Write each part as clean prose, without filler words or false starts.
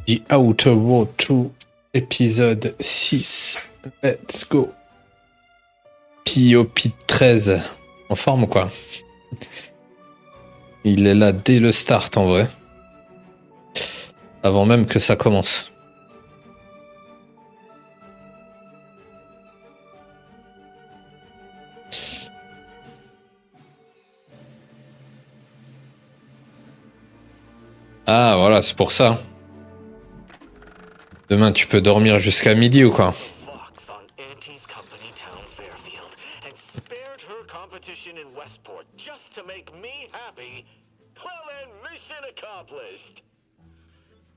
The Outer World 2, épisode 6. Let's go. Piopi 13. En forme ou quoi? Il est là dès le start en vrai. Avant même que ça commence. Ah voilà, c'est pour ça. Demain, tu peux dormir jusqu'à midi ou quoi?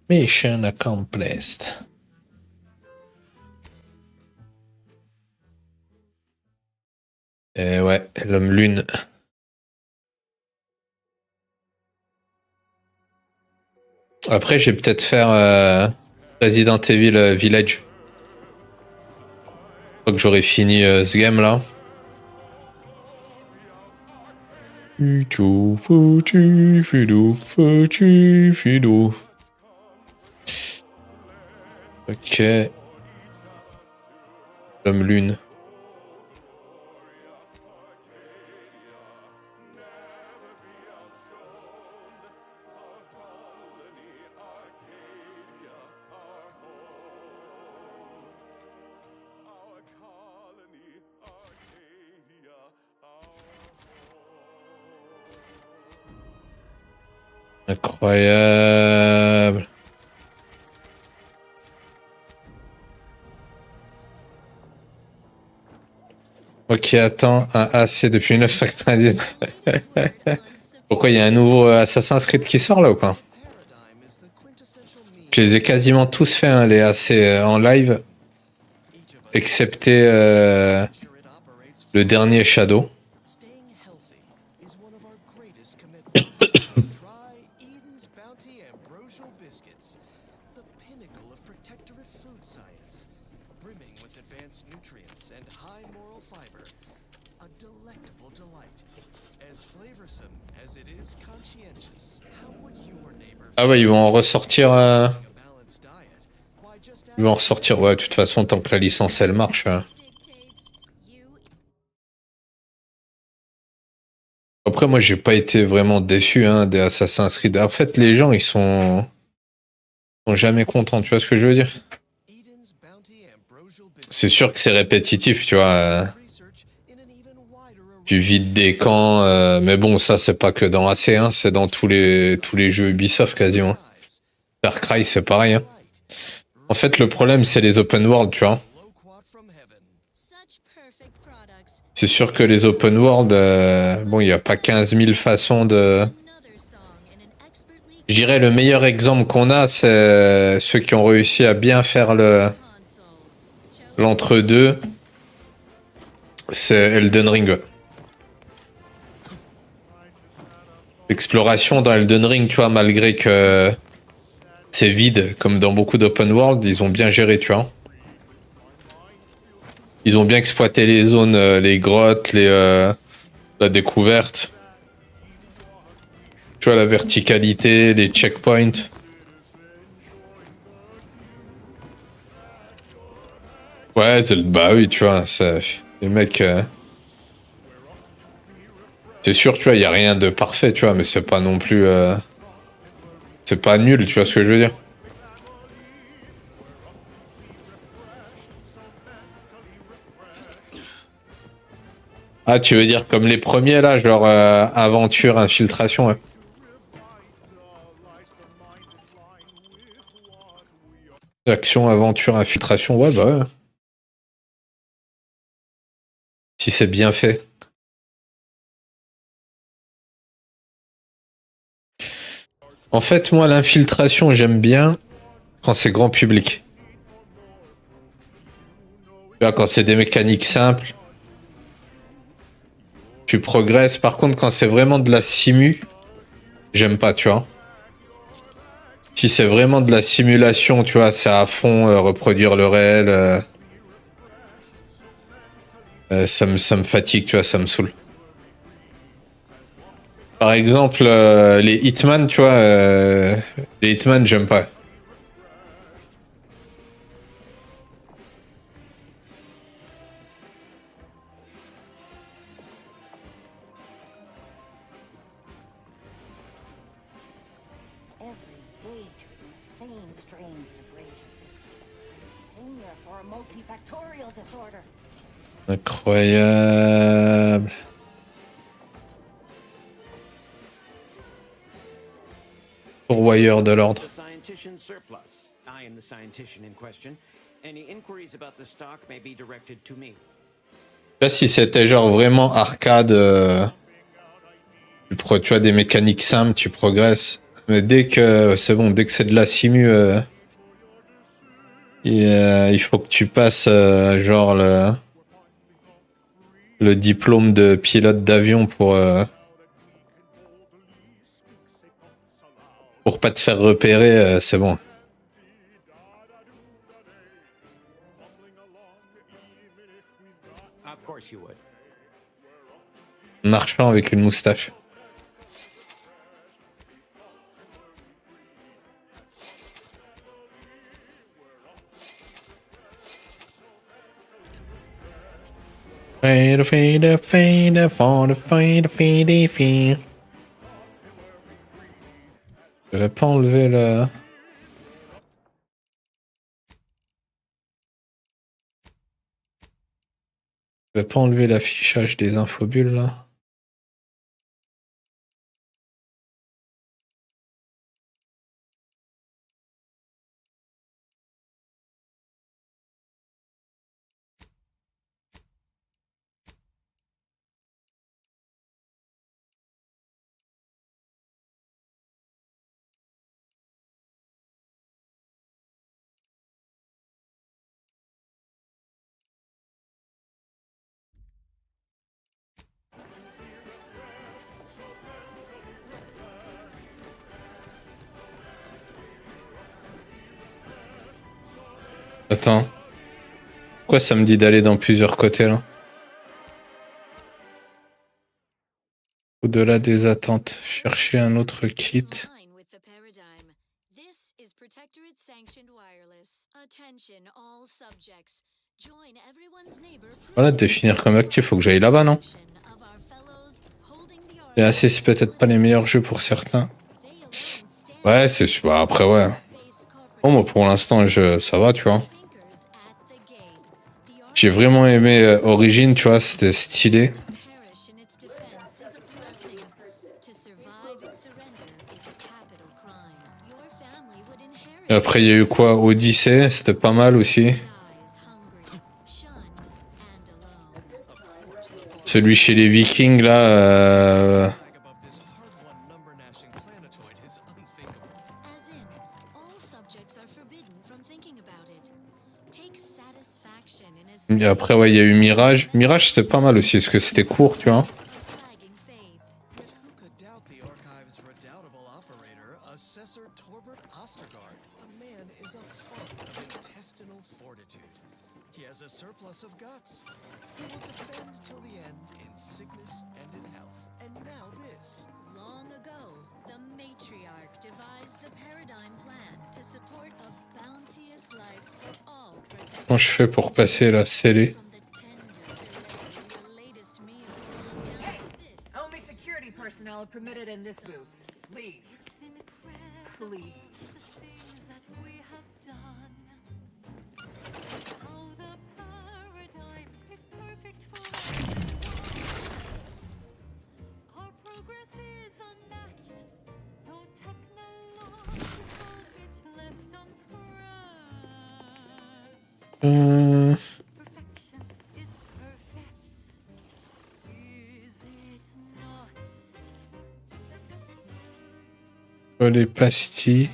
Mission accomplished. Et ouais, l'homme lune. Après, j'ai peut-être faire Resident Evil Village. Je crois que j'aurais fini ce game là. Ok. L'homme lune. Incroyable. Ok, attends, un AC depuis 1990. Pourquoi il y a un nouveau Assassin's Creed qui sort là ou quoi? Je les ai quasiment tous fait, hein, les AC en live, excepté le dernier Shadow. Ah ouais, ils vont en ressortir. Ils vont en ressortir. Ouais, de toute façon, tant que la licence elle marche. Après, moi, j'ai pas été vraiment déçu hein, des Assassin's Creed. En fait, les gens, ils sont jamais contents. Tu vois ce que je veux dire? C'est sûr que c'est répétitif, tu vois. Tu vides des camps, mais bon, ça, c'est pas que dans AC, hein, c'est dans tous les jeux Ubisoft quasiment. Far Cry, c'est pareil. Hein. En fait, le problème, c'est les open world, tu vois. C'est sûr que les open world, bon, il n'y a pas 15 000 façons de Je dirais le meilleur exemple qu'on a, c'est ceux qui ont réussi à bien faire l'entre-deux. C'est Elden Ring. L'exploration dans Elden Ring, tu vois, malgré que c'est vide, comme dans beaucoup d'open world, ils ont bien géré, tu vois. Ils ont bien exploité les zones, les grottes, la découverte. Tu vois, la verticalité, les checkpoints. Ouais, bah oui, tu vois, les mecs... c'est sûr, tu vois, il n'y a rien de parfait, tu vois, mais c'est pas non plus... c'est pas nul, tu vois ce que je veux dire. Ah, tu veux dire comme les premiers, là, genre aventure, infiltration, ouais. Action, aventure, infiltration, ouais, bah ouais. Si c'est bien fait. En fait, moi, l'infiltration, j'aime bien quand c'est grand public. Tu vois, quand c'est des mécaniques simples, tu progresses. Par contre, quand c'est vraiment de la simu, j'aime pas, tu vois. Si c'est vraiment de la simulation, tu vois, c'est à fond, reproduire le réel, ça me fatigue, tu vois, ça me saoule. Par exemple, les Hitman, tu vois, les Hitman, j'aime pas. Incroyable. Pourvoyeur de l'ordre. Là, si c'était genre vraiment arcade, tu as des mécaniques simples, tu progresses. Mais dès que c'est bon, dès que c'est de la simu, il faut que tu passes genre le diplôme de pilote d'avion pour pas te faire repérer, c'est bon. Marchand avec une moustache. Je vais pas enlever le... Je vais pas enlever l'affichage des infobules là. Attends. Pourquoi ça me dit d'aller dans plusieurs côtés là? Au-delà des attentes, chercher un autre kit. Voilà, définir comme actif, faut que j'aille là-bas, non? Les AC, c'est peut-être pas les meilleurs jeux pour certains. Ouais, c'est super. Après, ouais. Bon, moi, pour l'instant, ça va, tu vois. J'ai vraiment aimé Origin, tu vois, c'était stylé. Et après, il y a eu quoi? Odyssey, c'était pas mal aussi. Celui chez les Vikings, là. Et après, ouais, il y a eu Mirage. Mirage, c'était pas mal aussi, parce que c'était court, tu vois. Comment je fais pour passer la scellée? Les pastilles.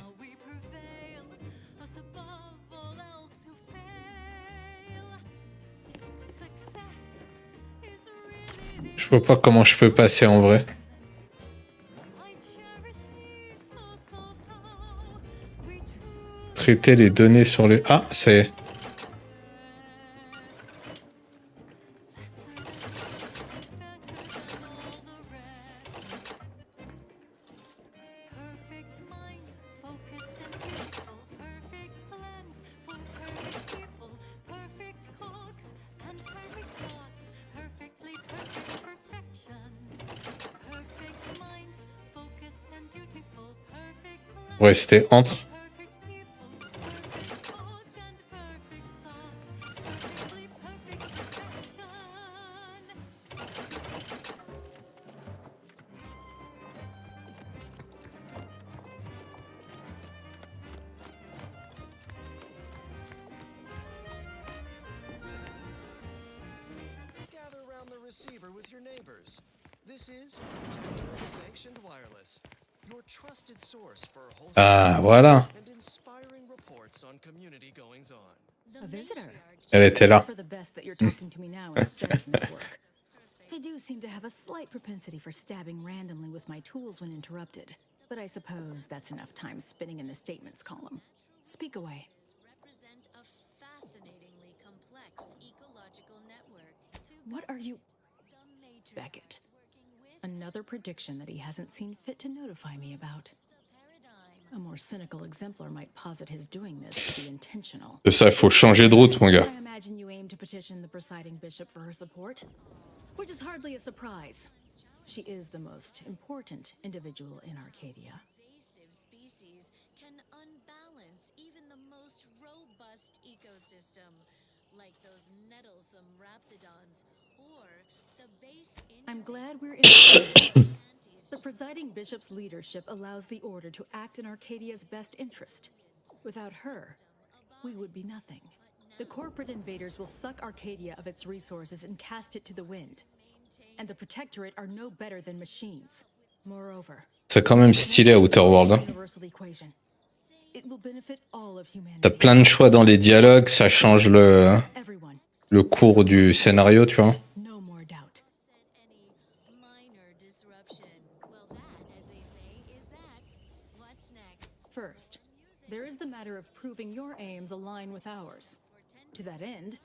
Je vois pas comment je peux passer en vrai. Traiter les données sur les... Ah, ça y est. Ouais, c'était entre. Ah, voilà. Elle était là. I do seem to have a slight propensity for stabbing randomly with my tools when interrupted, but I suppose that's enough time spinning in the statements column. Speak away. What are you... Beckett. Another prediction that he hasn't seen fit to notify me about. A more cynical exemplar might posit his doing this to be intentional. C'est ça, il faut changer de route, mon gars. I imagine you aim to petition the presiding bishop for her support, which is hardly a surprise. She is the most important individual in Arcadia. Invasive species can unbalance even the most robust ecosystem, like those nettlesome raptidons or the base. I'm glad we're in. The presiding bishop's leadership allows the order to act in Arcadia's best interest. Without her, we would be nothing. The corporate invaders will suck Arcadia of its resources and cast it to the wind. And the Protectorate are no better than machines. Moreover, C'est quand même stylé à Outer World. Hein. T'as plein de choix dans les dialogues, ça change le cours du scénario, tu vois. First, there is the matter of proving your aims align with ours. To that end,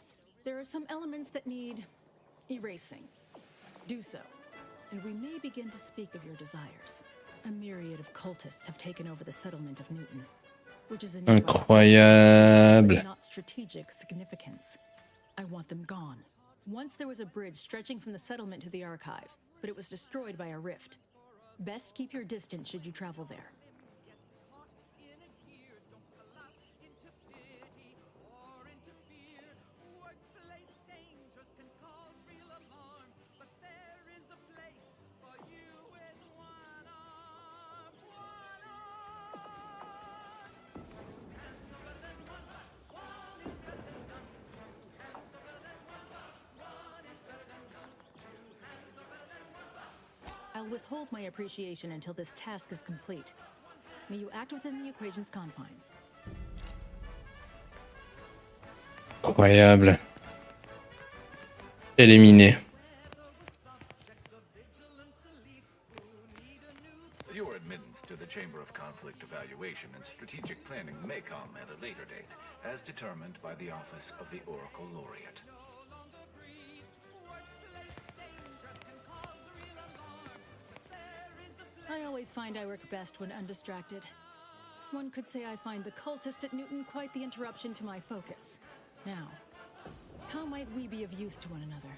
there are some elements that need erasing. Do so, and we may begin to speak of your desires. A myriad of cultists have taken over the settlement of Newton, which is a incroyable. Not strategic significance. I want them gone. Once there was a bridge stretching from the settlement to the archive, but it was destroyed by a rift. Best keep your distance should you travel there. I'll withhold my appreciation until this task is complete. May you act within the equation's confines. Incroyable. Éliminé. Your admittance to the Chamber of Conflict Evaluation and Strategic Planning may come at a later date, as determined by the Office of the Oracle Laureate. I always find I work best when undistracted. One could say I find the cultist at Newton quite the interruption to my focus. Now, how might we be of use to one another?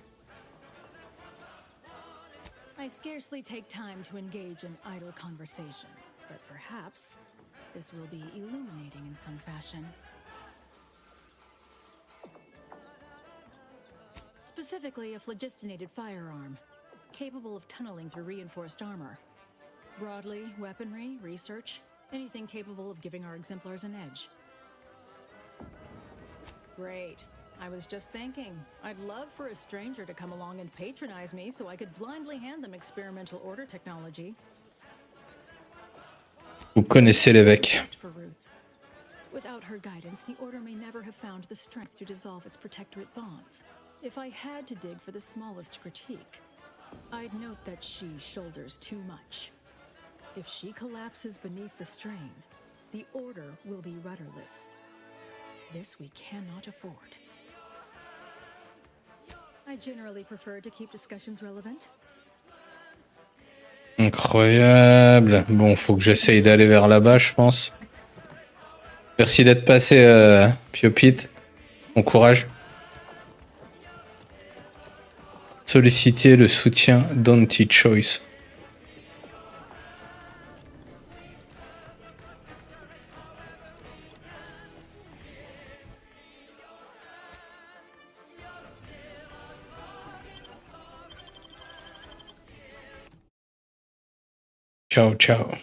I scarcely take time to engage in idle conversation, but perhaps this will be illuminating in some fashion. Specifically, a phlogistinated firearm, capable of tunneling through reinforced armor. Broadly, weaponry, research, anything capable of giving our exemplars an edge. Great. I was just thinking, I'd love for a stranger to come along and patronize me so I could blindly hand them experimental order technology. Vous connaissez l'évêque. For Ruth. Without her guidance, the Order may never have found the strength to dissolve its protectorate bonds. If I had to dig for the smallest critique, I'd note that she shoulders too much. If she collapses beneath the strain, the Order will be rudderless. This we cannot afford. I generally prefer to keep discussions relevant. Incroyable. Bon, faut que j'essaye d'aller vers là-bas, je pense. Merci d'être passé, Piopite. Bon courage. Solliciter le soutien d'Anti-Choice. Ciao, ciao.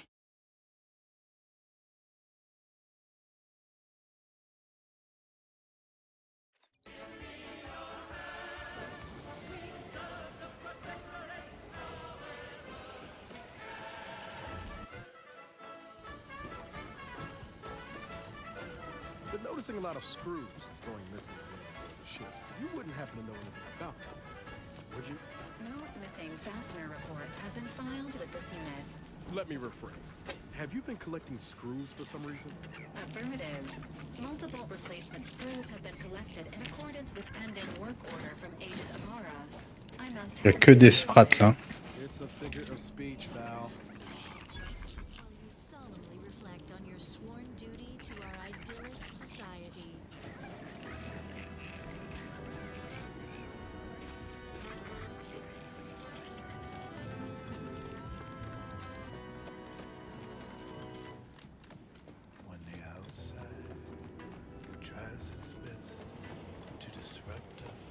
Been noticing a lot of screws going missing on the ship. You wouldn't happen to know anything about them, would you? No missing fastener reports have been filed with this unit. Let me rephrase. Have you been collecting screws for some reason? Affirmative. Multiple replacement screws have been collected in accordance with pending work order from Agent Amara. I must Il n'y a que des sprats là. It's a figure of speech, Val. While you solemnly reflect on your sworn duty to our idyllic society. When the outside tries its best to disrupt us,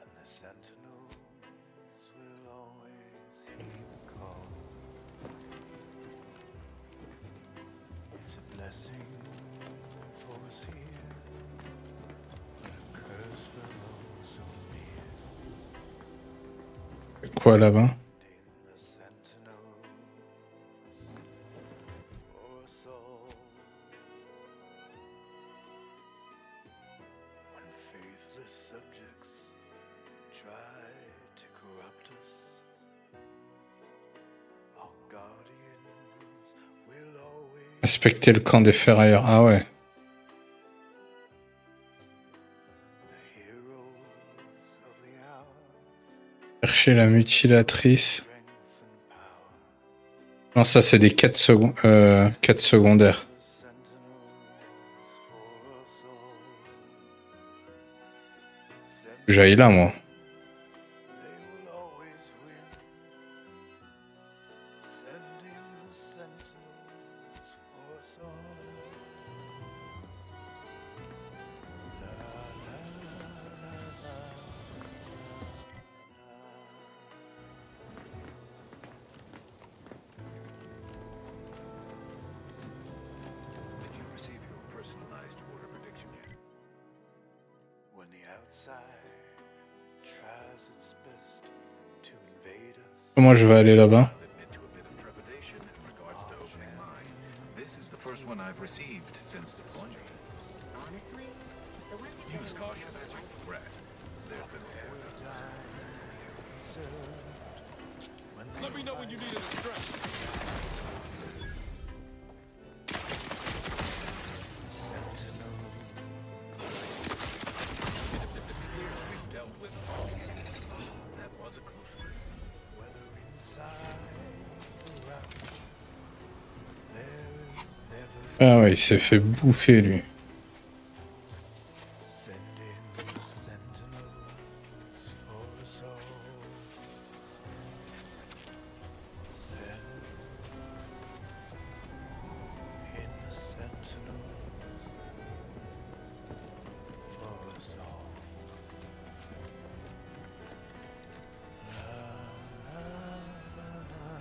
and the sentinels will always heed the call. It's a blessing for us here, but a curse for those who near. Quoi là-bas? The sentinels for us all. When faithless subjects try to corrupt us, our guardians will always Respecter le camp des ferrailleurs. Ah ouais. the heroes of the hour, Chercher la mutilatrice. strength and power. Non, ça c'est des quêtes quêtes secondaires. The sentinels for us all. J'aille là, moi. They will always win. Sending the sentinels for us all. La la la la la. Did you receive your personalized order prediction yet? When the outside tries its best to invade us, Moi, je vais aller là-bas. I'll admit to a bit of trepidation in regards to opening mine. This is the first one I've received since deployment. Honestly, the ones you Use caution as you Let me know when you need a distraction. We've dealt with. That was a close one. Whether inside or out, there is never Ah ouais, il s'est fait bouffer lui. sending sentinels for us all. Send in the sentinels for us all. La, la, la, la, la.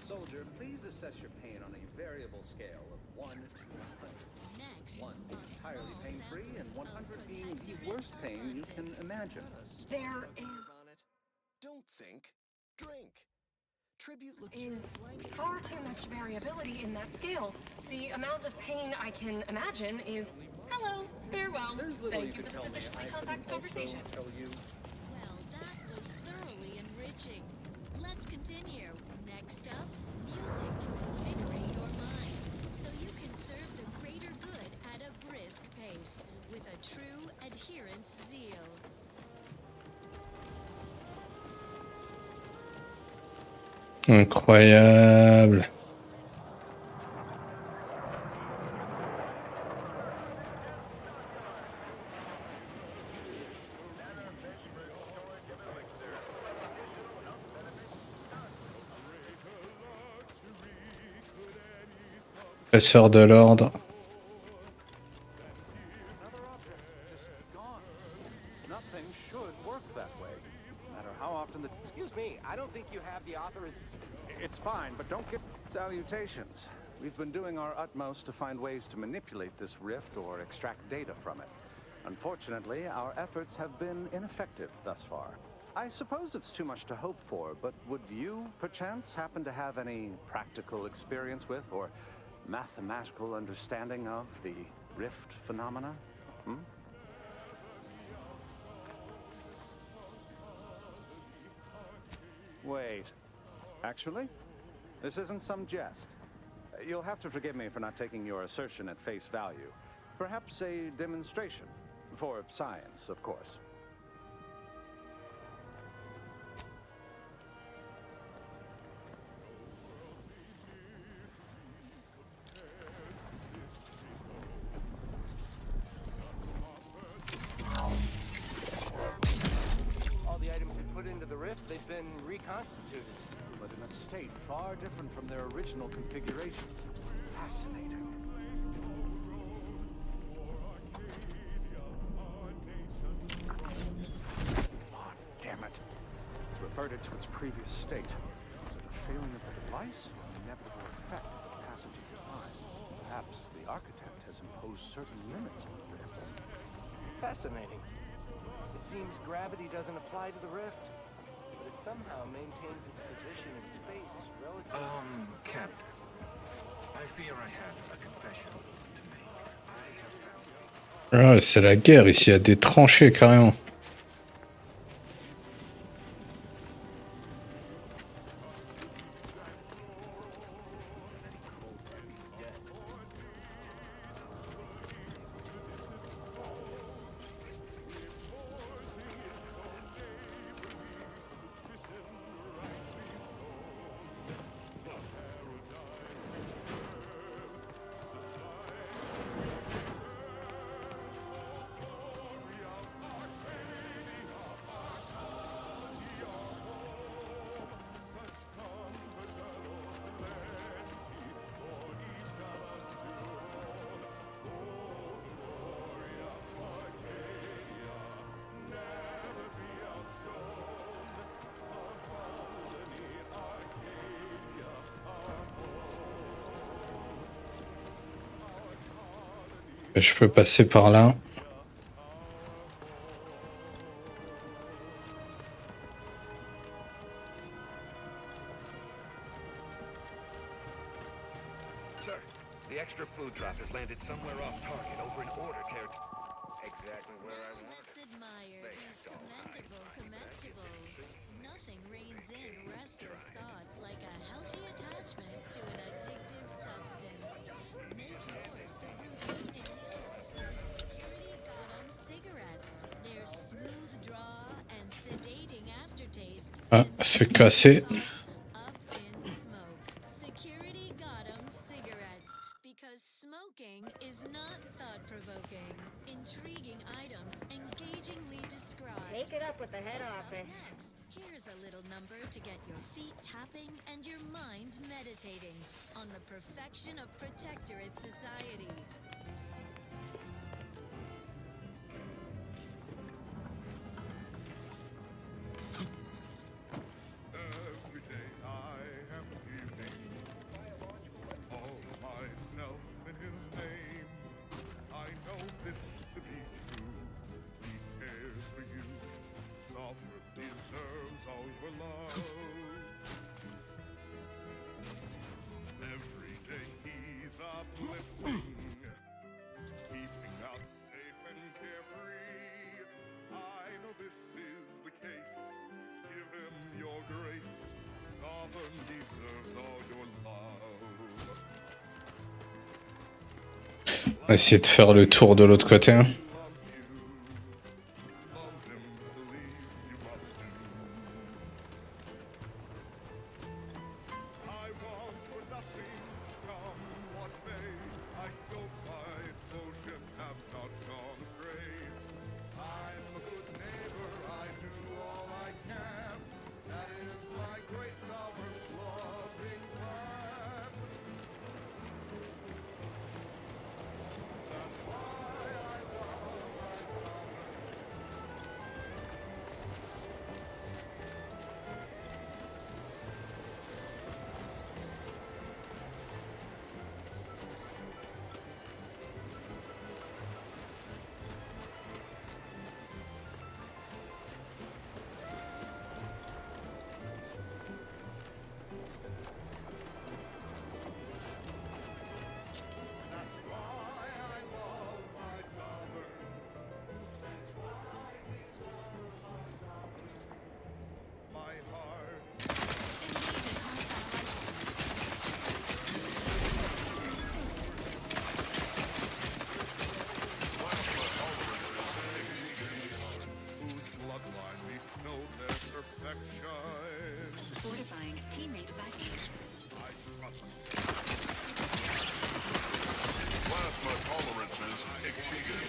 Soldier, please assess your pain on a variable scale of 1 to 100. Next, 1 being a entirely small pain-free and sample of 100 being the protective worst pain you can imagine. There Don't think. Drink. Tribute is far too much variability in that scale. The amount of pain I can imagine is, hello, farewell. There's little Thank you could for the tell me. sufficiently I compact couldn't also conversation. tell you. Well, that was thoroughly enriching. Let's continue. Next up, music to invigorate your mind, so you can serve the greater good at a brisk pace, with a true adherence zeal. Incroyable. Professeur de l'ordre. Another object just gone. Nothing should work that way. No matter how often the... Excuse me, I don't think you have the author is... It's fine, but don't get salutations. We've been doing our utmost to find ways to manipulate this rift or extract data from it. Unfortunately, our efforts have been ineffective thus far. I suppose it's too much to hope for, but would you, perchance, happen to have any practical experience with or mathematical understanding of the rift phenomena? Hmm? Wait. Actually, this isn't some jest. You'll have to forgive me for not taking your assertion at face value. Perhaps a demonstration. For science, of course. All the items we put into the rift, they've been reconstituted, But in a state far different from their original configuration. Fascinating. Oh, damn it. It's reverted to its previous state. Is it a failing of the device or an inevitable effect of the passage of time? Perhaps the architect has imposed certain limits on the rifts. fascinating. It seems gravity doesn't apply to the rift, but it somehow maintains its position in space relative... Captain. I fear I have a confession to make. I have found... Ah, c'est la guerre ici, il y a des tranchées carrément. Je peux passer par là. Sir, The extra food drop has landed somewhere off target over in order territory. Exactly where I want Let's it. admire these commendable comestibles. Nothing reins in restless thoughts like a healthy attachment to an addictive substance. Make yours the routine inhalant of Security Gotham cigarettes. Their smooth draw and sedating aftertaste. Ah, c'est cassé. Up in smoke. Security Gotham cigarettes. Because smoking is not thought-provoking. Intriguing items engagingly described. Take it up with the head office. Next, here's a little number to get your feet tapping and your mind meditating on the perfection of protectorate society. Every day I am giving all myself in his name. I know this to be true. He cares for you. Sovereign deserves all your love. Every day he's uplifting, keeping us safe and carefree. I know this is the case. Give him your grace. Sovereign deserves all your love. On va essayer de faire le tour de l'autre côté. Hein. Loves you. Love him, believe you must do. I want for nothing, come what may. I scope my devotion, have not gone astray. I'm a good neighbor, I do all I can. That is my great sovereign's loving plan. That's why I love my sovereign. That's why I love my sovereign. That's why I love my sovereign. My heart. Whose bloodline we know their perfection. Fortifying teammate vacuum. I trust Plasma tolerances exceeded.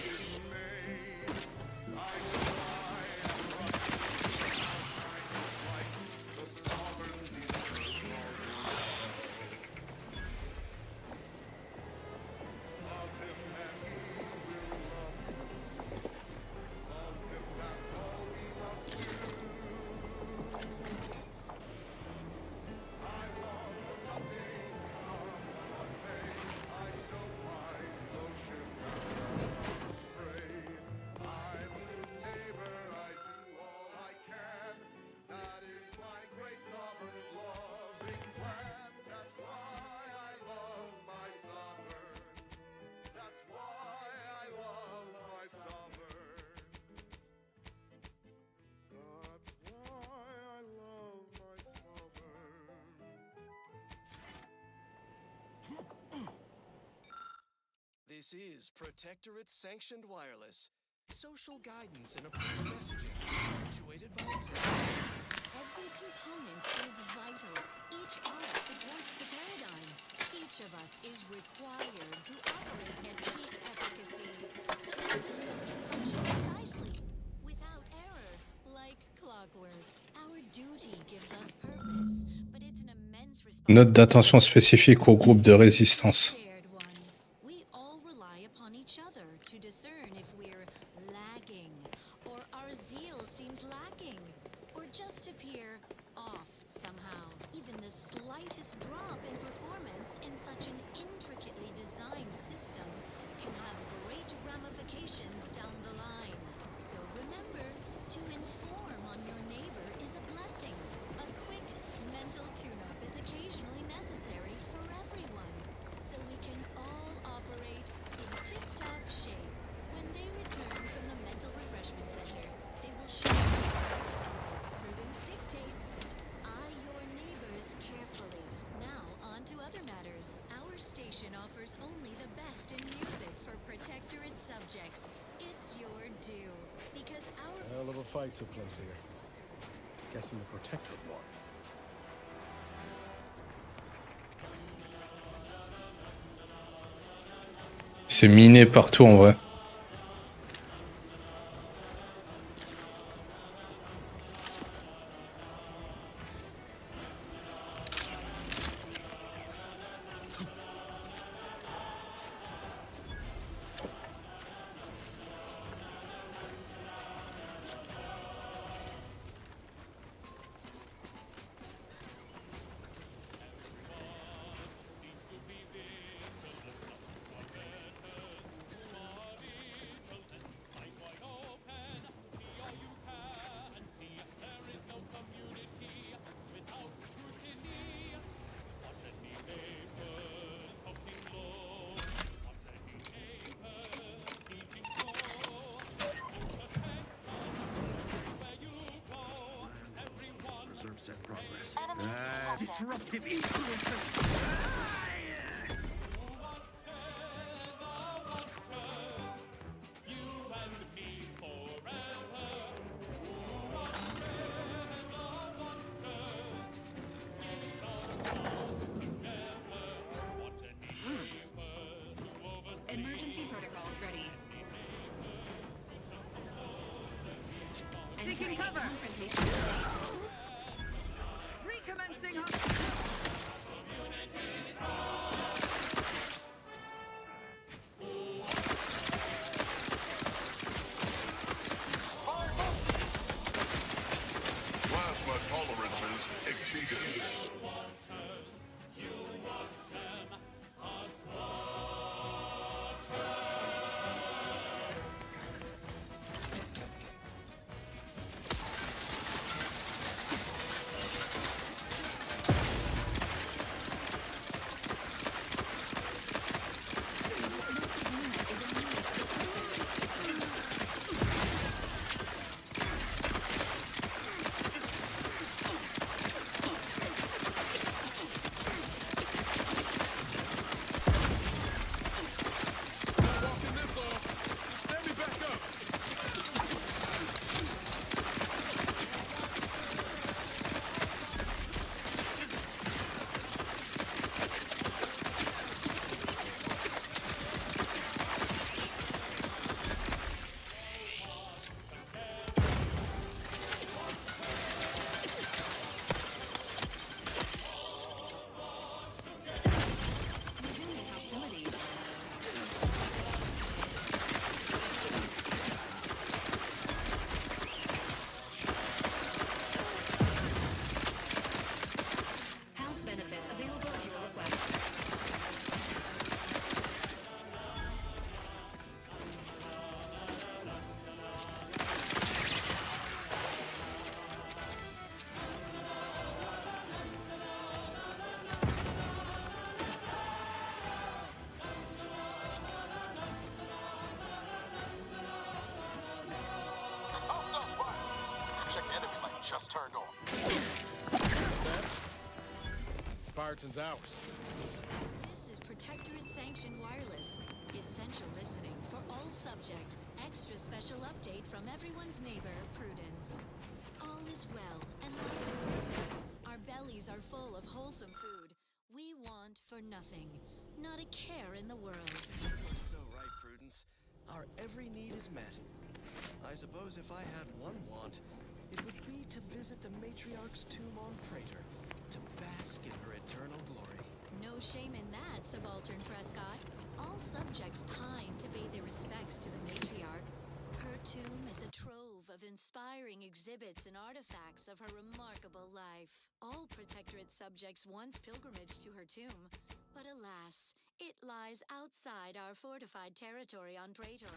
This is Protectorate-sanctioned wireless. Social guidance and approved messaging, actuated by executives. Every component is vital. Each part supports the paradigm. Each of us is required to operate at peak efficacy, so the system can function precisely, without error, like clockwork. Our duty gives us purpose, but it's an immense Note d'attention spécifique au groupe de résistance. shared one. We all rely upon each other to discern if we're lagging, or our zeal seems lacking, or just appear off somehow. Even the slightest drop in performance in such an intricately designed system can have great ramifications down the line. So remember, to inform on your neighbor is a blessing. A quick mental tune-up is occasionally necessary for everyone, so we can all Hell of a fight took place here. Guessing the Protectorate won. C'est miné partout en vrai. Disruptive influences. Emergency protocols ready. Seeking Entering a cover. confrontation state. Recommencing. Plasma tolerances exceeded. Resuming hostilities. Health benefits available at your request. Check enemy light just turned on. Spartan's ours. This is Protectorate-sanctioned wireless. Essential listening for all subjects. Extra special update from everyone's neighbor, Prudence. All is well, and life is perfect. Our bellies are full of wholesome food. We want for nothing. Not a care in the world. You're so right, Prudence. Our every need is met. I suppose if I had one want, it would be to visit the matriarch's tomb on Praetor, to bask in her eternal glory. No shame in that, Subaltern Prescott. All subjects pine to pay their respects to the matriarch. Her tomb is a trove of inspiring exhibits and artifacts of her remarkable life. All Protectorate subjects once pilgrimaged to her tomb, but alas, it lies outside our fortified territory on Praetor.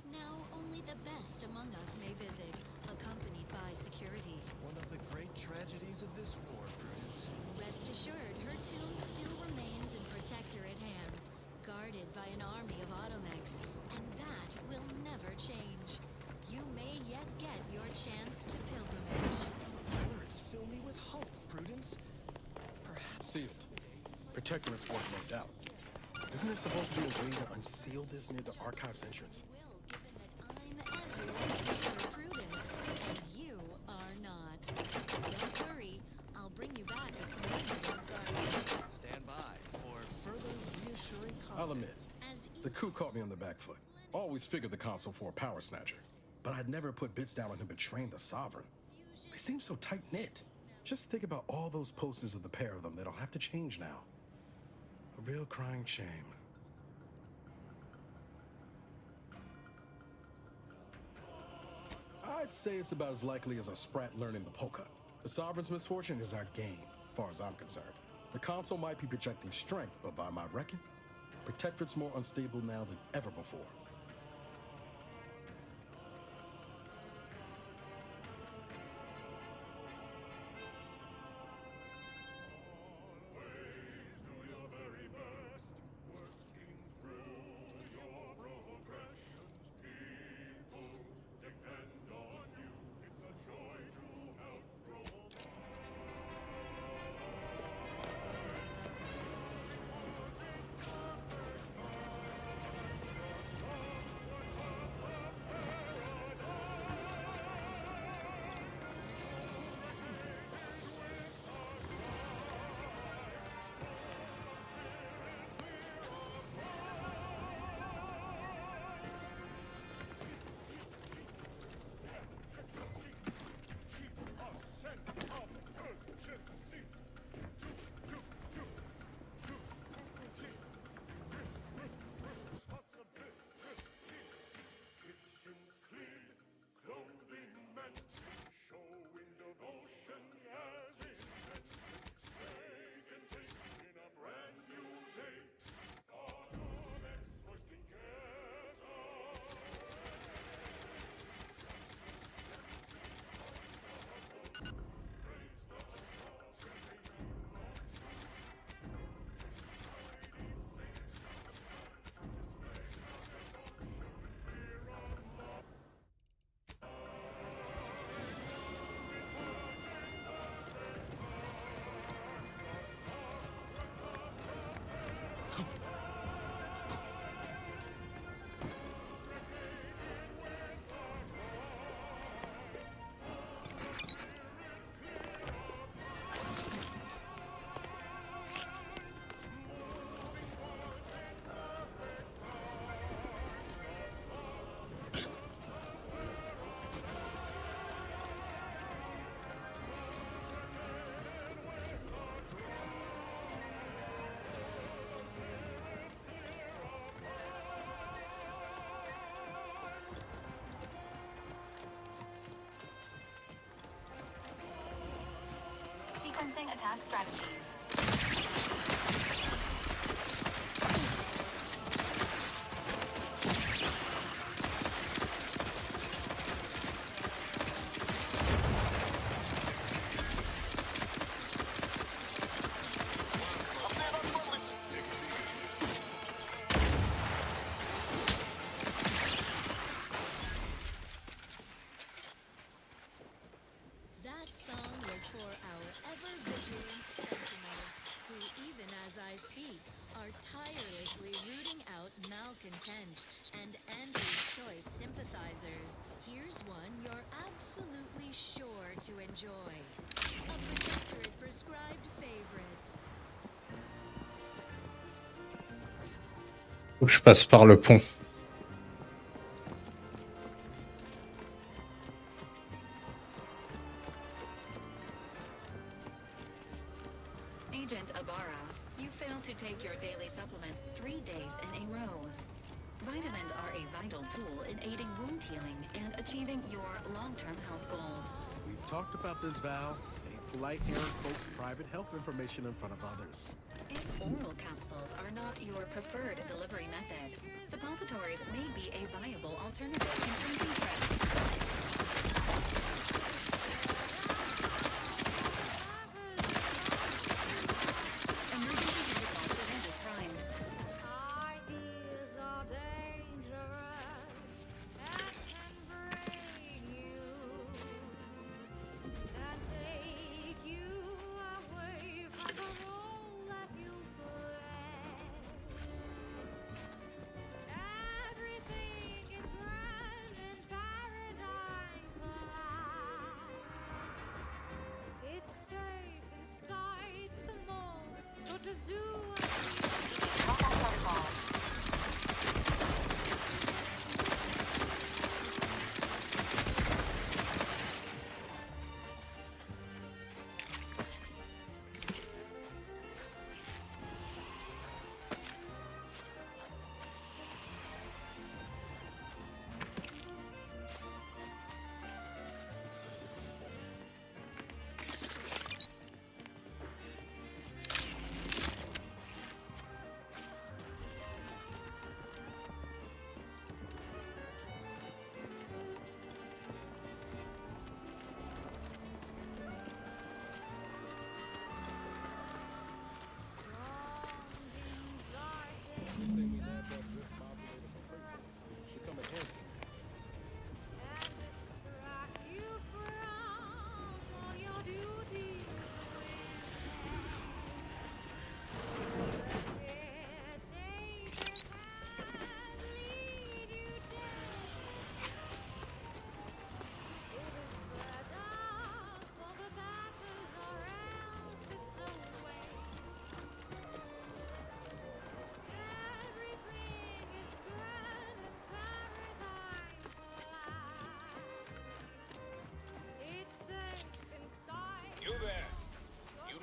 Now only the best among us may visit, accompanied by security. One of the great tragedies of this war, Prudence. Rest assured, her tomb still remains in Protectorate hands, guarded by an army of automechs, and that will never change. You may yet get your chance to pilgrimage. Words fill me with hope, Prudence. Perhaps. Sealed. Protectorate's work, no doubt. Isn't there supposed to be a way to unseal this near the archive's entrance? Will, given that I'm everyone's neighbor, Prudence. I'll admit, the coup caught me on the back foot. Always figured the console for a power snatcher, but I'd never put bits down on him betraying the sovereign. They seem so tight-knit. Just think about all those posters of the pair of them that'll have to change now. A real crying shame. I'd say it's about as likely as a sprat learning the polka. The sovereign's misfortune is our gain, as far as I'm concerned. The console might be projecting strength, but by my reckon, Protectorate's more unstable now than ever before. Sequencing attack strategies. That song was for our ever-vigilant sentinels, who, even as I speak, are tirelessly rooting out malcontents and anti-choice sympathizers. Here's one you're absolutely sure to enjoy. A Protectorate-prescribed favorite. Faut que je passe par le pont. Agent Ibarra, you failed to take your daily supplements 3 days in a row. Vitamins are a vital tool in aiding wound healing and achieving your long-term health goals. We've talked about this, Val. Ain't polite hearing folks' private health information in front of others. If oral capsules are not your preferred delivery method, suppositories may be a viable alternative in some cases.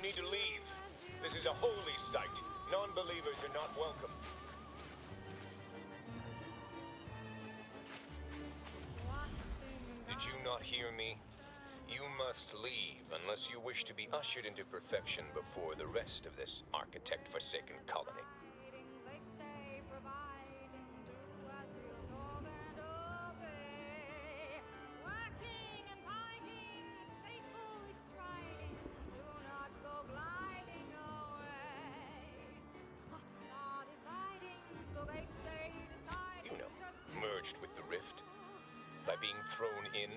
need to leave. This is a holy site. Non-believers are not welcome. Did you not hear me? You must leave unless you wish to be ushered into perfection before the rest of this architect-forsaken colony. You know, merged with the rift by being thrown in.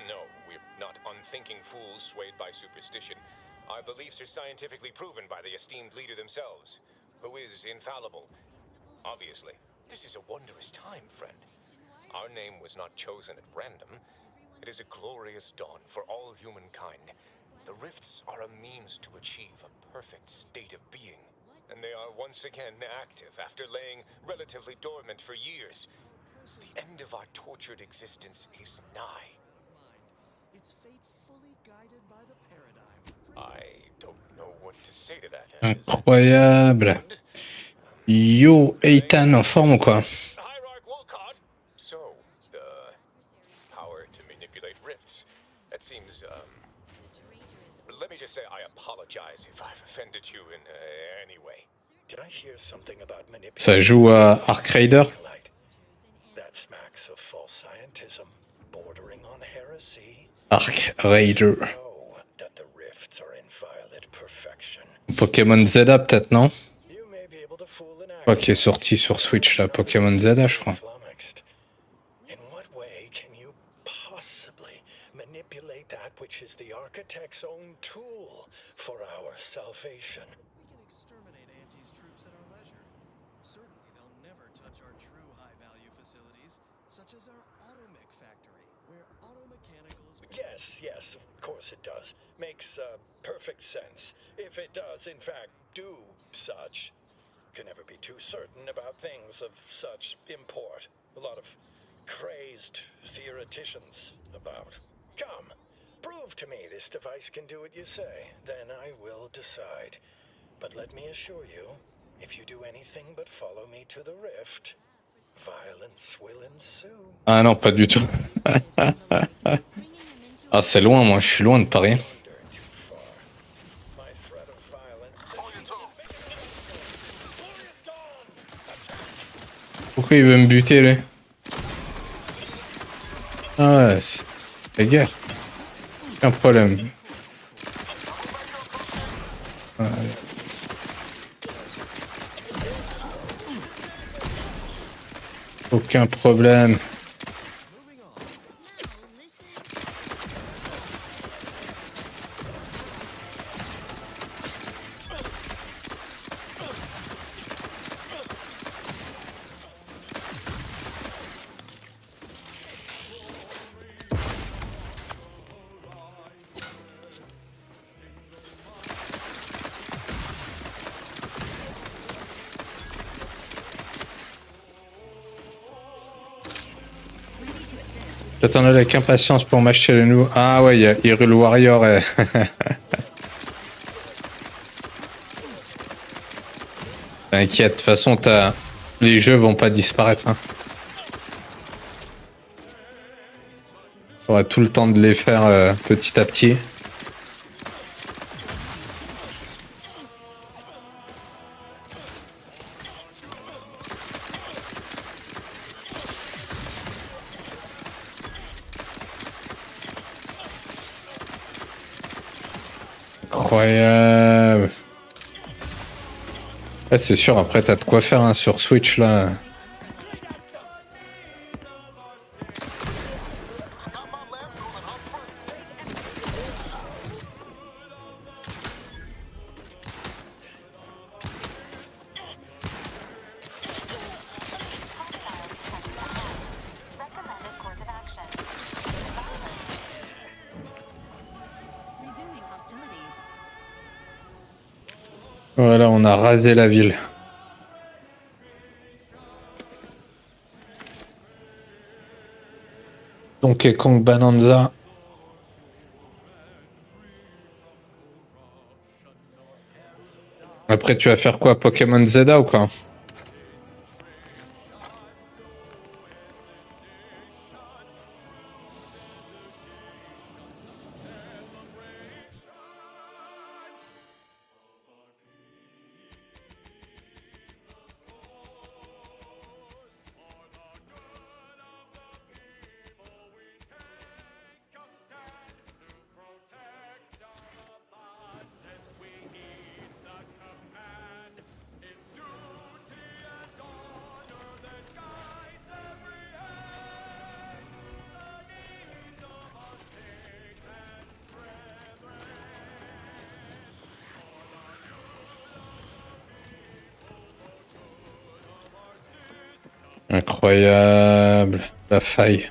No, we're not unthinking fools swayed by superstition. Our beliefs are scientifically proven by the esteemed leader themselves, who is infallible. Obviously, this is a wondrous time, friend. Our name was not chosen at random. It is a glorious dawn for all humankind. The rifts are a means to achieve a perfect state of being, and they are once again active after laying relatively dormant for years. The end of our tortured existence is nigh. I don't know what to say to that. Incroyable. Yo, Ethan, en forme ou quoi? So, the power to manipulate rifts. That seems, let me just say I apologize if I've offended you in any way. Did I hear something about manipulation? Ça joue à Ark Raider? That smacks of false scientism, bordering on heresy. Ark Raider. Pokémon Zelda peut-être, non? Quoi qui est sorti sur Switch là, Pokémon Zelda je crois. In what way can you possibly manipulate that which is the architect's own tool for our salvation? We can exterminate Auntie's troops at our leisure. Certainly they'll never touch our true high-value facilities, such as our automech factory, where automechanicals... Yes, of course it does. Makes perfect sense. If it does, in fact, do such. Can never be too certain about things of such import. A lot of crazed theoreticians about. Come, prove to me this device can do what you say. Then I will decide. But let me assure you, if you do anything but follow me to the rift, violence will ensue. Ah non, pas du tout. Ah c'est loin, moi je suis loin de Paris. Pourquoi il veut me buter lui? Ah ouais, c'est la guerre. Aucun problème. Ouais. Aucun problème. J'attendais avec impatience pour m'acheter le nouveau. Ah ouais, il y a Hyrule Warrior. T'inquiète, de toute façon, les jeux vont pas disparaître. Hein. J'aurai tout le temps de les faire petit à petit. Incroyable. Ouais, c'est sûr, après t'as de quoi faire hein, sur Switch là. Voilà, on a rasé la ville. Donkey Kong Bonanza. Après, tu vas faire quoi? Pokémon Zelda ou quoi? Incroyable, la faille.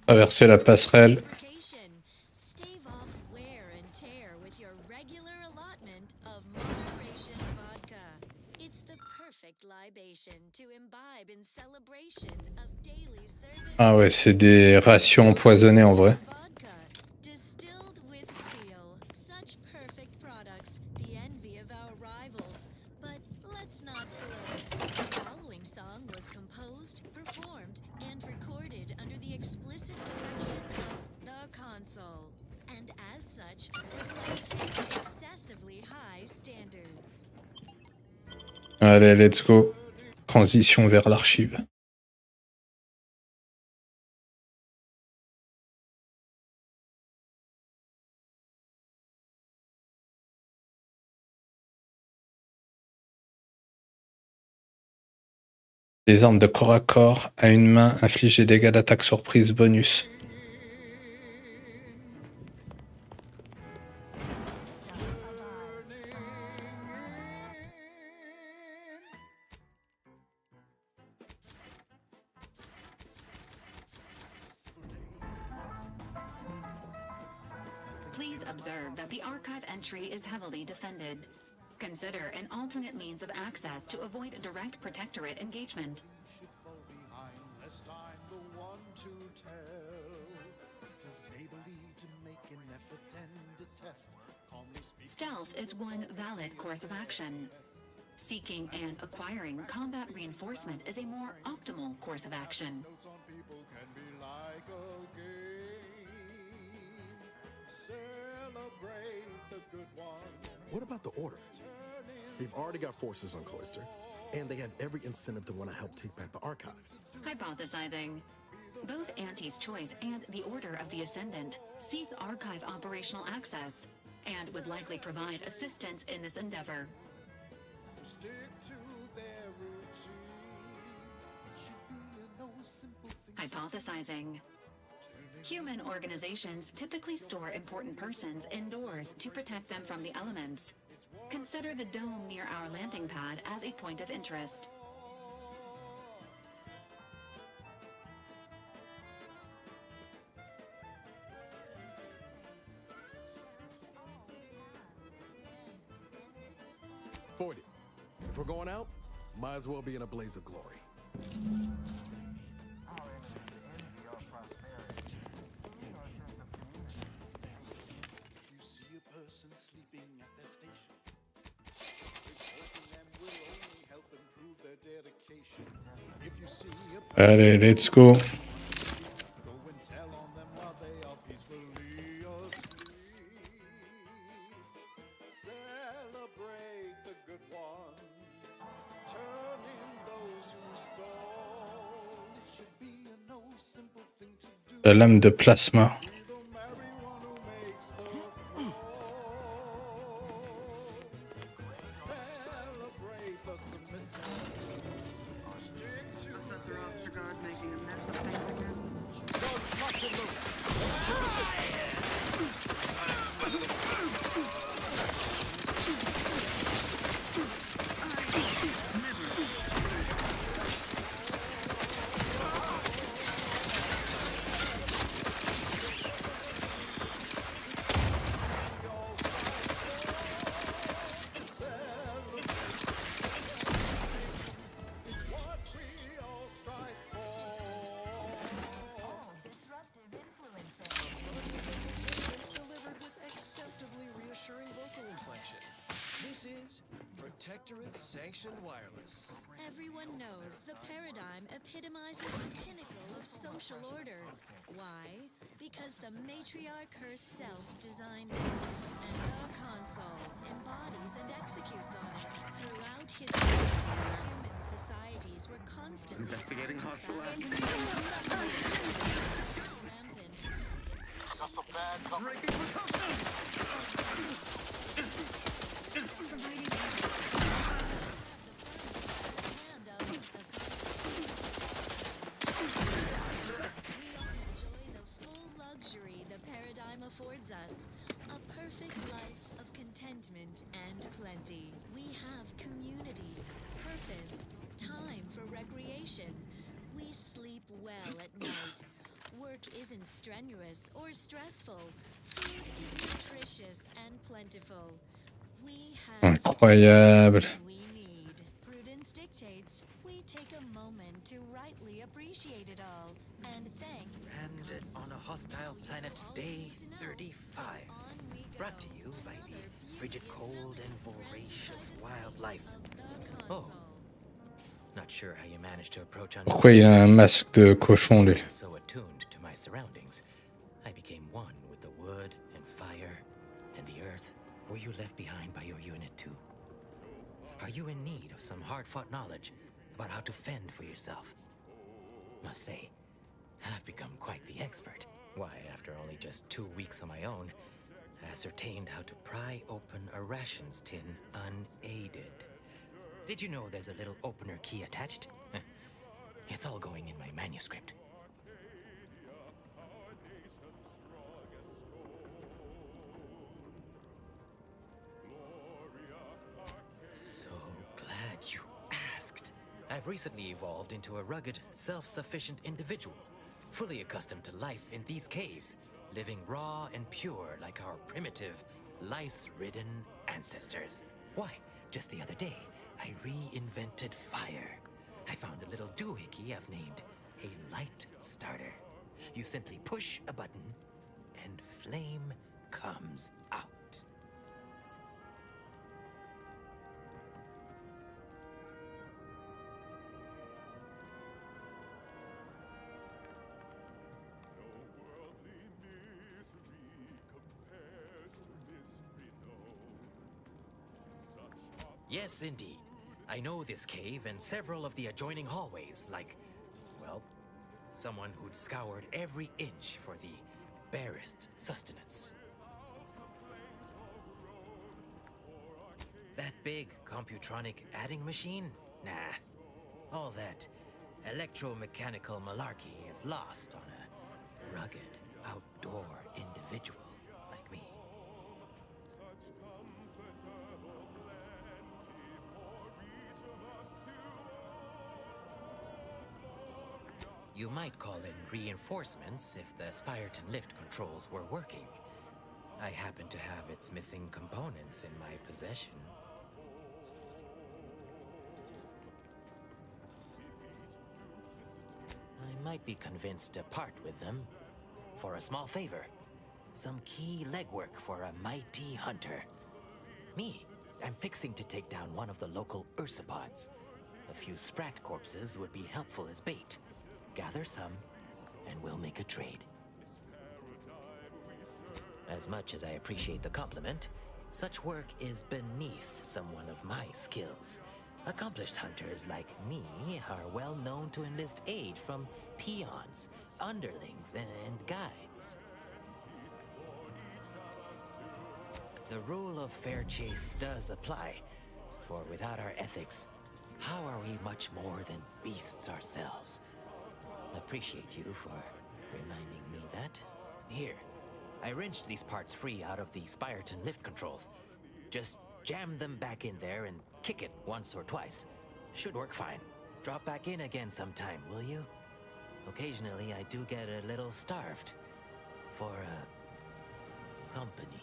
Traverser la passerelle. Ah ouais, c'est des rations empoisonnées en vrai. Allez, let's go. Transition vers l'archive. Les armes de corps à corps à une main infligent des dégâts d'attaque surprise bonus. Please observe that the archive entry is heavily defended. Consider an alternate means of access to avoid direct protectorate engagement. Stealth is one valid course of action. Seeking and acquiring combat reinforcement is a more optimal course of action. What about the Order? They've already got forces on Cloister, and they have every incentive to want to help take back the archive. Hypothesizing. Both Auntie's Choice and the Order of the Ascendant seek archive operational access, and would likely provide assistance in this endeavor. Hypothesizing. Human organizations typically store important persons indoors to protect them from the elements. Consider the dome near our landing pad as a point of interest. Void it. If we're going out, might as well be in a blaze of glory. Allez, let's go. La lame de plasma. guard making a mess of things again? Delivered with acceptably reassuring vocal inflection. This is Protectorate-sanctioned wireless. Everyone knows the paradigm epitomizes the pinnacle of social order. Why? Because the matriarch herself designed it, and the console embodies and executes on it. Throughout history, human societies were constantly Investigating hostile rampant. Affords us a perfect life of contentment and plenty. We have community, purpose, time for recreation. We sleep well at night. Work isn't strenuous or stressful. Food is nutritious and plentiful. We have Incroyable. we need. Prudence dictates we take a moment to rightly appreciate it all and thank. Landed on a hostile planet, day 35. Brought to you by the frigid cold and voracious wildlife. Oh. Not sure how you managed to approach on. Pourquoi il a un masque de cochon, lui? So attuned to my surroundings, I became one with the wood and fire and the earth. Were you left behind by your unit too? Are you in need of some hard-fought knowledge about how to fend for yourself? Must say, I've become quite the expert. Why, after only just 2 weeks on my own, I ascertained how to pry open a rations tin unaided. Did you know there's a little opener key attached? It's all going in my manuscript. So glad you asked. I've recently evolved into a rugged, self-sufficient individual, fully accustomed to life in these caves, living raw and pure like our primitive, lice-ridden ancestors. Why, just the other day, I reinvented fire. I found a little doohickey I've named a light starter. You simply push a button, and flame comes out. Yes, indeed. I know this cave and several of the adjoining hallways, like, well, someone who'd scoured every inch for the barest sustenance. That big computronic adding machine? Nah. All that electromechanical malarkey is lost on a rugged, outdoor individual like me. You might call in reinforcements if the Spyreton lift controls were working. I happen to have its missing components in my possession. I might be convinced to part with them for a small favor. Some key legwork for a mighty hunter. Me, I'm fixing to take down one of the local ursopods. A few sprat corpses would be helpful as bait. Gather some, and we'll make a trade. As much as I appreciate the compliment, such work is beneath someone of my skills. Accomplished hunters like me are well known to enlist aid from peons, underlings, and guides. The rule of fair chase does apply, for without our ethics, how are we much more than beasts ourselves? appreciate you for reminding me that. Here, I wrenched these parts free out of the Spyreton lift controls. Just jam them back in there and kick it once or twice. Should work fine. Drop back in again sometime, will you? Occasionally, I do get a little starved for company.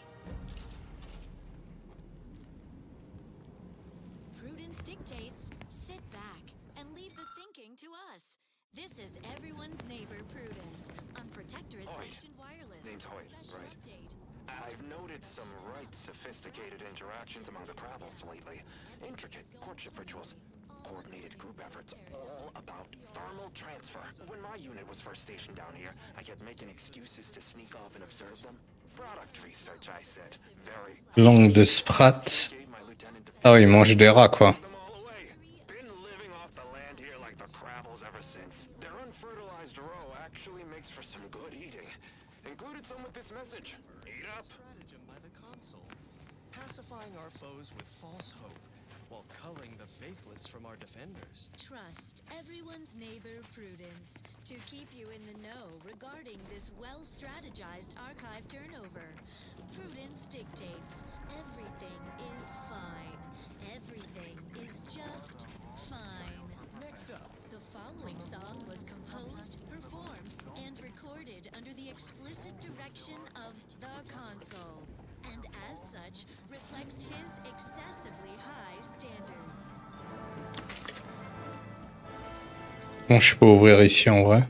Prudence dictates, sit back and leave the thinking to us. This is everyone's neighbor, Prudence, on Protectorate Station Wireless. Name's Hoyt, Special right. update. I've noted some right sophisticated interactions among the Krabbles lately. Intricate courtship rituals, coordinated group efforts, all about thermal transfer. When my unit was first stationed down here, I kept making excuses to sneak off and observe them. Product research, I said. Very... Langue de Sprat. Ah oui, il mange des rats, quoi. Been living off the land here like the Krabbles ever since. Their unfertilized roe actually makes for some good eating. Included some with this message. Eat up. Stratagem by the console, pacifying our foes with false hope, while culling the faithless from our defenders. Trust everyone's neighbor, Prudence, to keep you in the know regarding this well-strategized archive turnover. Prudence dictates, everything is fine. Everything is just fine. Next up, the following song was composed, performed, and recorded under the explicit direction of the console, and as such, reflects his excessively high standards. Bon, je peux ouvrir ici en vrai.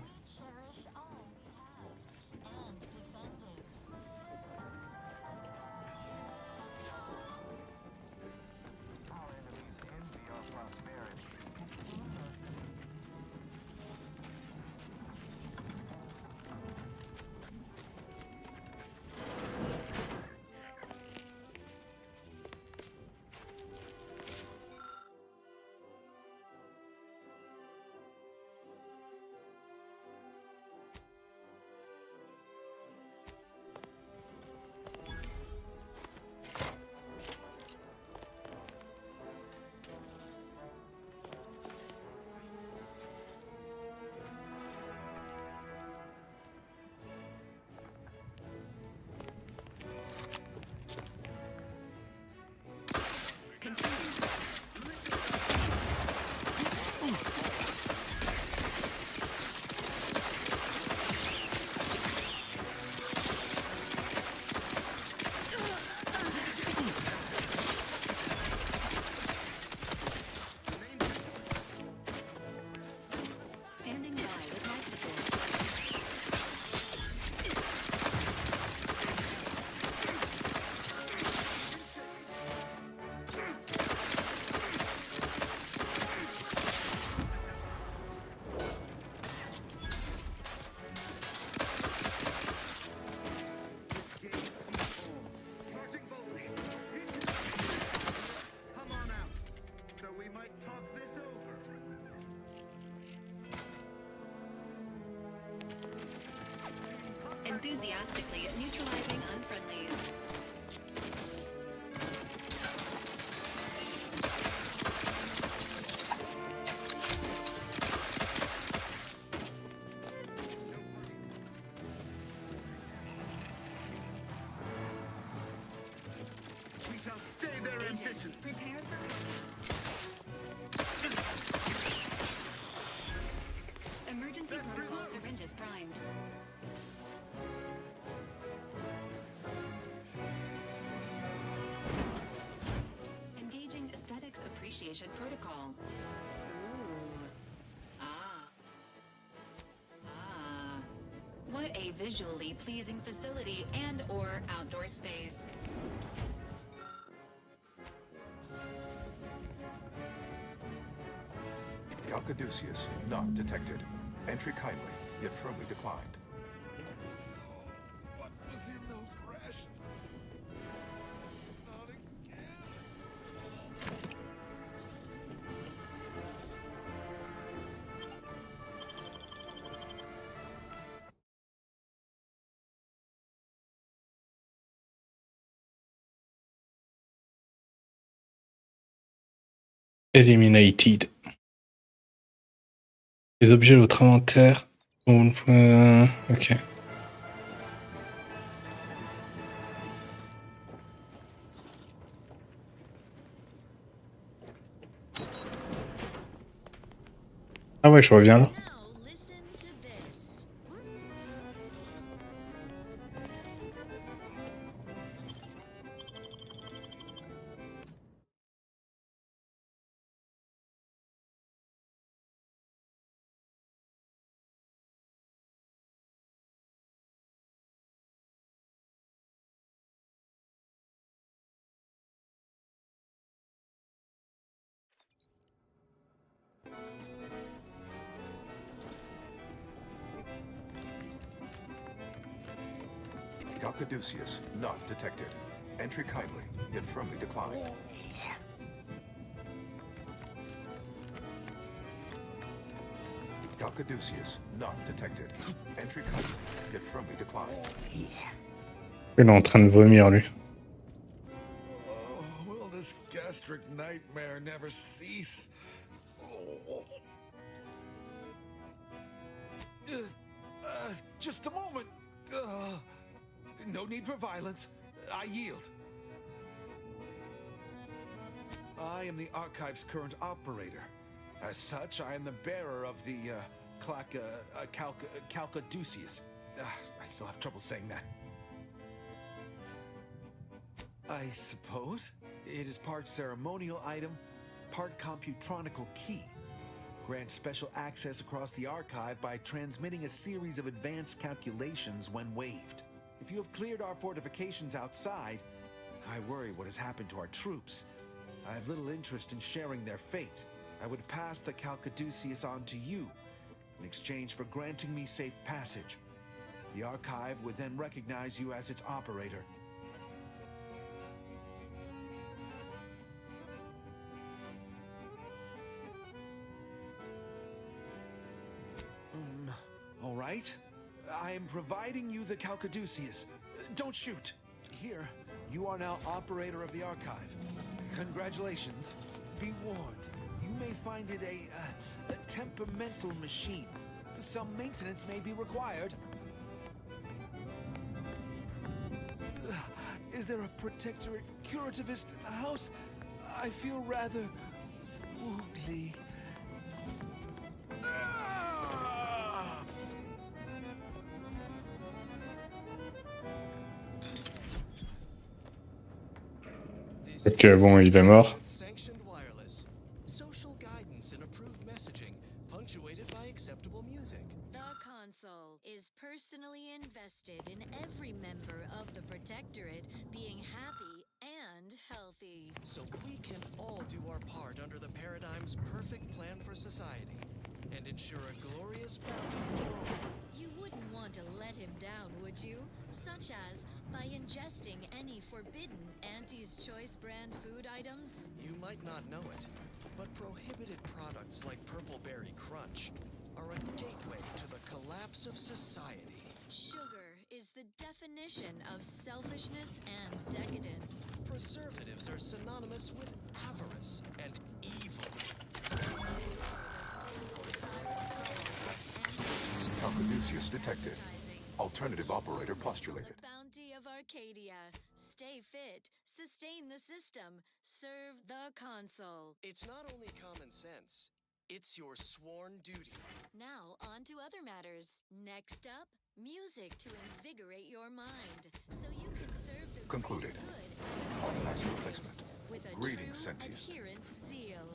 Enthusiastically neutralizing unfriendlies. We shall stay there in Agents, vision. prepare for combat. Emergency protocol syringes primed. Engaging aesthetics appreciation protocol. Ooh. Ah. Ah. What a visually pleasing facility and/or outdoor space. Caduceus, not detected. Entry kindly, yet firmly declined. What was in those rations? Not again. Eliminated. Les objets de votre inventaire Bon, ok. Ah ouais, je reviens là. Caduceus, not detected. Entry kindly, yet firmly declined. Caduceus, not detected. Entry kindly, yet firmly declined. Il est en train de vomir, lui. Oh, will this gastric nightmare never cease? Just a moment. No need for violence. I yield. I am the Archive's current operator. As such, I am the bearer of the Calcaduceus. I still have trouble saying that. I suppose it is part ceremonial item, part computronical key. Grants special access across the archive by transmitting a series of advanced calculations when waived. If you have cleared our fortifications outside, I worry what has happened to our troops. I have little interest in sharing their fate. I would pass the Calcaduceus on to you in exchange for granting me safe passage. The archive would then recognize you as its operator. All right. I am providing you the Calcaduceus. Don't shoot. Here, you are now operator of the archive. Congratulations. Be warned, you may find it a temperamental machine. Some maintenance may be required. Is there a protectorate curativist in the house? I feel rather woogly. Ok, bon, il est mort. Sanctioned wireless, social guidance and approved messaging, punctuated by acceptable music. The console is personally invested in every member of the Protectorate being happy and healthy. So we can all do our part under the paradigm's perfect plan for society and ensure a glorious bounty for all. You wouldn't want to let him down, would you? Such as by ingesting any forbidden Auntie's Choice brand food items? You might not know it, but prohibited products like Purple Berry Crunch are a gateway to the collapse of society. Sugar is the definition of selfishness and decadence. Preservatives are synonymous with avarice and evil. Caduceus detected. Alternative operator postulated. The bounty of Arcadia. Stay fit, sustain the system, serve the console. It's not only common sense, it's your sworn duty. Now on to other matters. Next up, music to invigorate your mind, so you can serve the Concluded. good Automatic replacement. with a Greetings, true sentient. adherence seal.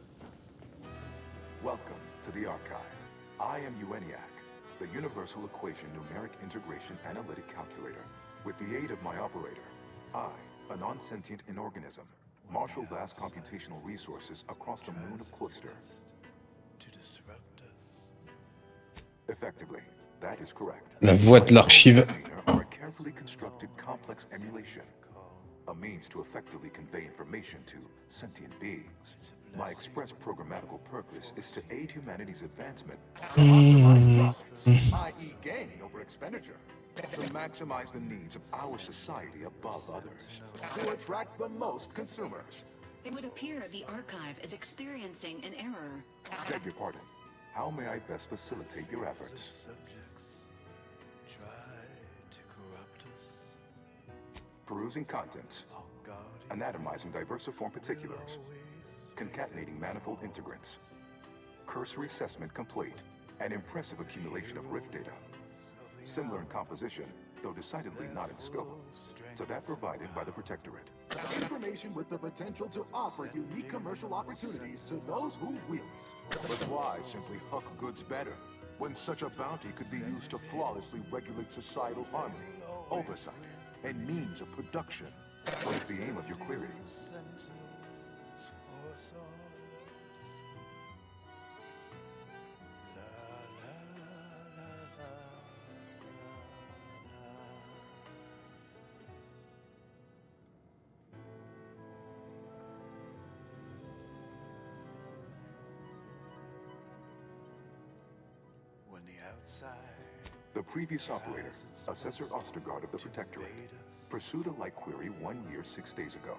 Welcome to the archive. I am EUENIAC, the Universal Equation Numeric Integration Analytic Calculator. With the aid of my operator, I, a non-sentient inorganism, marshal vast computational resources across the moon of Cloister. To disrupt us. Effectively, that is correct. La voix de l'archive. Are a carefully constructed complex emulation, a means to effectively convey information to sentient beings. My express programmatical purpose is to aid humanity's advancement, to optimize profits, i.e. gain over expenditure, to maximize the needs of our society above others, to attract the most consumers. It would appear the archive is experiencing an error. Beg your pardon. How may I best facilitate your efforts? Perusing contents. Anatomizing diversiform particulars. Concatenating manifold integrants. Cursory assessment complete. An impressive accumulation of rift data. Similar in composition, though decidedly not in scope, to that provided by the Protectorate. Information with the potential to offer unique commercial opportunities to those who wield it. But why simply huck goods better, when such a bounty could be used to flawlessly regulate societal harmony, oversight, and means of production? What is the aim of your query? The previous operator, Assessor Ostergaard of the Protectorate, pursued a like query 1 year, 6 days ago,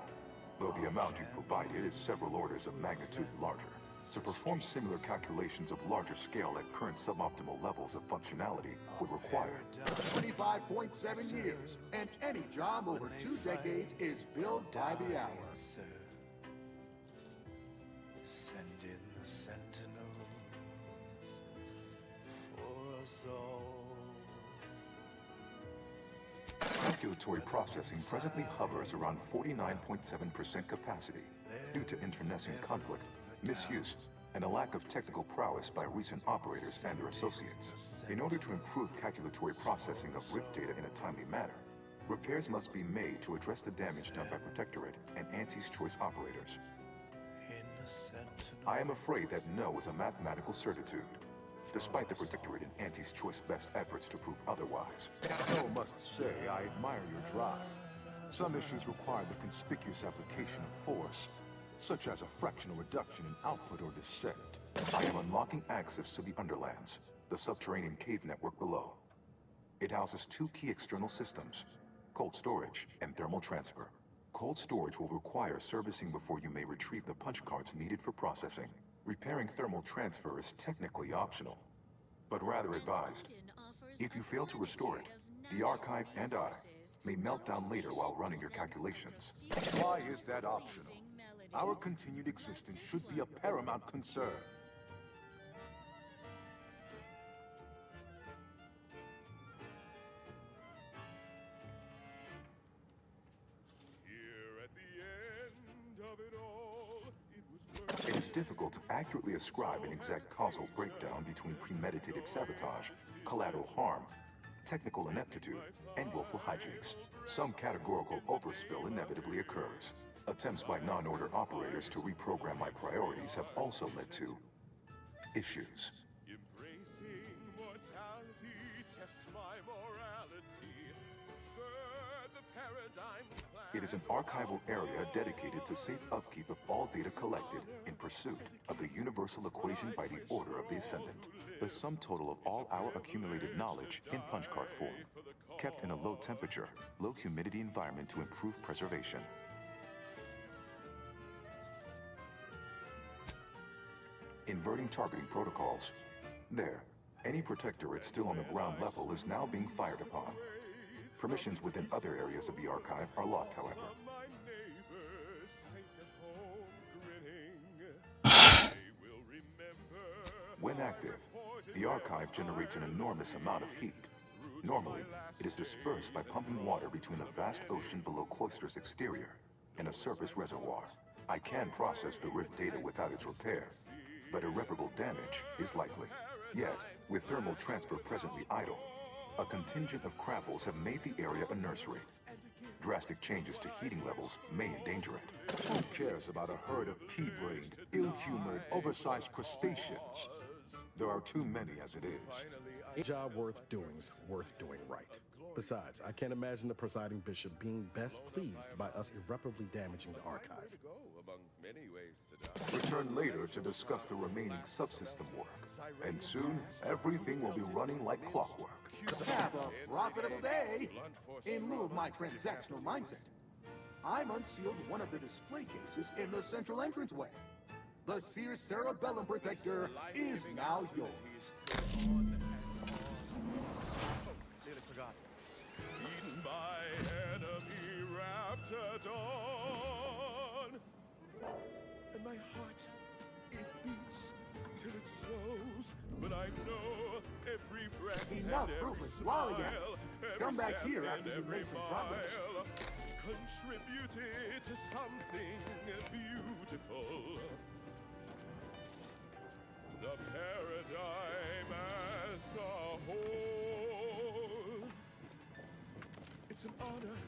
though the amount you've provided is several orders of magnitude larger. To perform similar calculations of larger scale at current suboptimal levels of functionality would require 25.7 years, and any job over 2 decades is billed by the hour. Send in the sentinels for us all. Calculatory processing presently hovers around 49.7% capacity due to internecine conflict, misuse, and a lack of technical prowess by recent operators and their associates. In order to improve calculatory processing of rift data in a timely manner, repairs must be made to address the damage done by Protectorate and Anti's choice operators. I am afraid that no is a mathematical certitude, despite the Protectorate and Anti's choice best efforts to prove otherwise. I must say, I admire your drive. Some issues require the conspicuous application of force, such as a fractional reduction in output or descent. I am unlocking access to the Underlands, the subterranean cave network below. It houses 2 key external systems, cold storage and thermal transfer. Cold storage will require servicing before you may retrieve the punch cards needed for processing. Repairing thermal transfer is technically optional, but rather advised. If you fail to restore it, the archive and I may melt down later while running your calculations. Why is that optional? Our continued existence should be a paramount concern. It is difficult to accurately ascribe an exact causal breakdown between premeditated sabotage, collateral harm, technical ineptitude, and willful hijinks. Some categorical overspill inevitably occurs. Attempts by non-order operators to reprogram my priorities have also led to issues. Embracing mortality tests my morality. Sir, the paradigm's plan. It is an archival area dedicated to safe upkeep of all data collected in pursuit of the universal equation by the order of the Ascendant. The sum total of all our accumulated knowledge in punch card form, kept in a low temperature, low humidity environment to improve preservation. Inverting targeting protocols. There, any Protectorate still on the ground level is now being fired upon. Permissions within other areas of the archive are locked, however. When active, the archive generates an enormous amount of heat. Normally, it is dispersed by pumping water between the vast ocean below Cloister's exterior and a surface reservoir. I can process the rift data without its repair, but irreparable damage is likely. Yet, with thermal transfer presently idle, a contingent of crapples have made the area a nursery. Drastic changes to heating levels may endanger it. Who cares about a herd of pea-brained, ill-humored, oversized crustaceans? There are too many as it is. A job worth doing's worth doing right. Besides, I can't imagine the presiding bishop being best pleased by us irreparably damaging the archive. Return later to discuss the remaining subsystem work, and soon everything will be running like clockwork. Have a profitable day! In lieu of my transactional mindset, I'm unsealed one of the display cases in the central entranceway. The Sears Cerebellum Protector is now yours. Nearly forgot. Eaten by enemy Enough fruitless lollygagging. Come back here after you make some progress. Contributed to something beautiful. The paradigm as a whole. It's an honor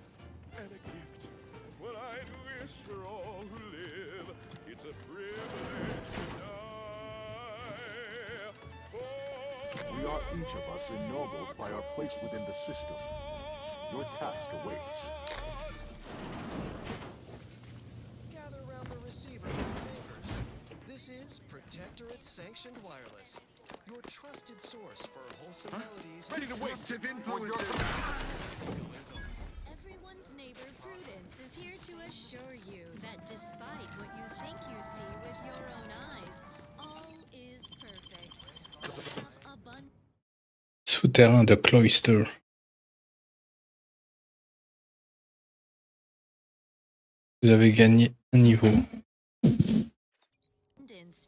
and a gift. What I'd wish for all who live. It's a privilege to die. We are each of us ennobled by our place within the system. Your task awaits. Gather around the receiver, neighbors. This is Protectorate Sanctioned Wireless, your trusted source for wholesome melodies. Ready to waste if influence. Everyone's neighbor Prudence is here to assure you that despite what you think you see with your own eyes, all is perfect. Have abundance. Souterrain de Cloister. Vous avez gagné un niveau.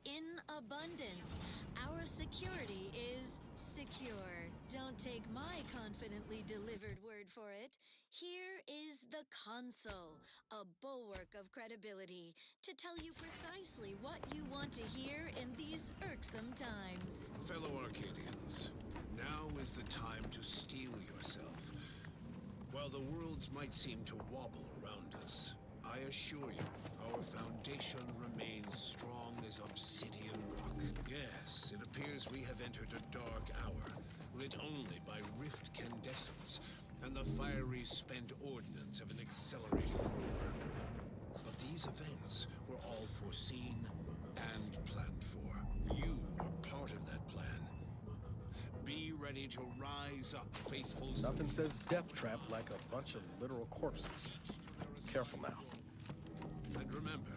In abundance. Our security is secure. Don't take my confidently delivered word for it. Here is the console, a bulwark of credibility, to tell you precisely what you want to hear in these irksome times. Fellow Arcadians, now is the time to steel yourself. While the worlds might seem to wobble around us, I assure you, our foundation remains strong as obsidian rock. Yes, it appears we have entered a dark hour, lit only by rift candescence and the fiery spent ordnance of an accelerating war. But these events were all foreseen and planned for. You are part of that plan. Be ready to rise up, faithful. Nothing says death trap like a bunch of literal corpses. Careful now. And remember,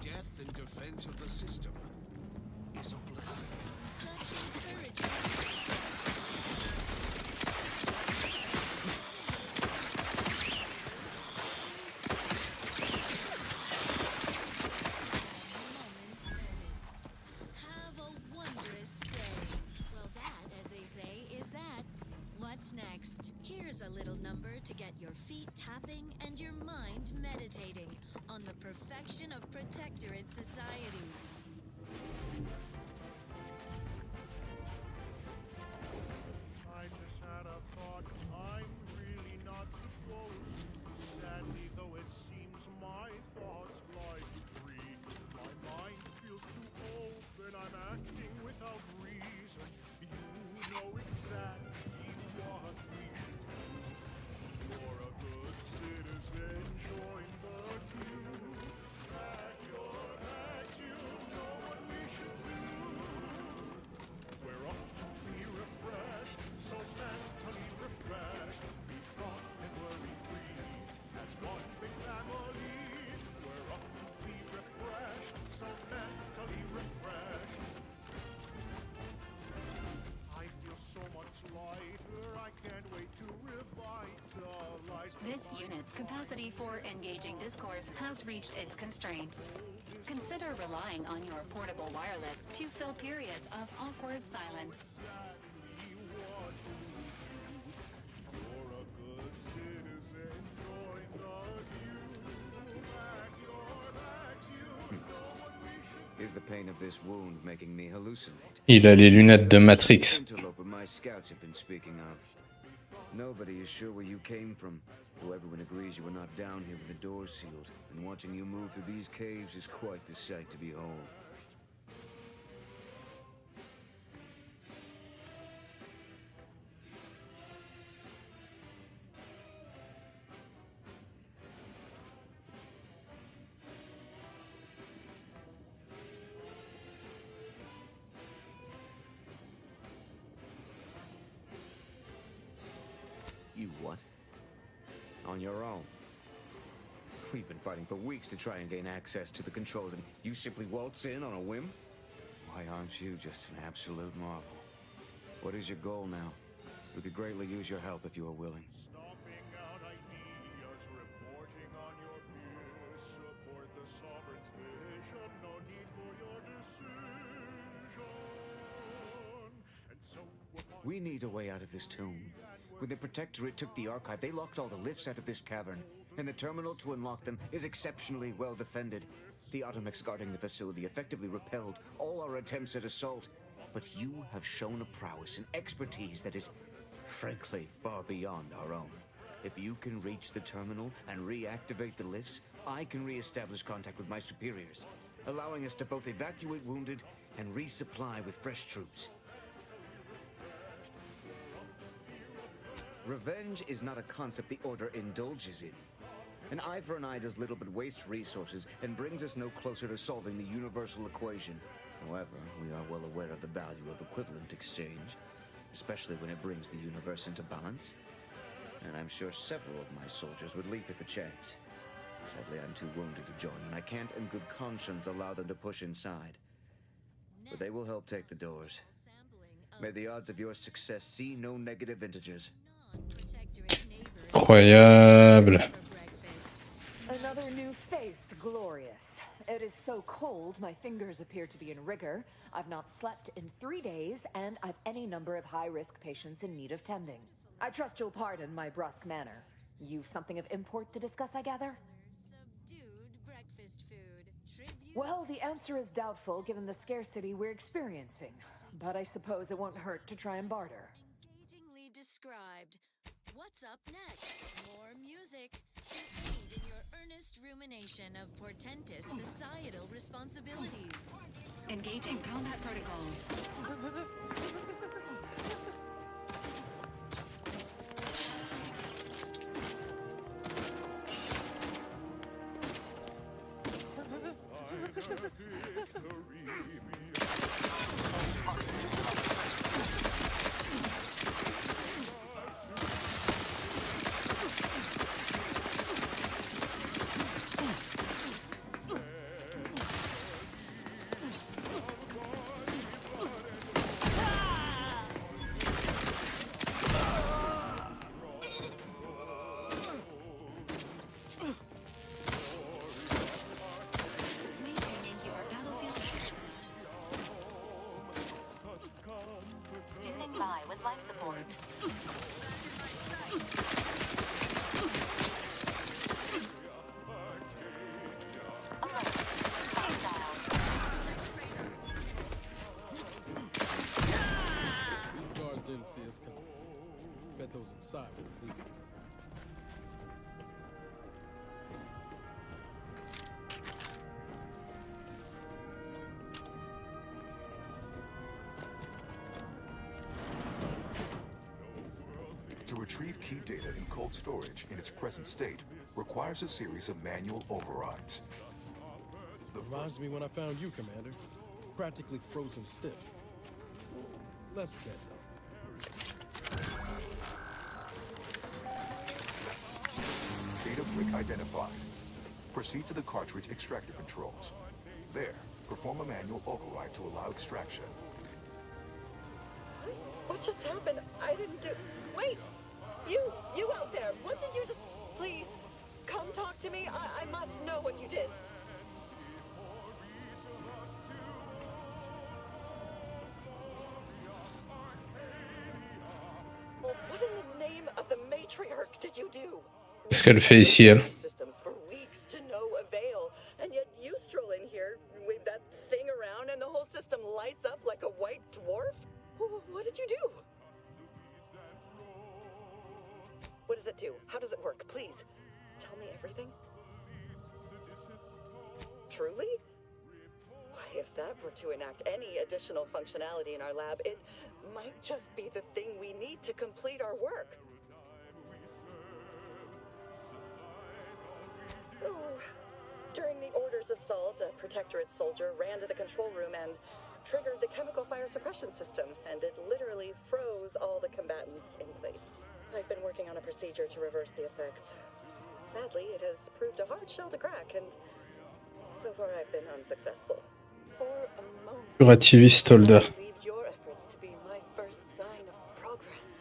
death in defense of the system is a blessing. Have a wondrous day. Well, that, as they say, is that. What's next? Here's a little number to get your feet tapping and your mind meditating on the perfection of Protectorate society. I just had a thought. I'm really not supposed to. Sadly, though it seems my thoughts fly free. My mind feels too open. I'm acting without reason. You know exactly what we should do. You're a good citizen. Join the queue. Pack your bags. You know what we should do. We're off to be refreshed, so mentally refreshed. Be thought and worry free as one big family. We're off to be refreshed, so mentally refreshed. I feel so much lighter. I can't wait to revitalize. This unit's capacity for engaging discourse has reached its constraints. Consider relying on your portable wireless to fill periods of awkward silence. Is the pain of this wound making me hallucinate? Il a les lunettes de Matrix. Interloper my scouts have been speaking of. Nobody is sure where you came from, though everyone agrees you were not down here with the doors sealed, and watching you move through these caves is quite the sight to behold. You what? On your own. We've been fighting for weeks to try and gain access to the controls, and you simply waltz in on a whim? Why aren't you just an absolute marvel? What is your goal now? We could greatly use your help if you are willing. Stomping out ideas, reporting on your peers, support the sovereign's vision, no need for your decision. And so we're We need a way out of this tomb. When the Protectorate took the archive, they locked all the lifts out of this cavern, and the terminal to unlock them is exceptionally well defended. The Automechs guarding the facility effectively repelled all our attempts at assault. But you have shown a prowess and expertise that is, frankly, far beyond our own. If you can reach the terminal and reactivate the lifts, I can re-establish contact with my superiors, allowing us to both evacuate wounded and resupply with fresh troops. Revenge is not a concept the Order indulges in. An eye for an eye does little but waste resources and brings us no closer to solving the universal equation. However, we are well aware of the value of equivalent exchange, especially when it brings the universe into balance. And I'm sure several of my soldiers would leap at the chance. Sadly, I'm too wounded to join, and I can't in good conscience allow them to push inside. But they will help take the doors. May the odds of your success see no negative integers. Incroyable. Another new face, glorious. It is so cold, my fingers appear to be in rigor. I've not slept in 3 days, and I've any number of high-risk patients in need of tending. I trust you'll pardon my brusque manner. You've something of import to discuss, I gather? Well, the answer is doubtful given the scarcity we're experiencing. But I suppose it won't hurt to try and barter. Engagingly described. What's up next? More music to aid in your earnest rumination of portentous societal responsibilities. Engaging combat protocols. See us coming. Bet those inside will leave. To retrieve key data in cold storage in its present state requires a series of manual overrides. Reminds me when I found you, Commander. Practically frozen stiff. Less dead, though. Data brick identified. Proceed to the cartridge extractor controls. There, perform a manual override to allow extraction. What just happened? I didn't do... Wait! You out there! What did you just... Please, come talk to me. I must know what you did. Well, what in the name of the matriarch did you do? Qu'est-ce qu'elle fait ici, elle? Systems for weeks to no avail, and yet you stroll in here, wave that thing around, and the whole system lights up like a white dwarf? What did you do? What does it do? How does it work? Please, tell me everything. Truly? Why, if that were to enact any additional functionality in our lab, it might just be the thing we need to complete our work. Oh. During the Order's assault, a Protectorate soldier ran to the control room and triggered the chemical fire suppression system, and it literally froze all the combatants in place. I've been working on a procedure to reverse the effects. Sadly, it has proved a hard shell to crack, and so far I've been unsuccessful. For a moment, Curativist holder. I believed your efforts to be my first sign of progress.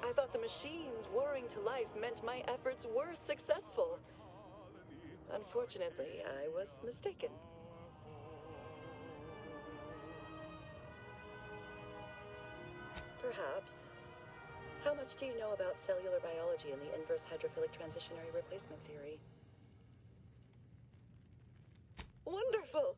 I thought the machines whirring to life meant my efforts were successful. Unfortunately, I was mistaken. Perhaps How much do you know about cellular biology and the inverse hydrophilic transitionary replacement theory? Wonderful!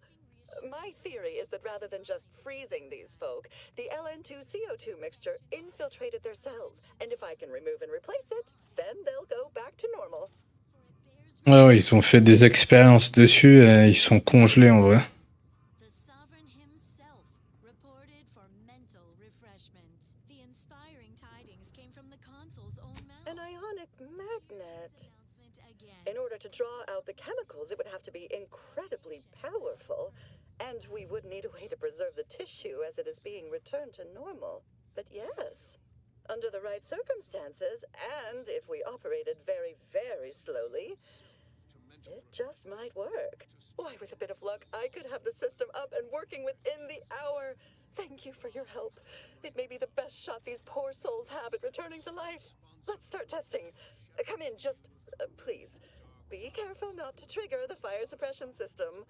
My theory is that rather than just freezing these folk, the LN2CO2 mixture infiltrated their cells, and if I can remove and replace it, then they'll go back to normal. Ah ouais, ils ont fait des expériences dessus et ils sont congelés en vrai. An ionic magnet. In order to draw out the chemicals, it would have to be incredibly powerful, and we would need a way to preserve the tissue as it is being returned to normal. But yes, under the right circumstances, and if we operated very, very slowly, it just might work. Why, with a bit of luck, I could have the system up and working within the hour. Thank you for your help. It may be the best shot these poor souls have at returning to life. Let's start testing. Come in, just please. Be careful not to trigger the fire suppression system.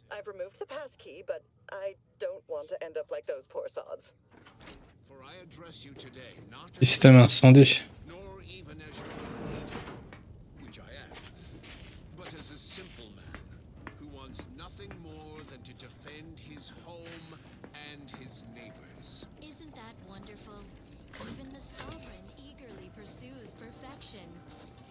I've removed the pass key, but I don't want to end up like those poor sods. Système incendie. Which I am, but as a simple man who wants nothing more than to defend his home and his neighbors. Isn't that wonderful? Even the sovereign eagerly pursues perfection.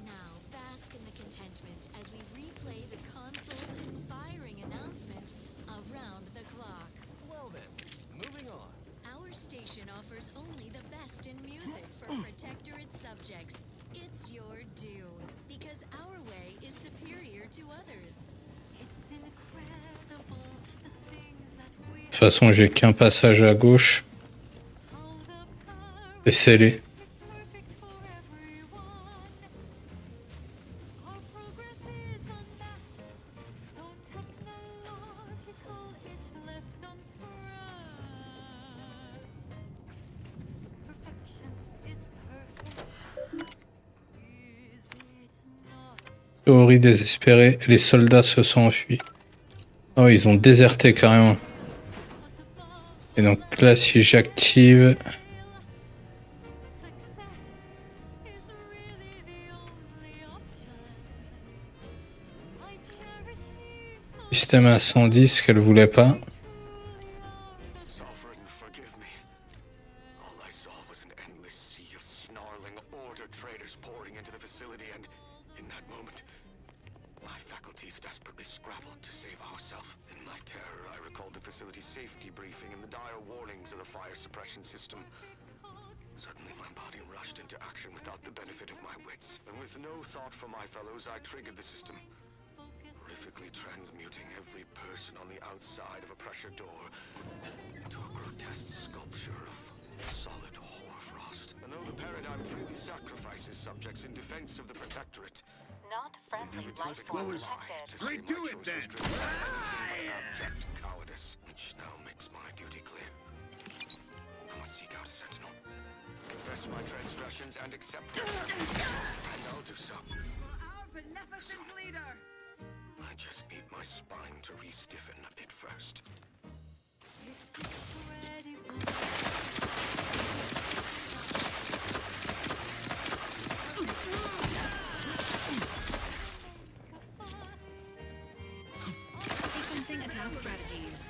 Now, bask in the contentment as we replay the console's inspiring announcement around the clock. Well then, moving on. Our station offers only the best in music for protectorate subjects. It's your due, because our way is superior to others. It's incredible the things that we... De toute façon, j'ai qu'un passage à gauche. Et scellé. Théorie désespérée, les soldats se sont enfuis. Oh, ils ont déserté carrément. Et donc là, si j'active... Système incendie, ce qu'elle voulait pas. Transmuting every person on the outside of a pressure door into a grotesque sculpture of solid hoarfrost. And though the paradigm freely sacrifices subjects in defense of the protectorate, Not friendly life form detected. Right to it then! Abject cowardice, which now makes my duty clear. I must seek out a sentinel, confess my transgressions, and accept and I'll do so. Our beneficent leader! I just need my spine to re-stiffen a bit first. Sequencing attack strategies.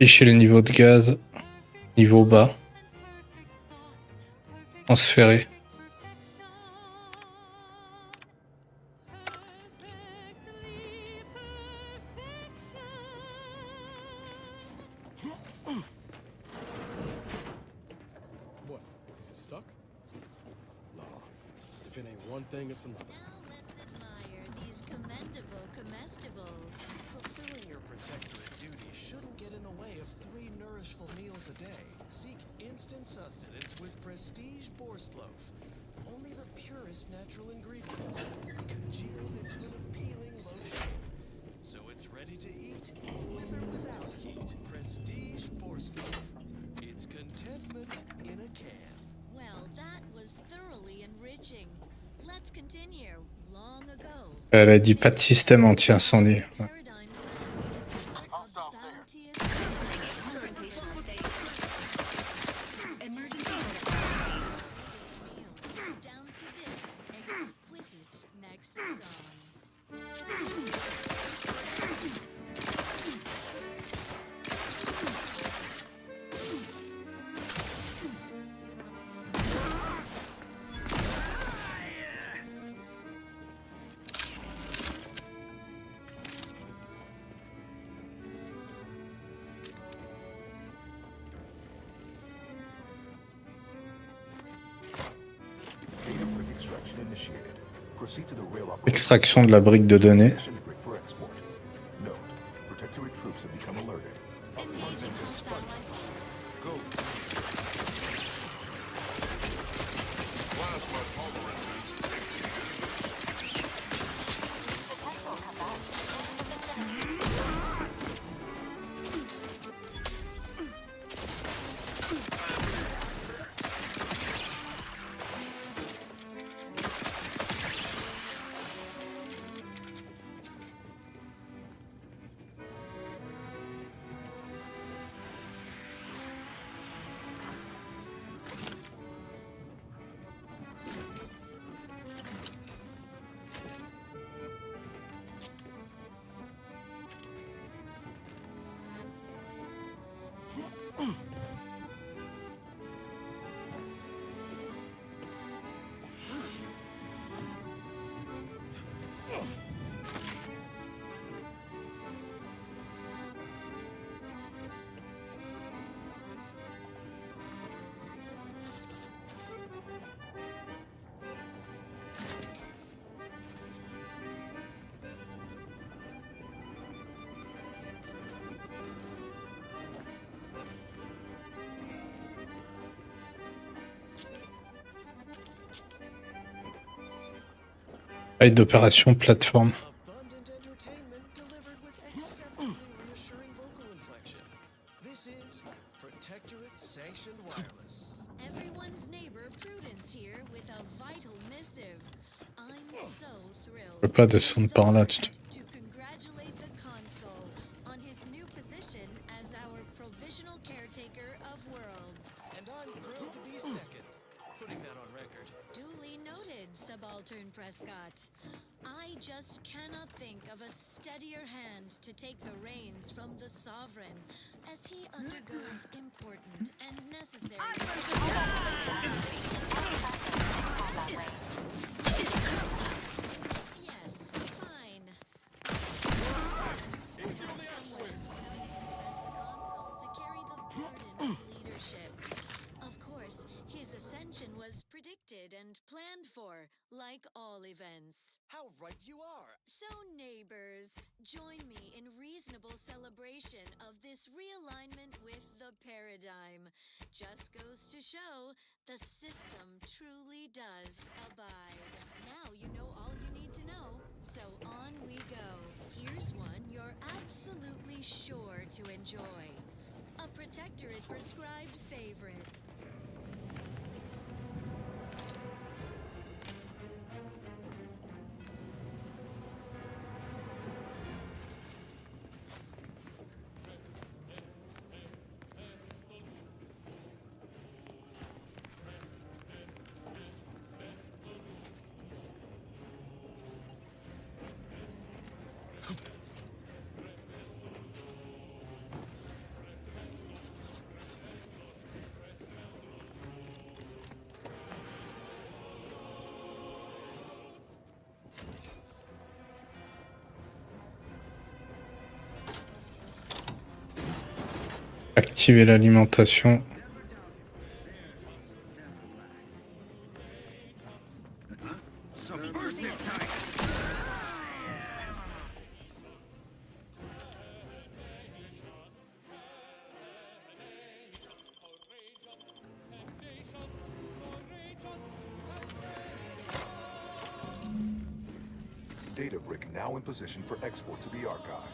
Afficher le niveau de gaz, niveau bas, transférer. What? Is it stuck? Nah. If it ain't one thing, it's another. Now let's admire these commendable comestibles. Fulfilling your Protectorate duty shouldn't get in the way of 3 nourishful meals a day. Seek instant sustenance with Prestige Borscht Loaf. Only the purest natural ingredients, congealed into an appealing loaf shape. So it's ready to eat, with or without heat. Prestige Borscht Loaf. It's contentment in a can. Well, that was thoroughly enriching. Let's continue. Long ago, Elle a dit pas de système anti-incendie. Ouais. Confrontational state. Emergency down to this exquisite next song. Data brick extraction initiated. Proceed to the rail operation. Extraction de la brique de données. Brick for export. Note: Protectorate troops have become alerted. Engaging hostile life forms. Go. Plasma tolerances exceeded. Aide d'opération plateforme. Abundant entertainment delivered with acceptably reassuring vocal inflection. This is Protectorate Sanctioned Wireless. Everyone's neighbor Prudence here with a vital missive. I'm so thrilled. Je peux pas descendre par là, tu te... To congratulate the consul on his new position as our provisional caretaker of worlds. And I'm thrilled to be second. Putting that on record. Duly noted, Subaltern Prescott. I just cannot think of a steadier hand to take the reins from the Sovereign as he undergoes important and necessary... Yes, fine. To carry the burden of leadership. Of course, his ascension was predicted and planned for, like all events. How right you are! So, neighbors, join me in reasonable celebration of this realignment with the paradigm. Just goes to show the system truly does abide. Now you know all you need to know, so on we go. Here's one you're absolutely sure to enjoy. A Protectorate prescribed favorite. Activer l'alimentation. data brick now in position for export to the archive.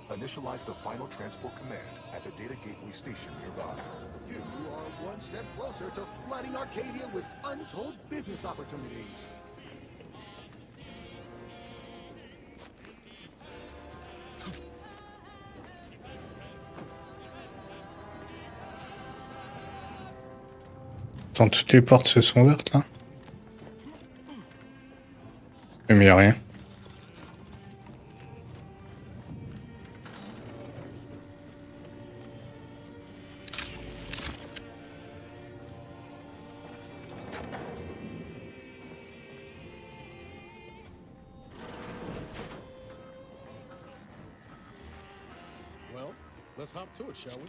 Initialize the final transport command at the data gateway station nearby. You are one step closer to flooding Arcadia with untold business opportunities. Attends, toutes les portes se sont ouvertes là. Mais y a rien. Well, let's hop to it, shall we?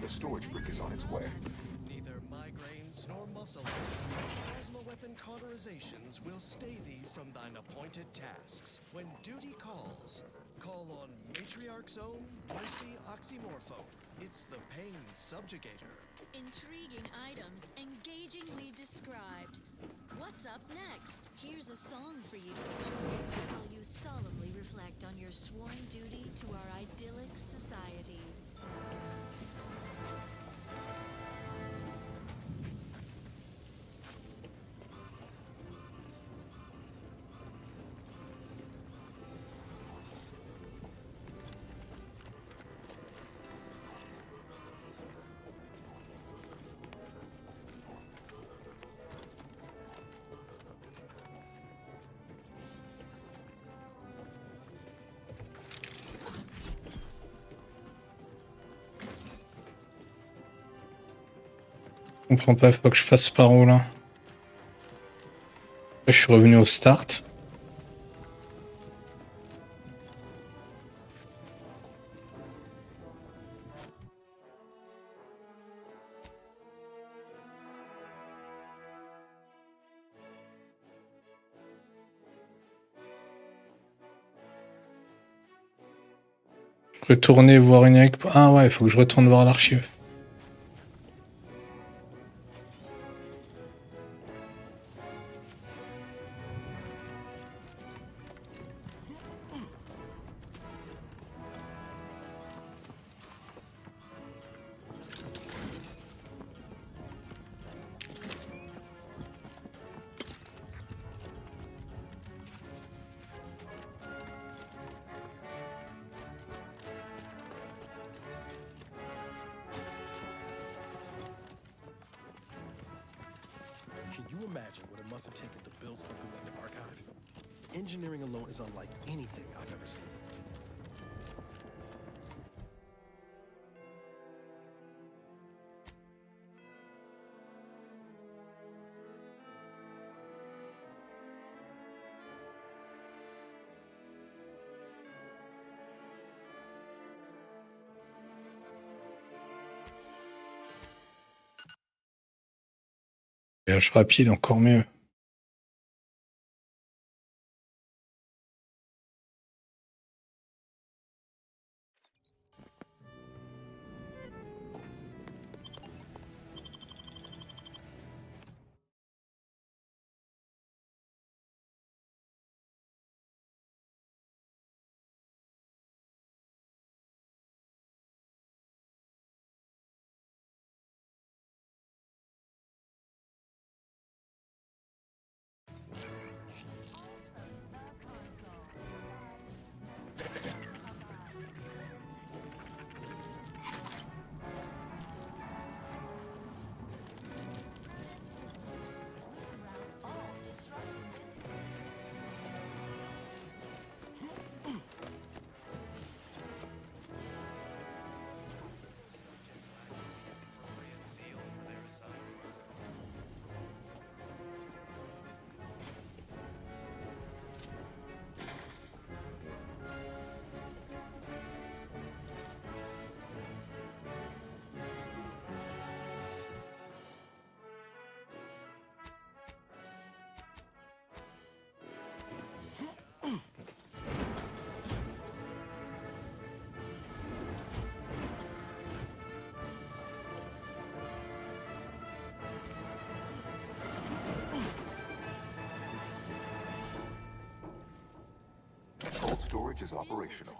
The storage brick is on its way. Neither migraines nor muscle aches, plasma weapon cauterizations will stay thee from thine appointed tasks. When duty calls, call on Matriarch's own Mercy Oxymorpho. It's the pain subjugator. Intriguing items, engagingly described. What's up next? Here's a song for you to enjoy while you solemnly reflect on your sworn duty to our idyllic society. Je comprends pas, faut que je passe par où là? Je suis revenu au start. Retourner voir une avec... Ah ouais, il faut que je retourne voir l'archive. Can you imagine what it must have taken to build something like an archive? Engineering alone is unlike anything I've ever seen. Voyage rapide, encore mieux. bridge is operational,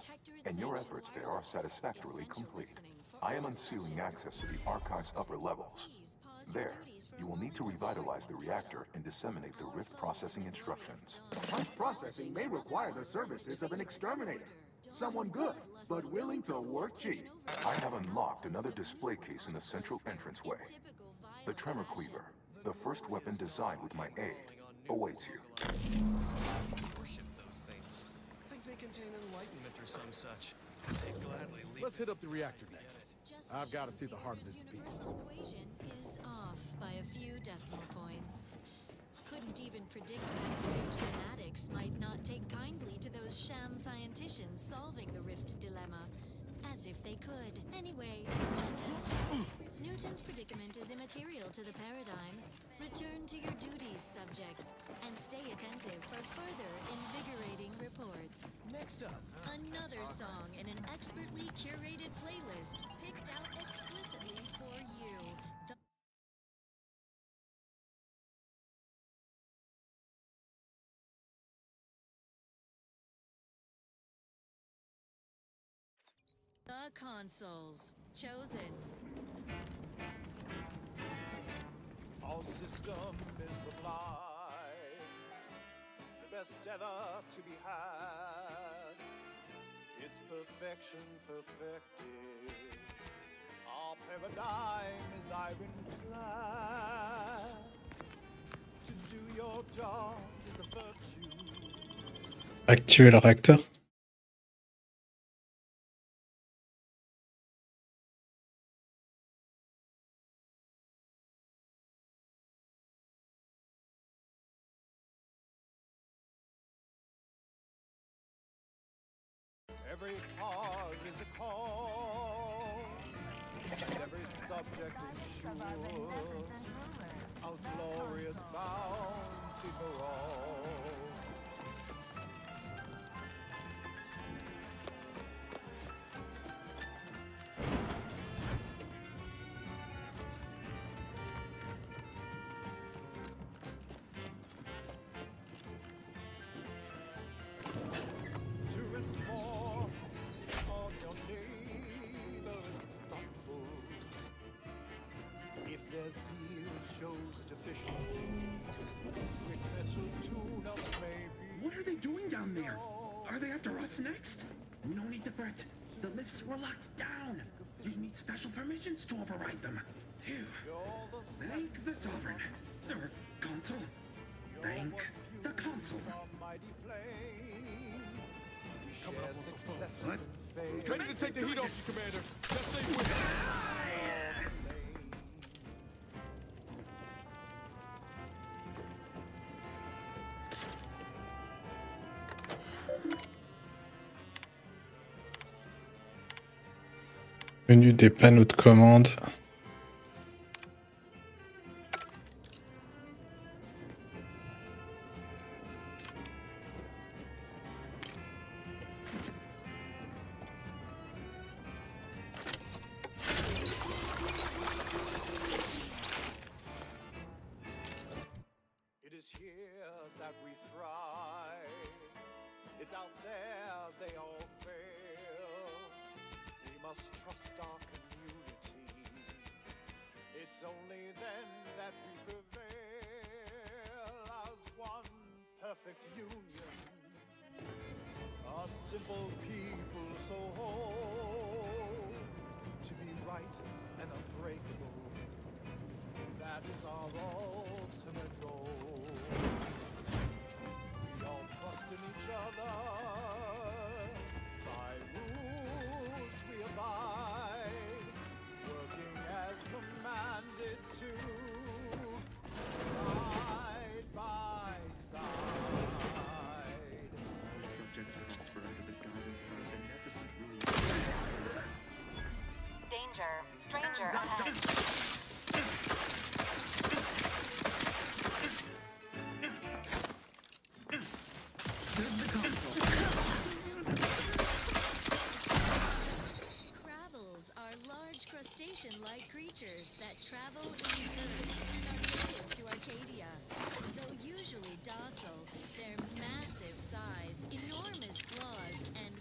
and your efforts there are satisfactorily complete. I am unsealing access to the archive's upper levels. There, you will need to revitalize the reactor and disseminate the rift processing instructions. Punch processing may require the services of an exterminator. Someone good, but willing to work cheap. I have unlocked another display case in the central entranceway. The Tremor Cleaver, the first weapon designed with my aid, awaits you. Worship those things. Think they contain enlightenment or some such. They'd gladly leave. Let's hit up the reactor next. I've got to see the heart of this beast. Equation is off by a few decimal points. Couldn't even predict that Rift fanatics might not take kindly to those sham scienticians solving the Rift dilemma. As if they could. Anyway, Newton's predicament is immaterial to the paradigm. Return to your duties, subjects, and stay attentive for further invigorating reports. Next up, another song in an expertly curated playlist picked out explicitly for you. The consoles chosen. Our system is sublime, the best ever to be had. Its perfection perfected. Our paradigm is ironclad. To do your job is a virtue. Activer le réacteur. Every cause is a call. Every subject ensures a glorious bounty for all. What are they doing down there? Are they after us next? No need to fret. The lifts were locked down. You need special permissions to override them. Phew. Thank the Sovereign. Or Consul. Thank the Consul. Coming up on some fun. What? Ready to take the heat off you, Commander. Just stay with me. Menu des panneaux de commande. It is here that we thrive. It's out there they all fail. We must trust our community. It's only then that we prevail as one perfect union. A simple people so whole, to be right and unbreakable. That is our ultimate goal. We all trust in each other. By rules we abide, working as commanded to, side by side. Subject to transfer under the guidance of our beneficent ruler. Danger. Stranger ahead. Crabbles are large crustacean-like creatures that travel in herds and are native to Arcadia. Though usually docile, their massive size, enormous claws, and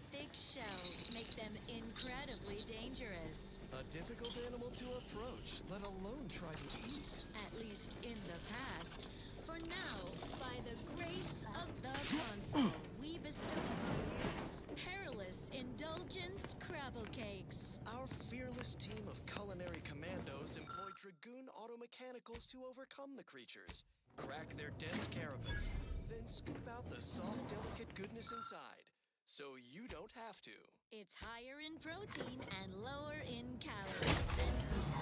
a difficult animal to approach, let alone try to eat. At least in the past. For now, by the grace of the console, we bestow upon you perilous indulgence crabble cakes. Our fearless team of culinary commandos employ dragoon automechanicals to overcome the creatures, crack their dense carapace, then scoop out the soft, delicate goodness inside, so you don't have to. It's higher in protein and lower in calories than food,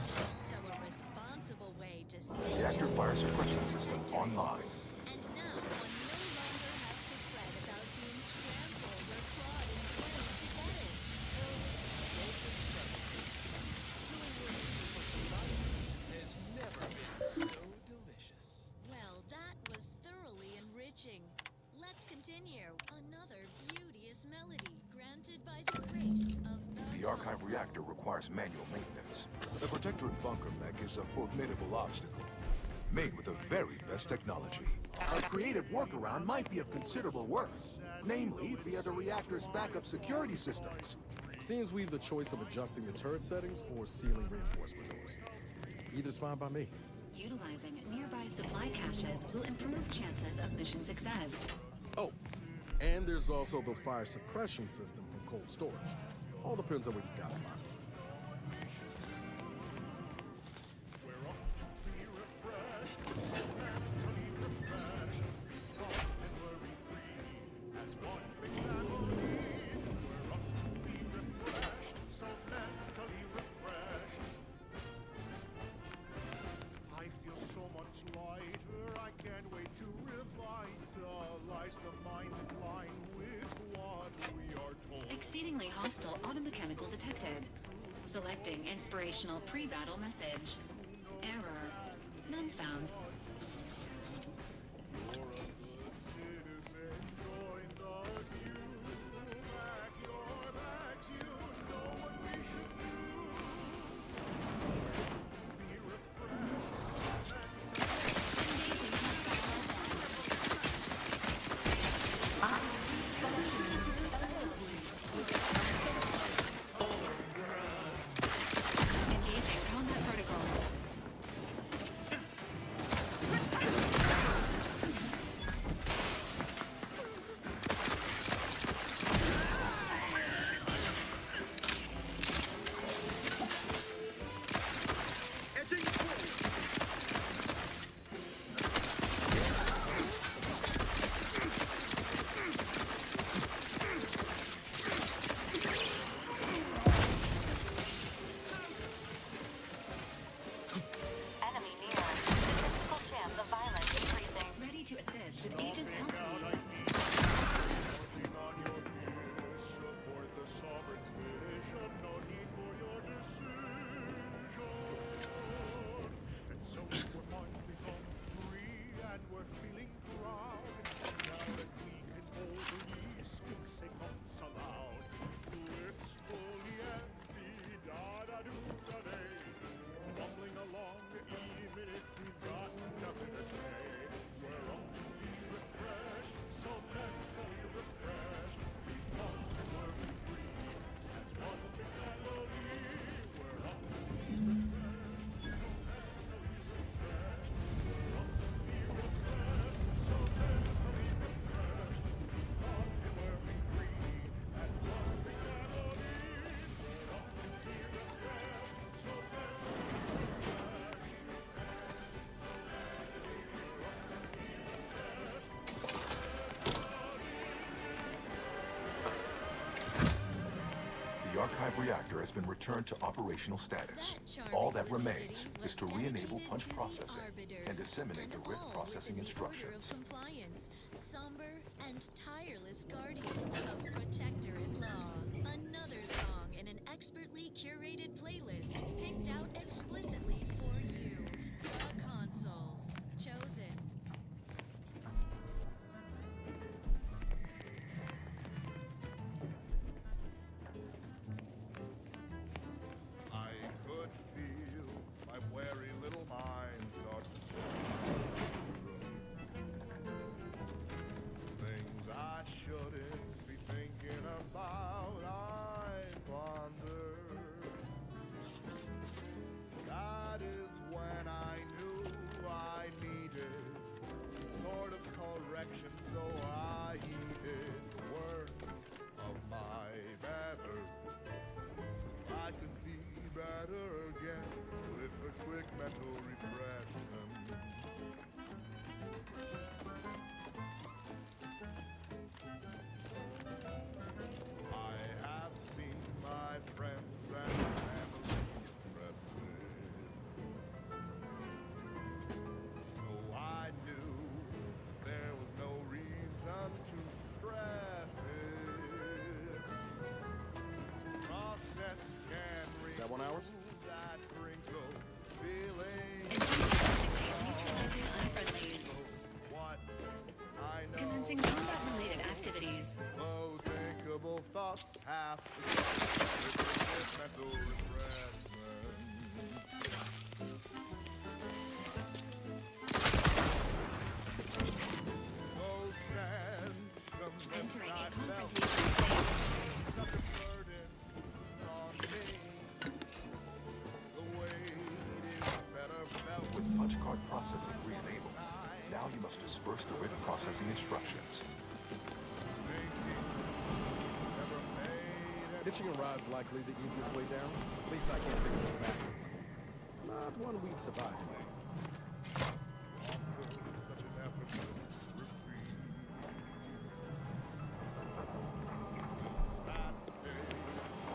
so a responsible way to stay Reactor fire suppression system online. And now one no longer has to fret about being trampled or clawed and drained to get it. Doing your duty for society has never been so delicious. Well, that was thoroughly enriching. Let's continue. Another beauteous melody granted by the grace of The archive reactor requires manual maintenance. The protectorate bunker mech is a formidable obstacle, made with the very best technology. A creative workaround might be of considerable worth, namely via the reactor's backup security systems. Seems we've the choice of adjusting the turret settings or sealing reinforcement doors. Either's fine by me. Utilizing nearby supply caches will improve chances of mission success. Oh, and there's also the fire suppression system from cold storage. All depends on what you've got in mind. I feel so much lighter. I can't wait to revitalize the mind in line with what we are told. Exceedingly hostile automechanical detected. Selecting inspirational pre-battle message. Error. None found. Engaging combat protocols. Enemy near. The physical chance of violence increasing. Ready to assist with agents' health needs. Support the sovereign's vision. No need for your decision. And so we're finally become free, and we're feeling proud. Now that we can boldly speak, say thoughts aloud. Blissfully empty, da-da-do-da-day. Bumbling along, even if we've got nothing to say. We're on to be refreshed, so mentally refreshed. We want to work free. That's one big melody. We're on to be refreshed, so mentally refreshed. We're on to be refreshed, so mentally refreshed. We want to work free. That's one big melody. We're on to be refreshed, so mentally The archive reactor has been returned to operational status. All that remains is to re-enable punch processing and disseminate the RIF processing instructions. Compliance, somber and tireless guardians of protectorate law. Another song in an expertly curated playlist picked out explicitly for you. The consoles chosen. I could feel my wary little mind start to swim. better again with a quick mental refreshment. I have seen my friends and family impressive, so I knew there was no reason to stress it. Process can That 1 hour? that wrinkle feeling. Neutralizing unfriendlies. What I know. Commencing combat-related activities. Those thinkable thoughts have to go with mental refreshment. Those sentiments Entering a I felt confrontation state. such a burden on me. The weight is better felt With punch card processing re-enabled, now you must disperse the written processing instructions. Hitching a ride's likely the easiest way down. At least I can't think of it faster. Not one we'd survive. such an effortless reprieve. That day,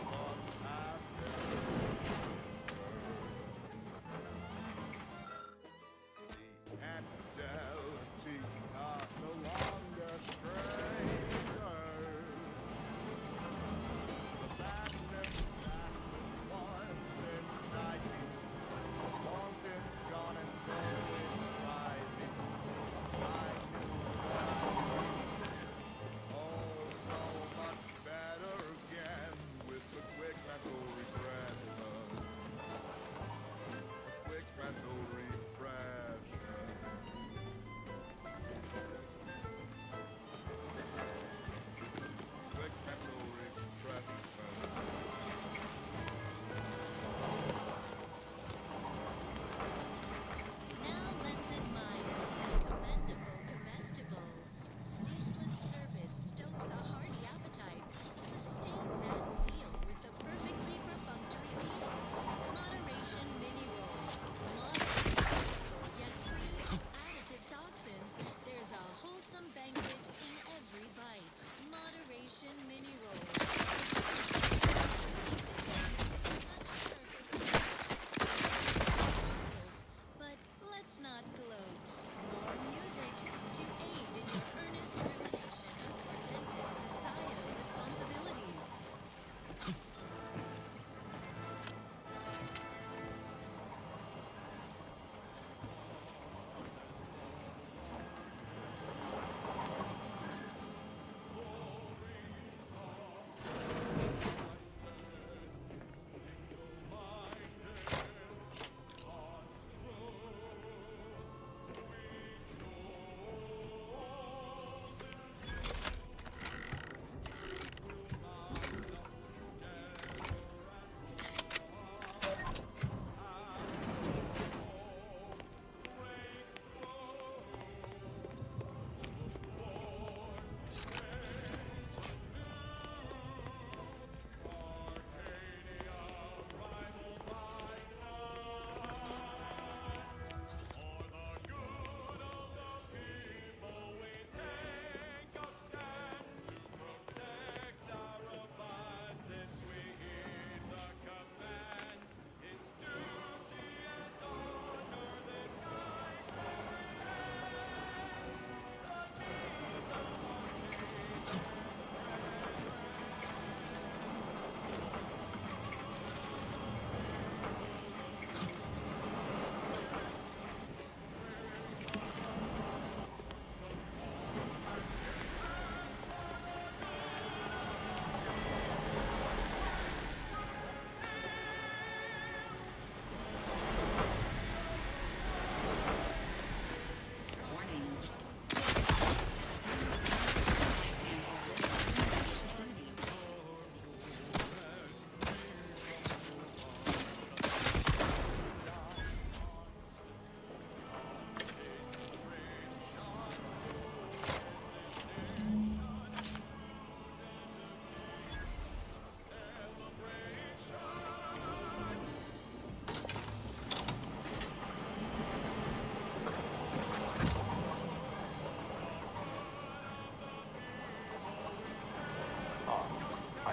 thoughts have the infidelity are no longer strangers. The sadness that was once inside me has long since gone.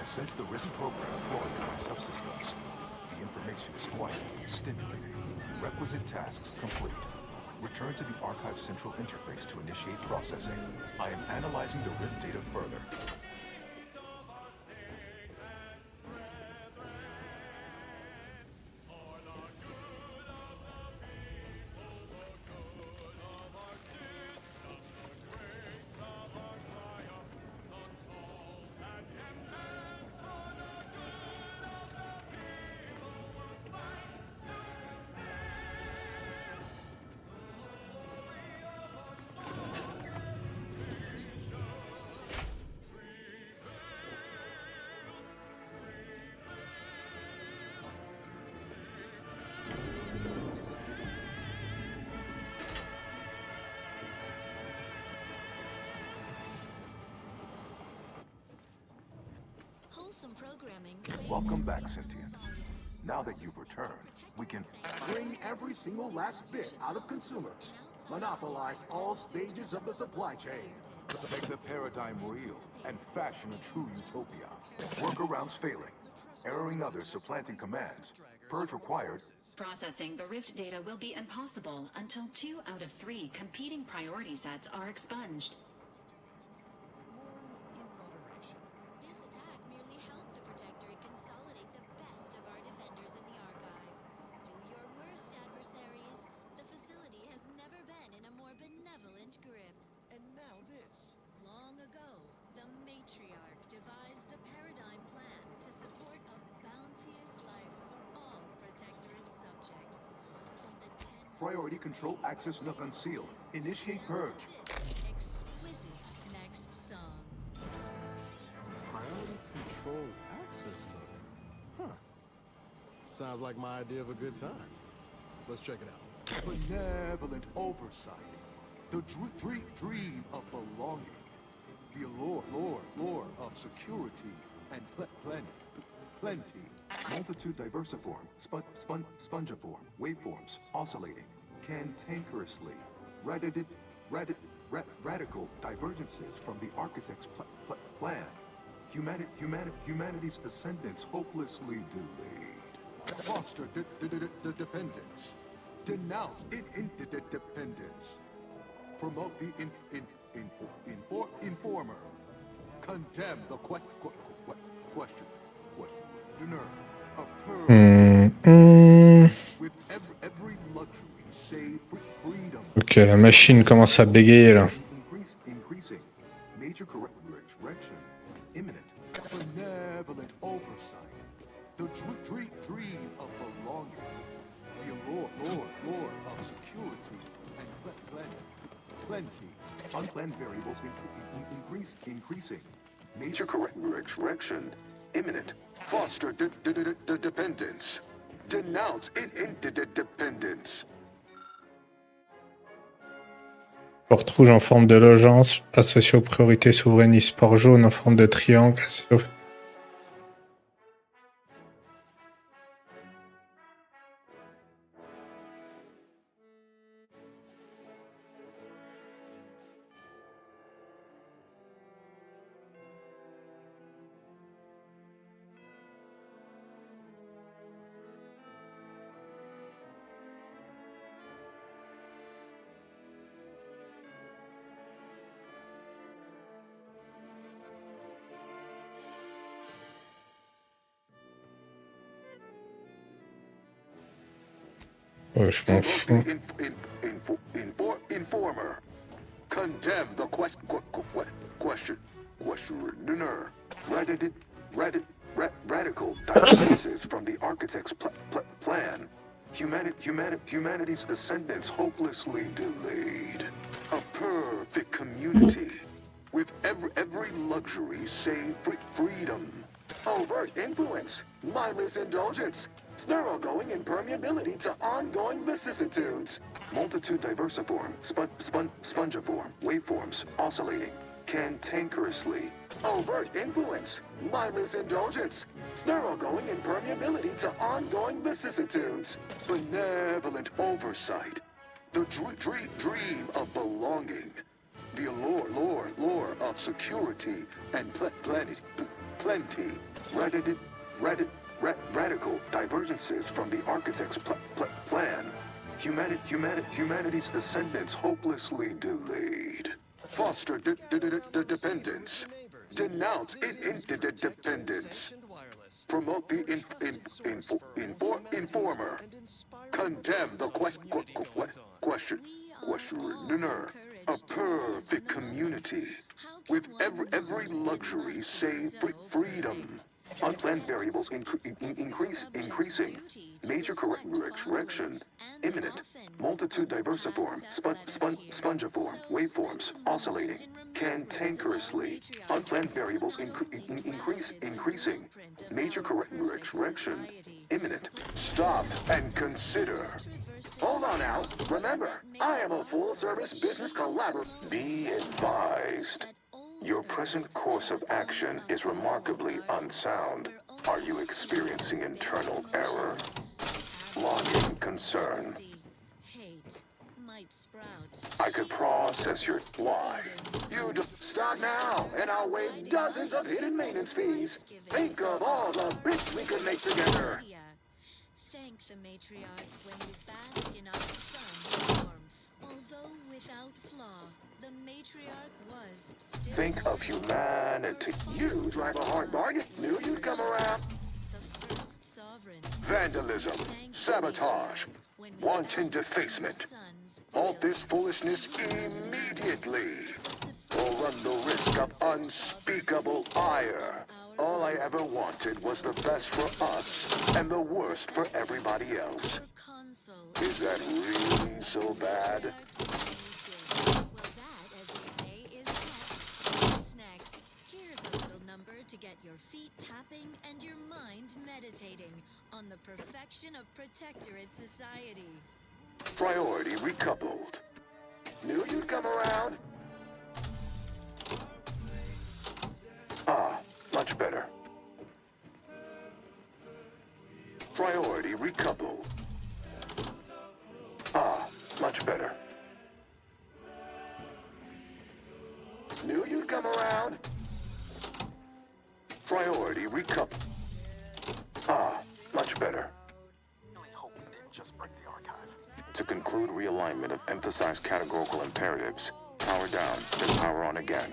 I sense the written program flowing through my subsystems. The information is quite stimulating. Requisite tasks complete. Return to the Archive Central Interface to initiate processing. I am analyzing the written data further. Welcome back, Sentient. Now that you've returned, we can Bring every single last bit out of consumers. Monopolize all stages of the supply chain. make the paradigm real and fashion a true utopia. Workarounds failing, erroring others supplanting commands. Purge required. Processing the Rift data will be impossible until 2 out of 3 competing priority sets are expunged. This attack merely helped the Protectorate consolidate the best of our defenders in the archive. Do your worst, adversaries. The facility has never been in a more benevolent grip. And now this. Long ago, the Matriarch devised the Paradigm Plan to support a bounteous life for all Protectorate subjects. From the 10 Priority control access nook unsealed. Initiate purge. exquisite next song. Priority control access nook. Huh. Sounds like my idea of a good time. Let's check it out. Benevolent oversight. The dream of belonging. The allure of security and plenty. Multitude diversiform, spongiform, waveforms, oscillating, cantankerously, radical divergences from the architect's plan. Humanity's ascendance hopelessly delayed. Foster dependence. Denounce interdependence. Promote the informer. Condemn the With every luxury save freedom. Ok, la machine commence à bégayer là. Increasing. Major correction. Imminent. Benevolent oversight. The dream of belonging. The allure of security and plenty. Unplanned variables increasing. Major correction. Imminent. Foster dependence. Denounce interdependence. Porte rouge en forme de logeance, associé aux priorités souverainistes. Port jaune en forme de triangle. Ouais, je m'en fous. Informer. Condemn the questioner. Radical divergences from the architect's plan. Humanity's ascendance hopelessly delayed. A perfect community with every luxury save freedom. Overt influence, mindless indulgence, thoroughgoing impermeability to ongoing vicissitudes. Multitude diversiform, spongiform, waveforms, oscillating, cantankerously. Overt influence, mindless indulgence, thoroughgoing impermeability to ongoing vicissitudes. Benevolent oversight, the dream of belonging. The allure of security and plenty. Radical divergences from the architect's plan. Humanity's ascendance hopelessly delayed. Foster dependence. Denounce interdependence. Promote the informer. Condemn the questioner. A perfect community with every luxury save freedom. Unplanned variables increasing. Major correction imminent. Multitude diversiform, spongiform, waveforms oscillating cantankerously. Unplanned variables increasing. Major correction imminent. Stop and consider. Hold on now. Remember, I am a full-service business collaborator. Be advised. Your present course of action is remarkably unsound. Are you experiencing internal error? Longing, concern. I could process your lie. You stop now, and I'll waive dozens of hidden maintenance fees. Think of all the bits we could make together. Thank the matriarch when you bask in our sun's warmth. Although without flaw, the matriarch was still... Think of humanity. You drive a hard bargain. Knew you'd come around. The first sovereign. Vandalism, sabotage, wanton defacement. All this foolishness immediately. Or run the risk of unspeakable ire. All I ever wanted was the best for us and the worst for everybody else. Is that really so bad? Well, that, as they say, is next. What's next? Here's a little number to get your feet tapping and your mind meditating on the perfection of protectorate society. Priority recoupled. Knew you'd come around. Ah, much better. Priority recoupled. Ah, much better. Knew you'd come around. Priority recoupled. Ah, much better. To conclude realignment of emphasized categorical imperatives, power down, then power on again.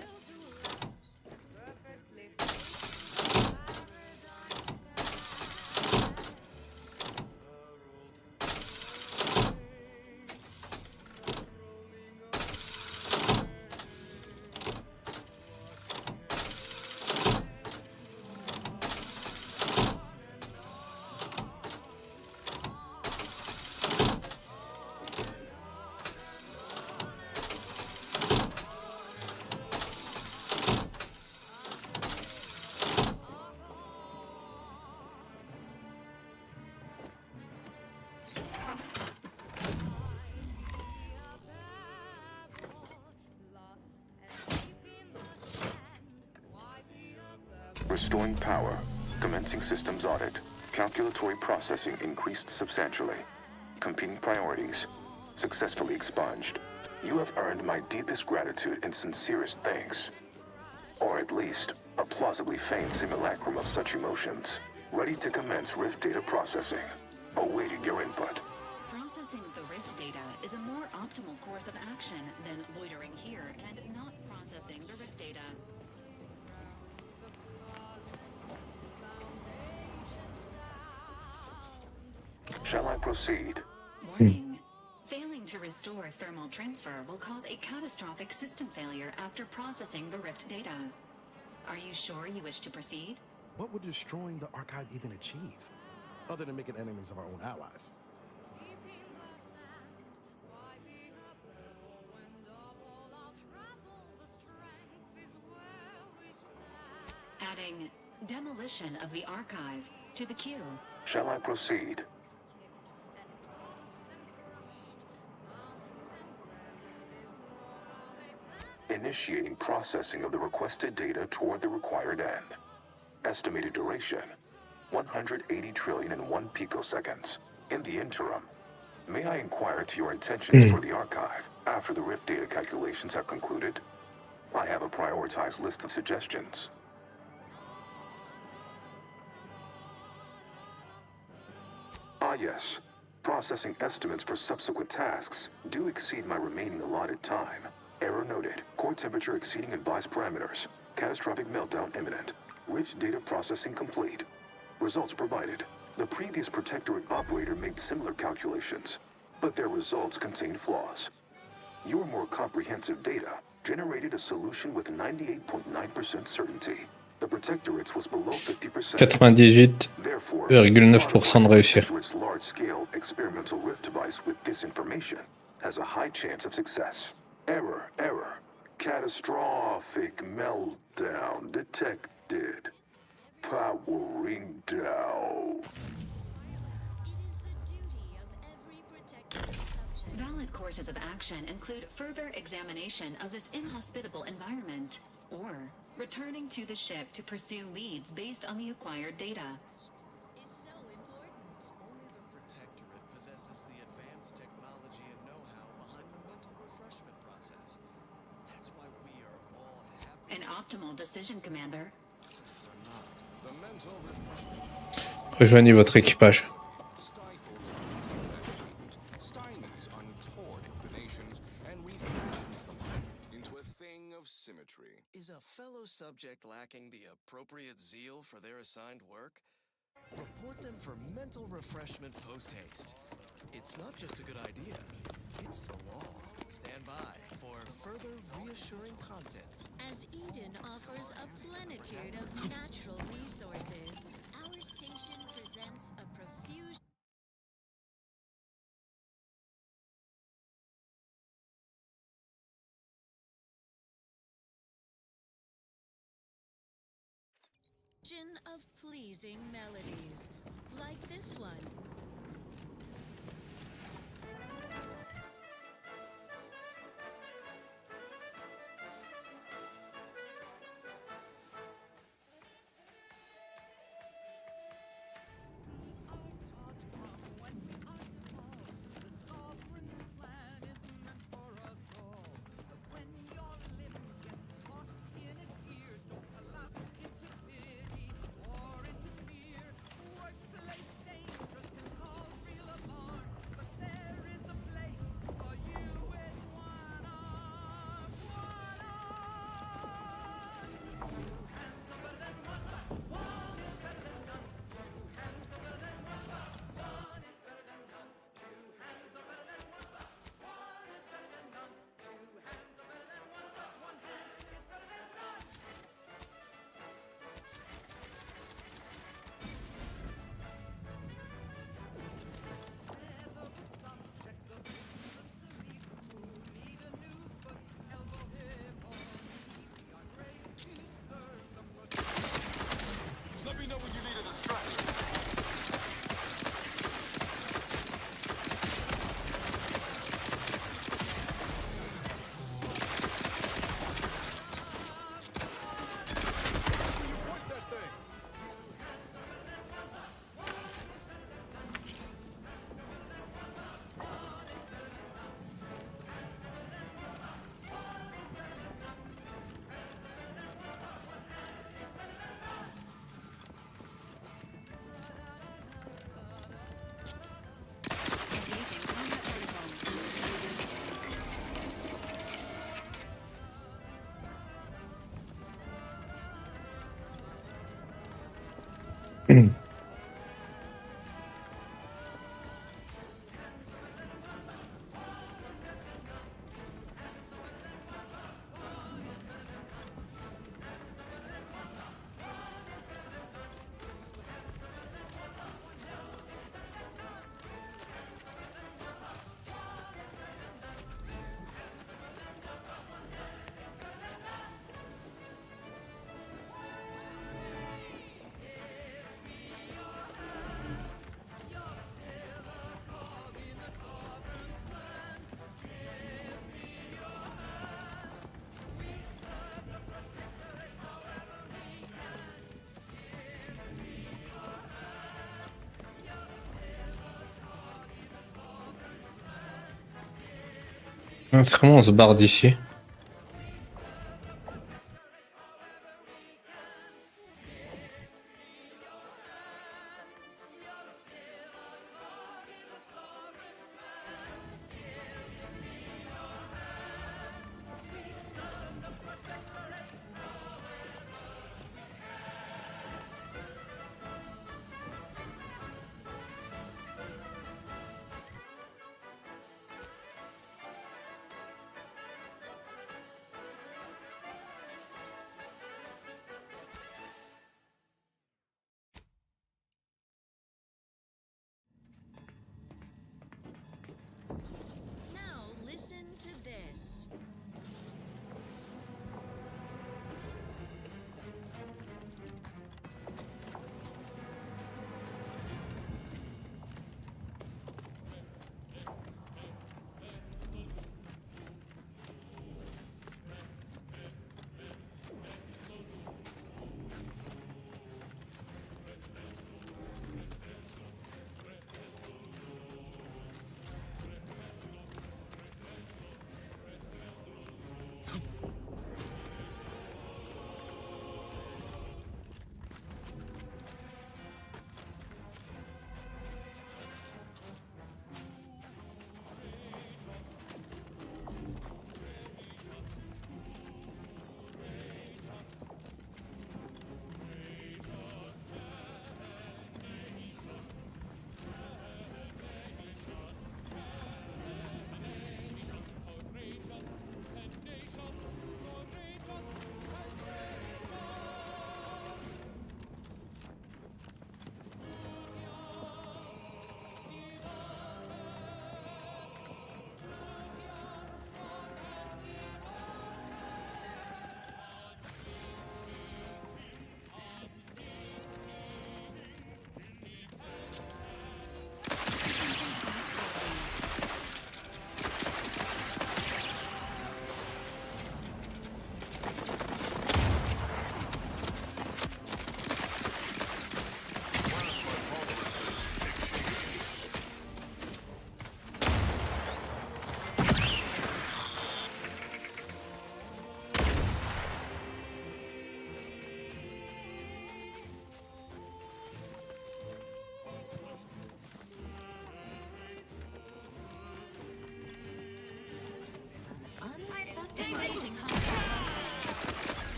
Restoring power. Commencing systems audit. Calculatory processing increased substantially. Competing priorities. Successfully expunged. You have earned my deepest gratitude and sincerest thanks. Or at least, a plausibly feigned simulacrum of such emotions. Ready to commence Rift data processing. Awaiting your input. Processing the Rift data is a more optimal course of action than loitering here and not processing the Rift data. Shall I proceed? Warning. Failing to restore thermal transfer will cause a catastrophic system failure after processing the Rift data. Are you sure you wish to proceed? What would destroying the archive even achieve? Other than making enemies of our own allies. Adding demolition of the archive to the queue. Shall I proceed? Initiating processing of the requested data toward the required end. Estimated duration, 180 trillion and 1 picoseconds. In the interim, may I inquire to your intentions for the archive after the Rift data calculations have concluded? I have a prioritized list of suggestions. Ah yes. Processing estimates for subsequent tasks do exceed my remaining allotted time. Error noted. Core temperature exceeding advised parameters. Catastrophic meltdown imminent. Rich data processing complete. Results provided. The previous Protectorate operator made similar calculations, but their results contained flaws. Your more comprehensive data generated a solution with 98.9% certainty. The Protectorate's was below 50%. 98,9% de réussir. Protectorate's large-scale experimental rift device with this information has a high chance of success. Error. Catastrophic meltdown detected. Powering down. Valid courses of action include further examination of this inhospitable environment, or returning to the ship to pursue leads based on the acquired data. Only the Protectorate possesses the advanced technology and know-how behind the mental refreshment process. That's why we are all happy. An optimal decision, Commander. The mental refreshment Rejoignez votre équipage. stymies untoward inclinations and refashions the mind into a thing of symmetry. Is a fellow subject lacking the appropriate zeal for their assigned work? Report them for mental refreshment post-haste. It's not just a good idea, it's the law. Stand by for further reassuring content. As Eden offers a plenitude of natural resources, our station presents a profusion of pleasing melodies, like this one. Let me know when you need a distraction. C'est comment on se barre d'ici?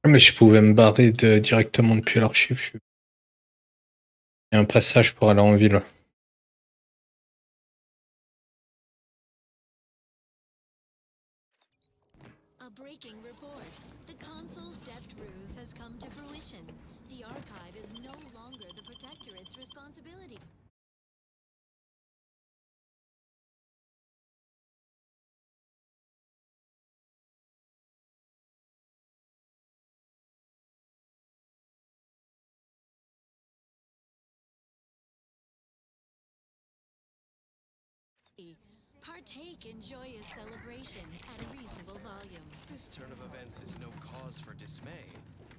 Mais je pouvais me barrer directement depuis l'archive. Il y a un passage pour aller en ville. A breaking report. The console's deft ruse has come to fruition. The archive is no longer the Protectorate's responsibility. Partake in joyous celebration at a reasonable volume. This turn of events is no cause for dismay.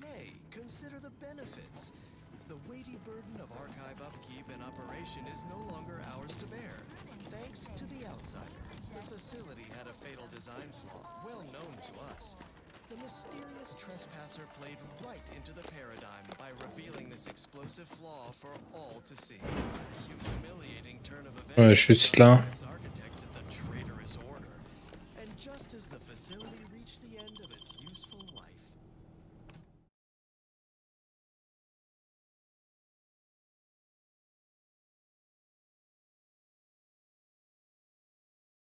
Nay, consider the benefits. The weighty burden of archive upkeep and operation is no longer ours to bear. Thanks to the outsider. The facility had a fatal design flaw, well known to us. The mysterious trespasser played right into the paradigm by revealing this explosive flaw for all to see. A humiliating turn of events. Ouais, juste là. Architects at the traitorous order. And just as the facility reached the end of its useful life.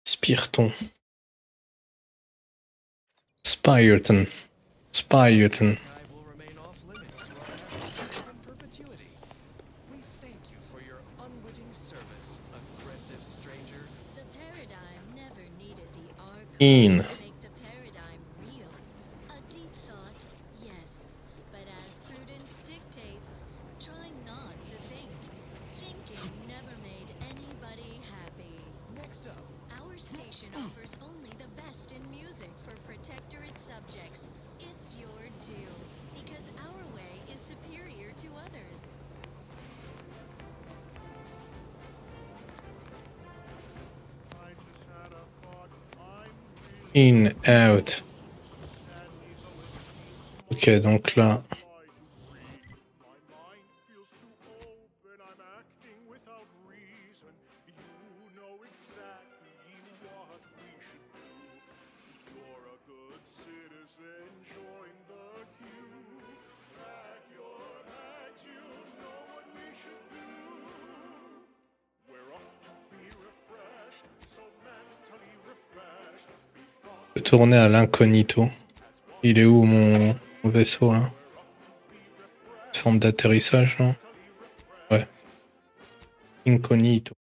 Spirton. Spirton. Spirton. We thank you for your unwitting service, aggressive stranger. The paradigm never needed the archive In. to make the paradigm real. A deep thought, yes, but as prudence dictates, try not to think. Thinking never made anybody happy. Next up, our station offers only the best in music for Protectorate subjects. It's your due, because our way is superior to others. In, out. Ok, donc là. Je peux tourner à l'incognito. Il est où mon vaisseau là? Forme d'atterrissage, non? Ouais. Incognito.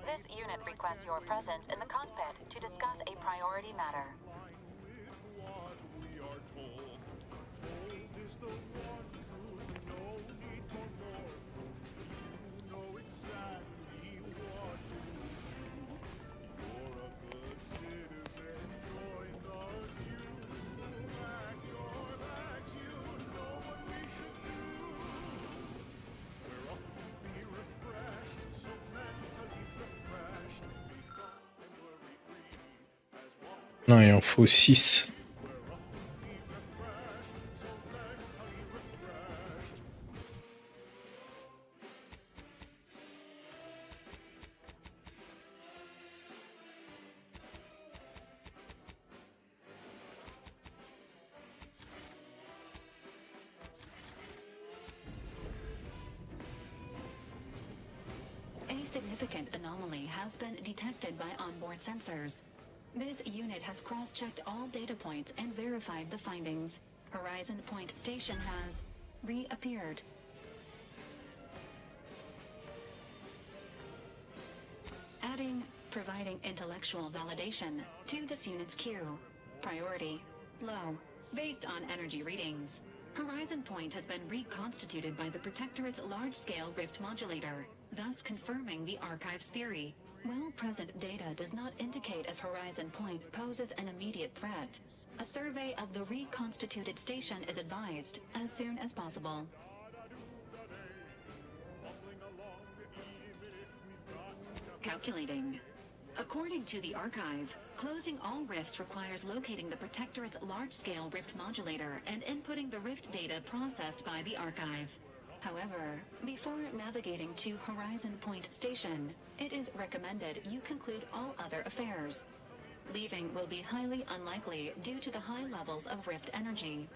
This unit requests your presence in the cockpit to discuss a priority matter. Non, il en faut 6. A significant anomaly has been detected by onboard sensors. This unit has cross-checked all data points and verified the findings. Horizon Point Station has reappeared. Providing intellectual validation to this unit's queue. Priority low, based on energy readings. Horizon Point has been reconstituted by the Protectorate's large-scale rift modulator, thus confirming the Archive's theory. While present data does not indicate if Horizon Point poses an immediate threat, a survey of the reconstituted station is advised as soon as possible. Calculating. According to the archive, closing all rifts requires locating the Protectorate's large-scale rift modulator and inputting the rift data processed by the archive. However, before navigating to Horizon Point Station, it is recommended you conclude all other affairs. Leaving will be highly unlikely due to the high levels of rift energy.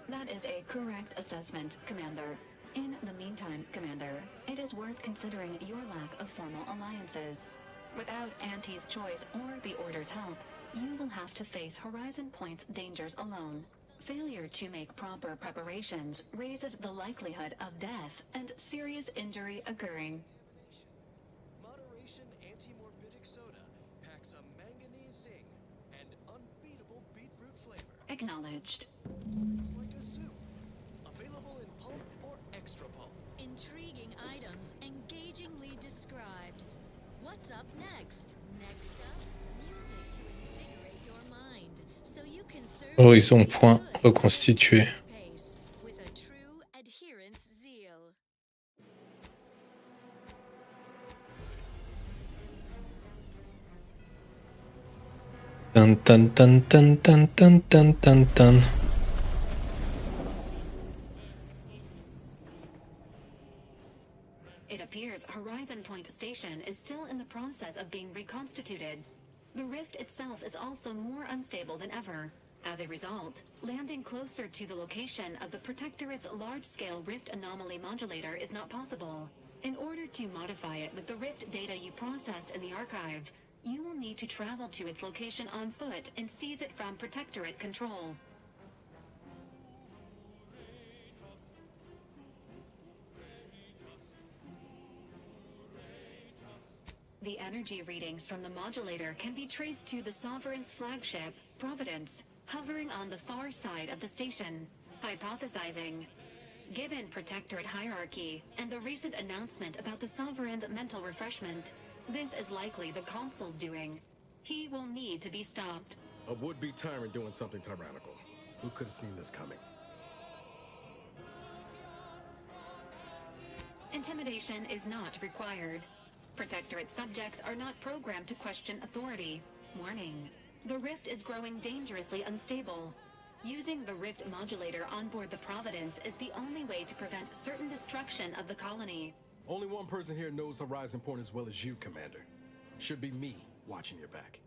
That is a correct assessment, Commander. In the meantime, Commander, it is worth considering your lack of formal alliances. Without Auntie's choice or the Order's help, you will have to face Horizon Point's dangers alone. Failure to make proper preparations raises the likelihood of death and serious injury occurring. Moderation anti-morbidic soda packs a manganese zinc and unbeatable beetroot flavor. Acknowledged. It's like a soup. Available in pulp or extra pulp. Intriguing items, engagingly described. What's up next? Next up, music to invigorate your mind, so you can serve Horizon point reconstitué. pace with a true adherence zeal. Tan tan tan tan tan tan tan tan tan. It appears Horizon Point Station is still in the process of being reconstituted. The rift itself is also more unstable than ever. As a result, landing closer to the location of the Protectorate's large-scale rift anomaly modulator is not possible. In order to modify it with the rift data you processed in the archive, you will need to travel to its location on foot and seize it from Protectorate control. The energy readings from the modulator can be traced to the Sovereign's flagship, Providence, hovering on the far side of the station. Hypothesizing, given Protectorate hierarchy and the recent announcement about the Sovereign's mental refreshment, this is likely the Consul's doing. He will need to be stopped. A would-be tyrant doing something tyrannical. Who could have seen this coming? Intimidation is not required. Protectorate subjects are not programmed to question authority. Warning. The rift is growing dangerously unstable. Using the rift modulator on board the Providence is the only way to prevent certain destruction of the colony. Only one person here knows Horizon Point as well as you, Commander. Should be me, watching your back.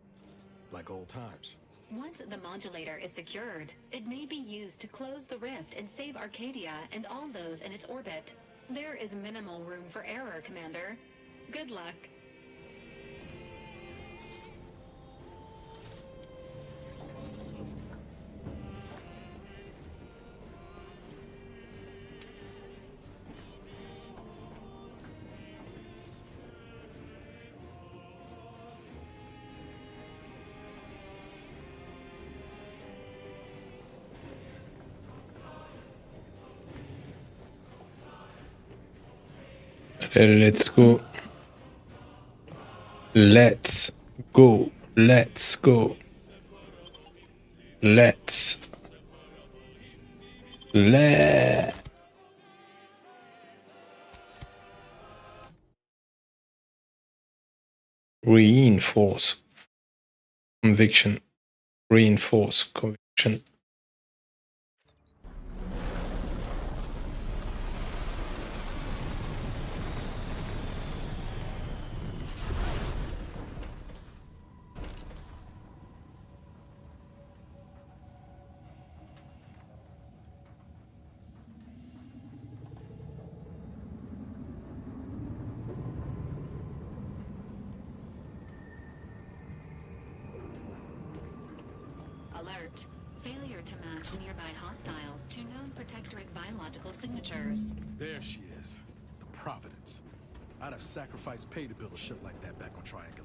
Like old times. Once the modulator is secured, it may be used to close the rift and save Arcadia and all those in its orbit. There is minimal room for error, Commander. Good luck. Let's go. Let's go. Let's go. Let's. Reinforce conviction. Reinforce conviction. Alert. Failure to match nearby hostiles to known Protectorate biological signatures. There she is. The Providence. I'd have sacrificed pay to build a ship like that back on Triangulum.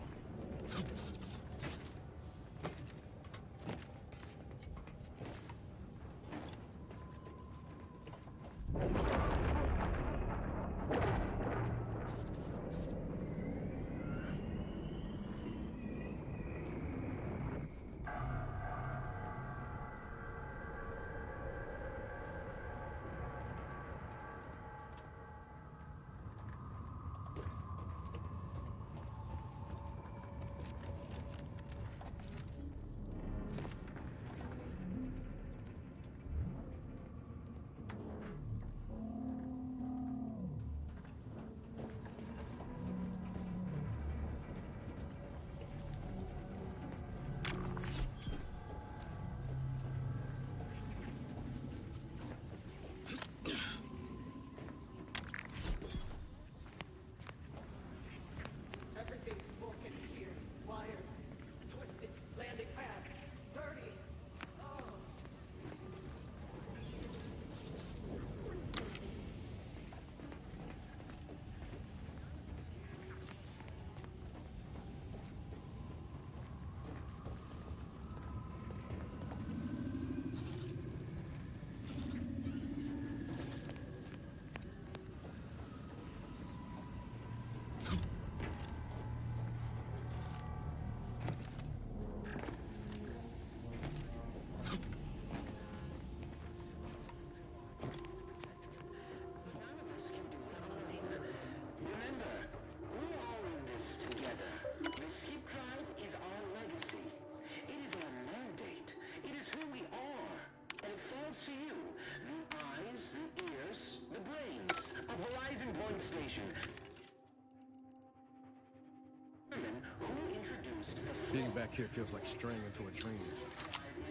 Being back here feels like straying into a dream.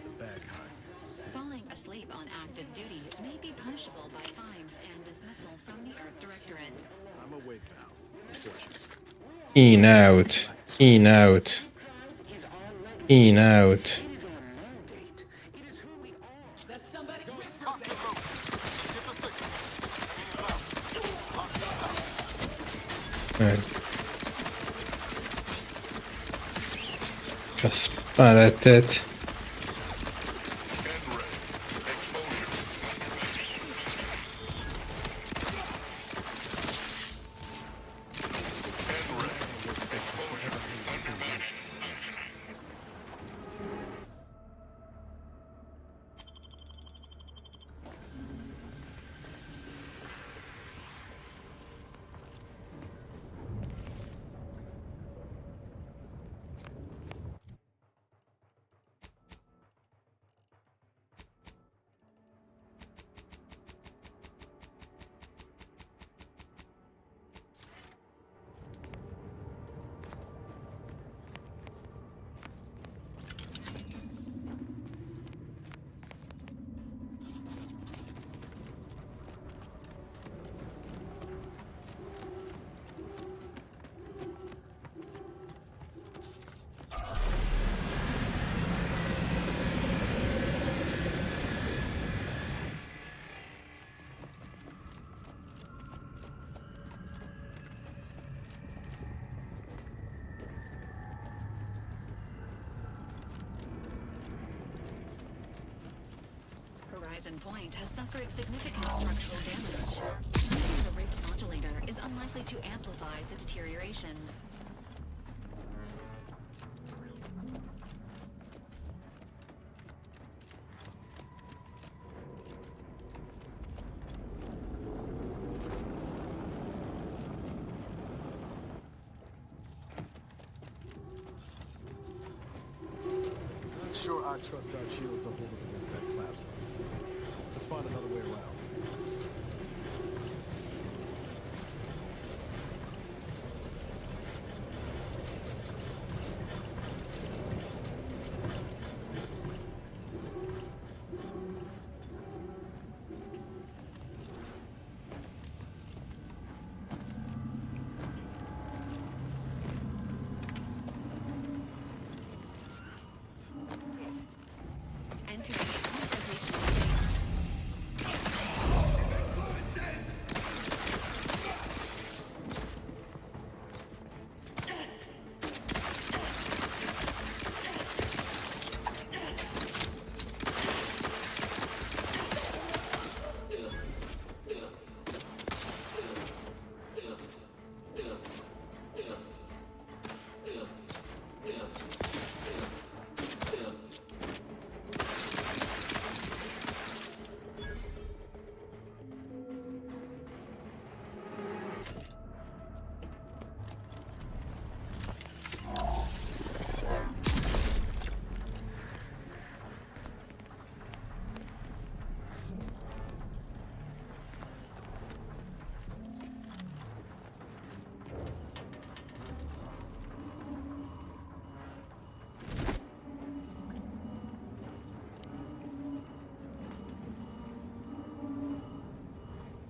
The bad kind. Falling asleep on active duty may be punishable by fines and dismissal from the Earth Directorate. I'm awake now. Fortunately. In, out. In, out. In, out. Ouais. Casse pas la tête. Horizon Point has suffered significant structural damage. Using the rift modulator is unlikely to amplify the deterioration. Not sure I trust our shield to hold up against that plasma. Let's find another way around. Entering a confrontational state.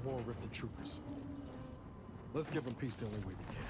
More Rifter troopers. Let's give them peace the only way we can.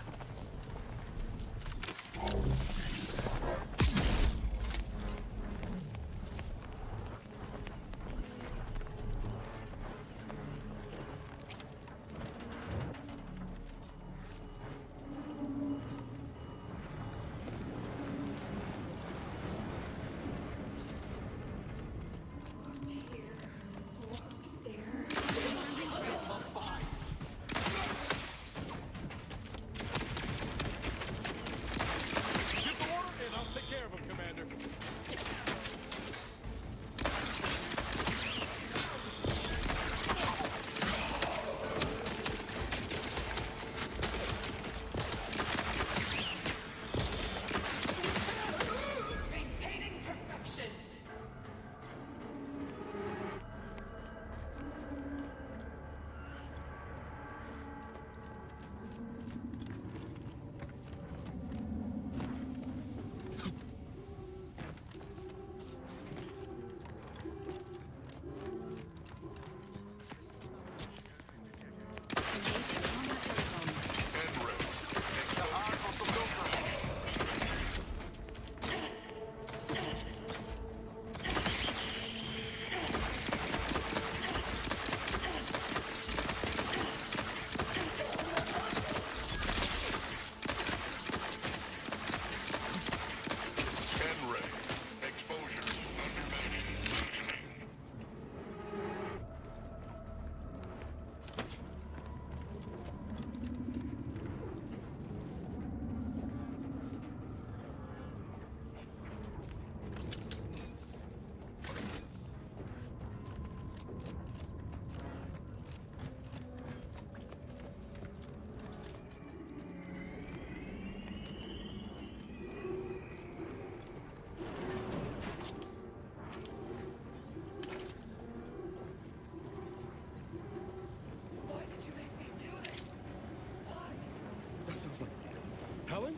Helen?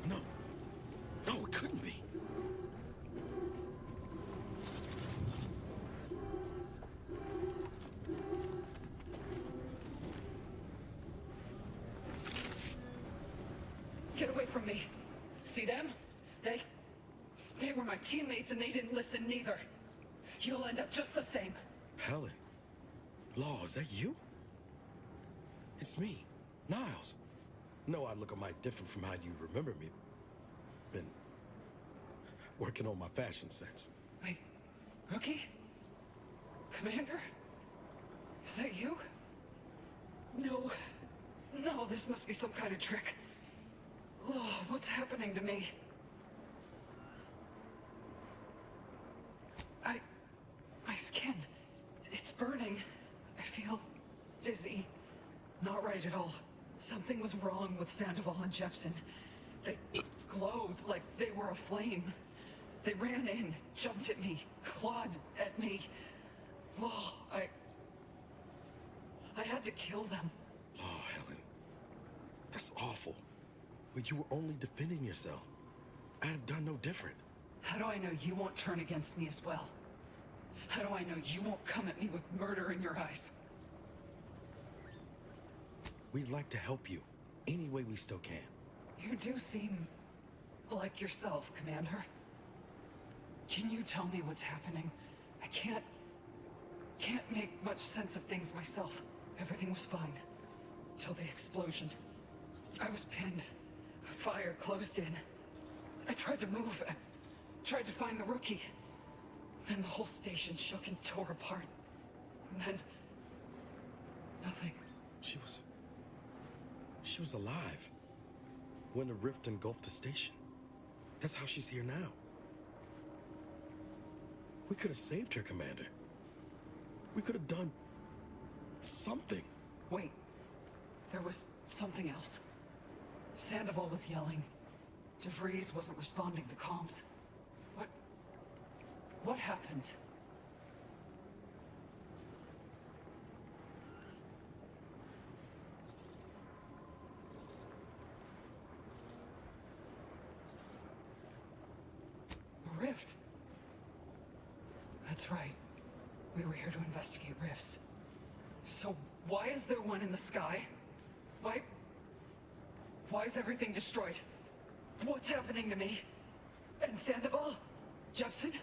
No. No, it couldn't be. Get away from me. See them? They were my teammates and they didn't listen neither. You'll end up just the same. Helen? Law, is that you? It's me, Niles. No, I look a mite different from how you remember me. Been working on my fashion sense. Wait, Rookie? Commander? Is that you? No. No, this must be some kind of trick. Oh, what's happening to me? My skin, it's burning. I feel dizzy. Not right at all. Something was wrong with Sandoval and Jepson. They glowed like they were aflame. They ran in, jumped at me, clawed at me. Oh, I had to kill them. Oh, Helen. That's awful. But you were only defending yourself. I'd have done no different. How do I know you won't turn against me as well? How do I know you won't come at me with murder in your eyes? We'd like to help you any way we still can. You do seem like yourself, Commander. Can you tell me what's happening? I can't make much sense of things myself. Everything was fine. Till the explosion. I was pinned. Fire closed in. I tried to move. I tried to find the Rookie. Then the whole station shook and tore apart. And then... nothing. She was alive when the rift engulfed the station. That's how she's here now. We could have saved her, Commander. We could have done something. Wait. There was something else. Sandoval was yelling. DeVries wasn't responding to comms. What happened? A rift. That's right. We were here to investigate rifts. So why is there one in the sky? Why is everything destroyed? What's happening to me? And Sandoval? Jepson?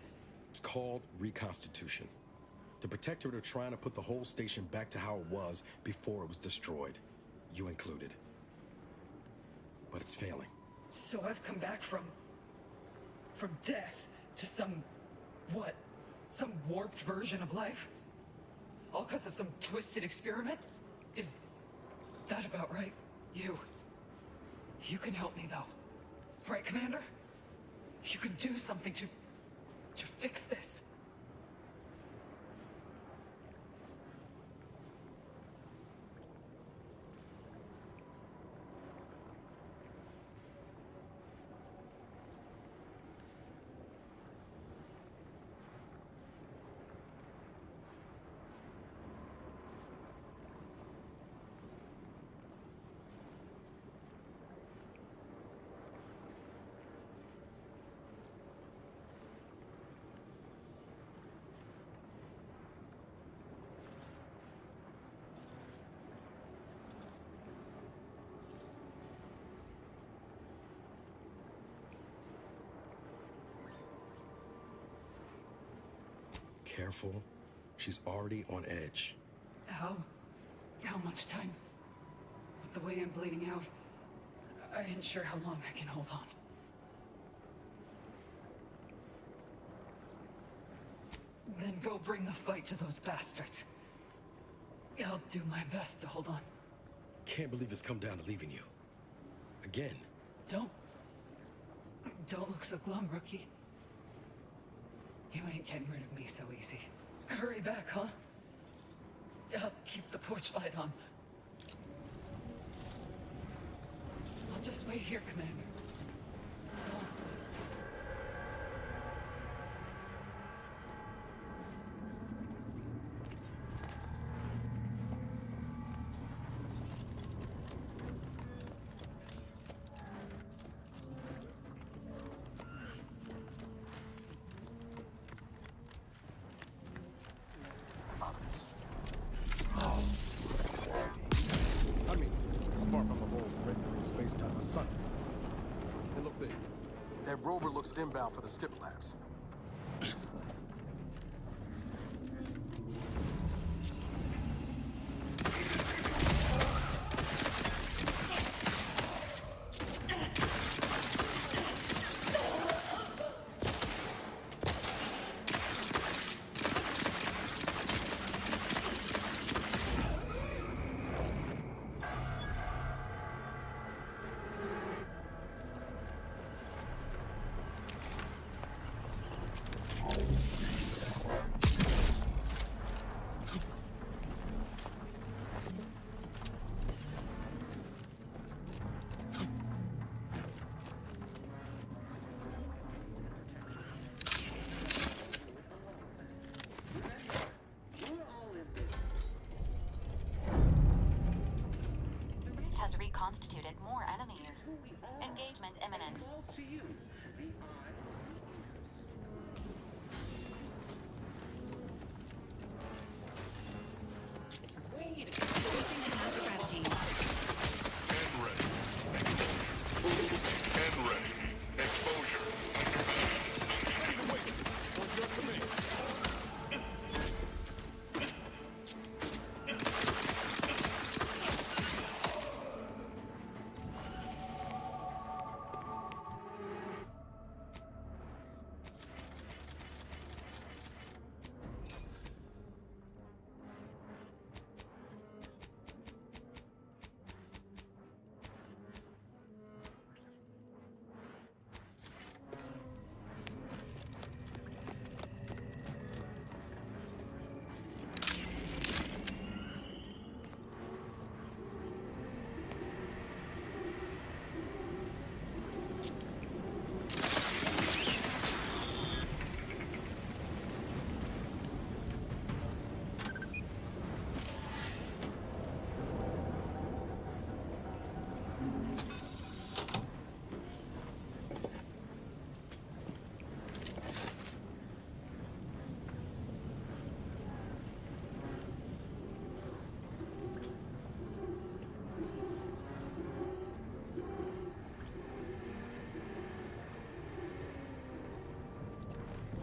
It's called reconstitution. The Protectorate are trying to put the whole station back to how it was before it was destroyed. You included. But it's failing. So I've come back from death to some warped version of life? All because of some twisted experiment? Is that about right? You can help me though. Right, Commander? You can do something to fix this. Careful. She's already on edge. How much time? With the way I'm bleeding out, I ain't sure how long I can hold on. Then go bring the fight to those bastards. I'll do my best to hold on. Can't believe it's come down to leaving you. Again. Don't look so glum, Rookie. You ain't getting rid of me so easy. Hurry back, huh? I'll keep the porch light on. I'll just wait here, Commander. Come on. And look there. That rover looks inbound for the skip labs. Reconstituted more enemies. Engagement imminent.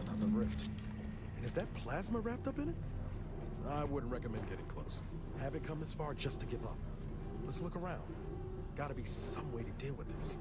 Another rift. And is that plasma wrapped up in it? I wouldn't recommend getting close. Have it come this far just to give up. Let's look around. Gotta be some way to deal with this.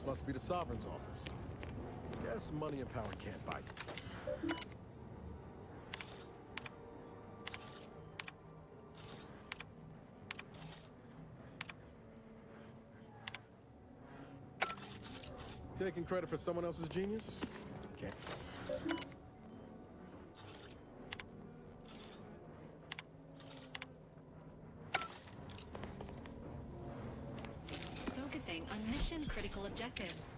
This must be the Sovereign's office. Guess money and power can't bite. Taking credit for someone else's genius? Can't. Focusing on mission-critical objectives.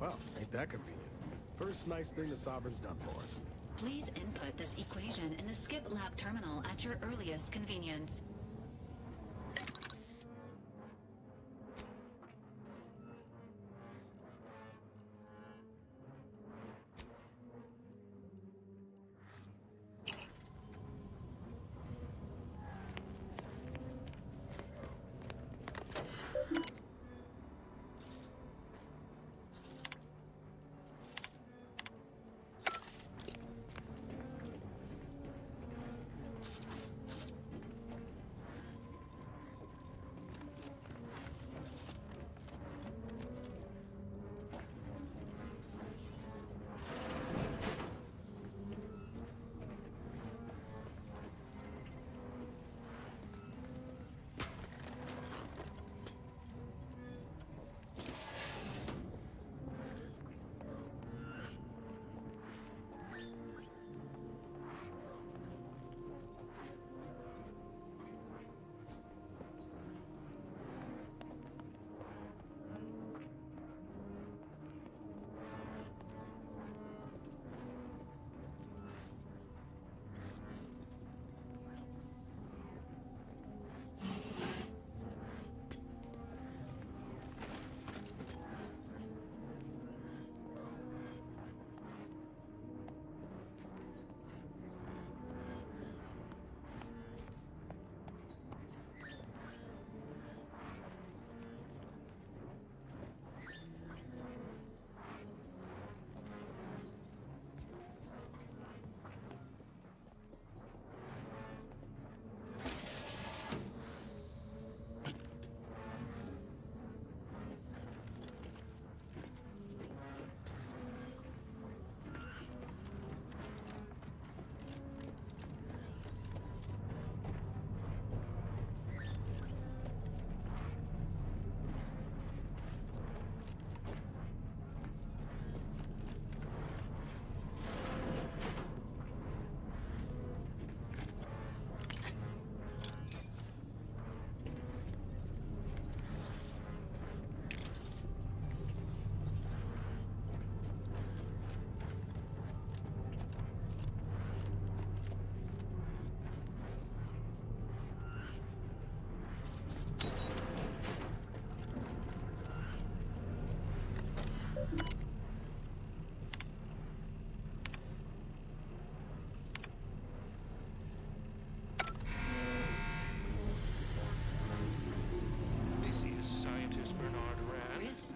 Well, ain't that convenient. First nice thing the Sovereign's done for us. Please input this equation in the Skip Lab terminal at your earliest convenience.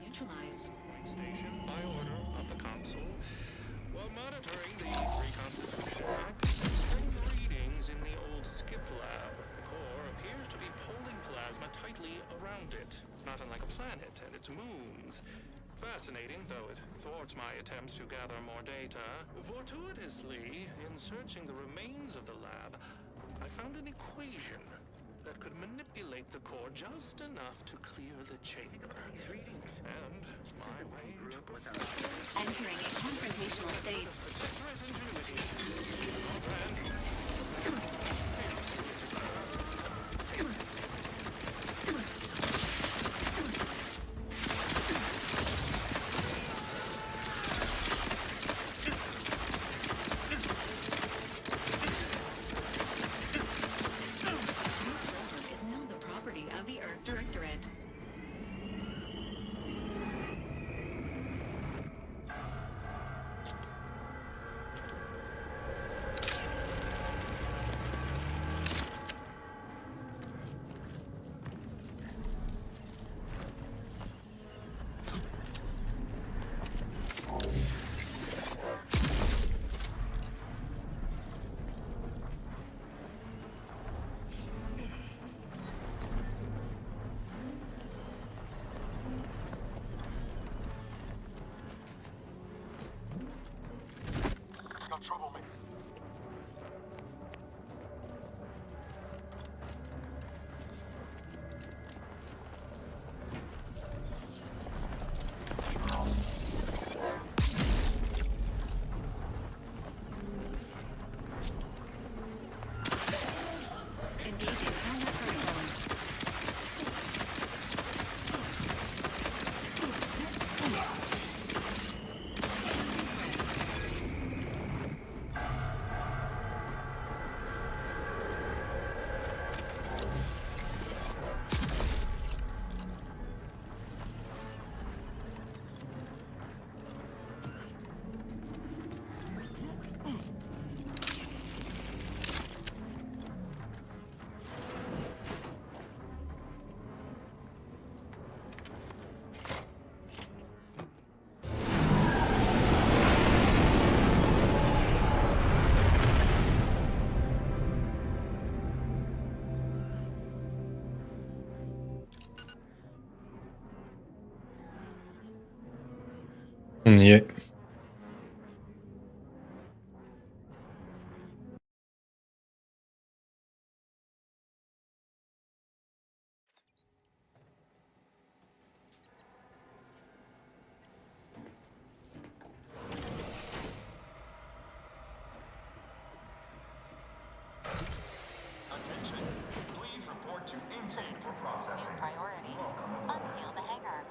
Neutralized. Station by order of the Council. While monitoring the reconstitution, I picked up strange readings in the old Skip Lab. The core appears to be pulling plasma tightly around it, not unlike a planet and its moons. Fascinating, though it thwarts my attempts to gather more data. Fortuitously, in searching the remains of the lab, I found an equation that could manipulate the core just enough to clear the chamber. And my way to perfection. Entering a confrontational state. Treasures ingenuity. Of the Earth Directorate. troublemaker. Engaging combat protocols. On y est. Attention. Please report to intake for processing. Priority. Welcome aboard. Unseal the hangar.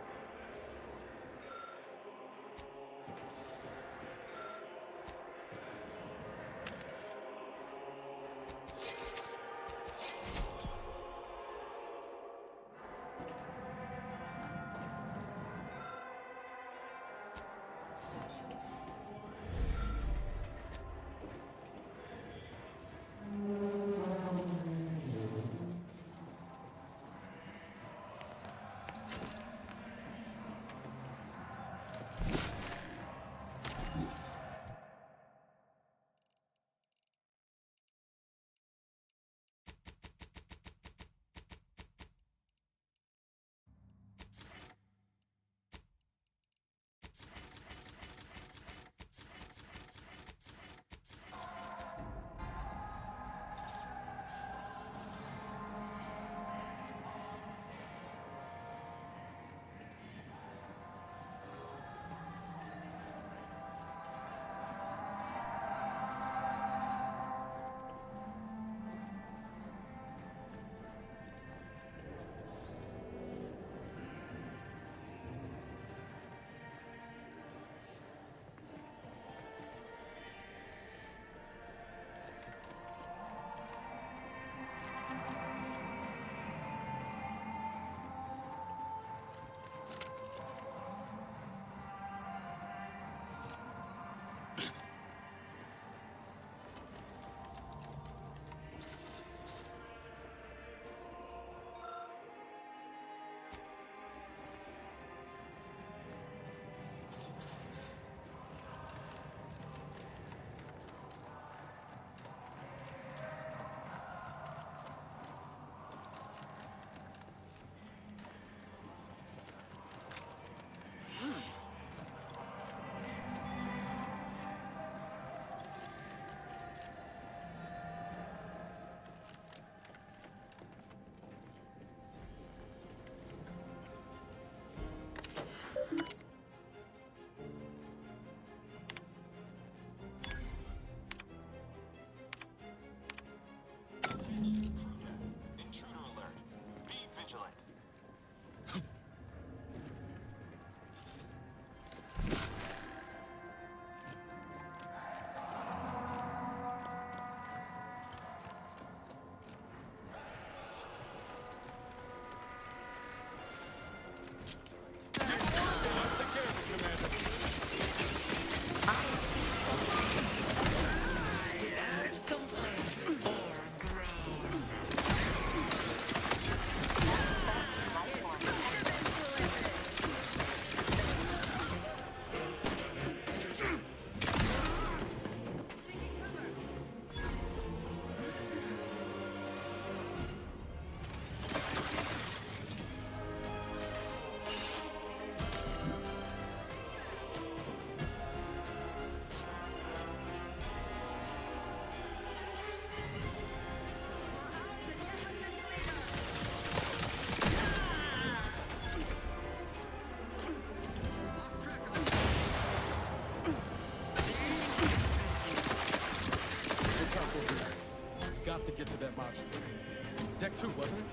get to that module. Deck 2, wasn't it?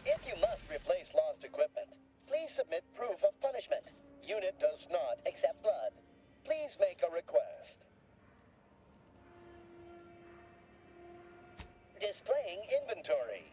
If you must replace lost equipment, please submit proof of punishment. Unit does not accept blood. Please make a request. Displaying inventory.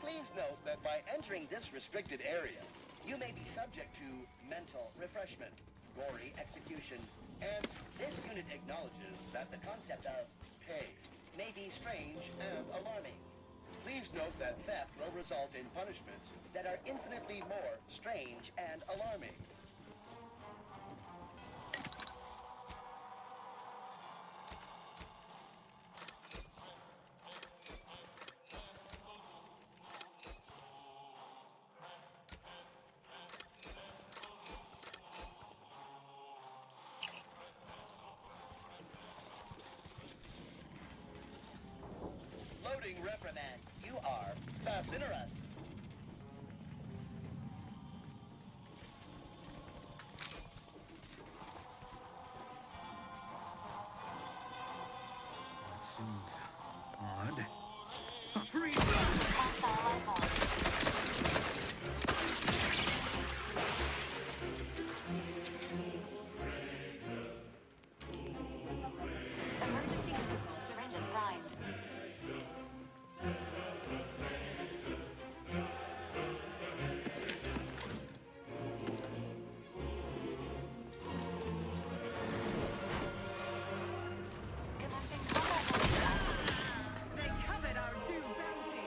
Please note that by entering this restricted area, you may be subject to mental refreshment, gory execution, and this unit acknowledges that the concept of pay may be strange and alarming. Please note that theft will result in punishments that are infinitely more strange and alarming. Loading reprimand. You are Fascinerous. That seems odd. Freeze! Emergency chemical syringes primed. They covet our due bounty.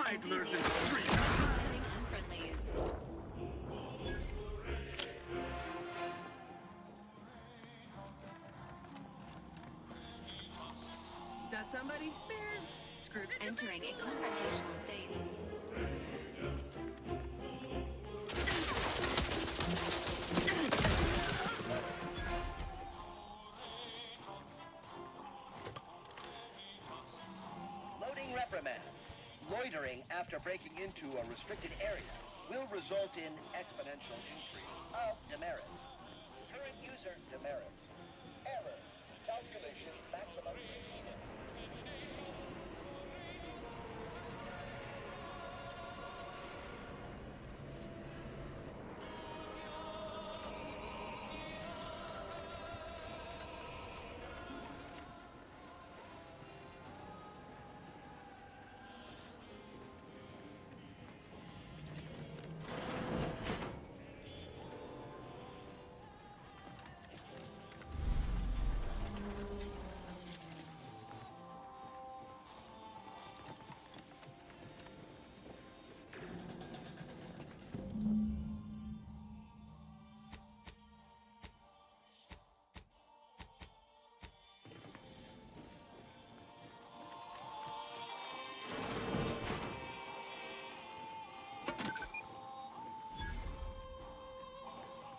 I've learned this Rising unfriendlies. That somebody? Bears? Screwed. Entering a confrontational state. Loading reprimand. Loitering after breaking into a restricted area will result in exponential increase of demerits. Current user demerits. Error. Calculation maximum exceeded.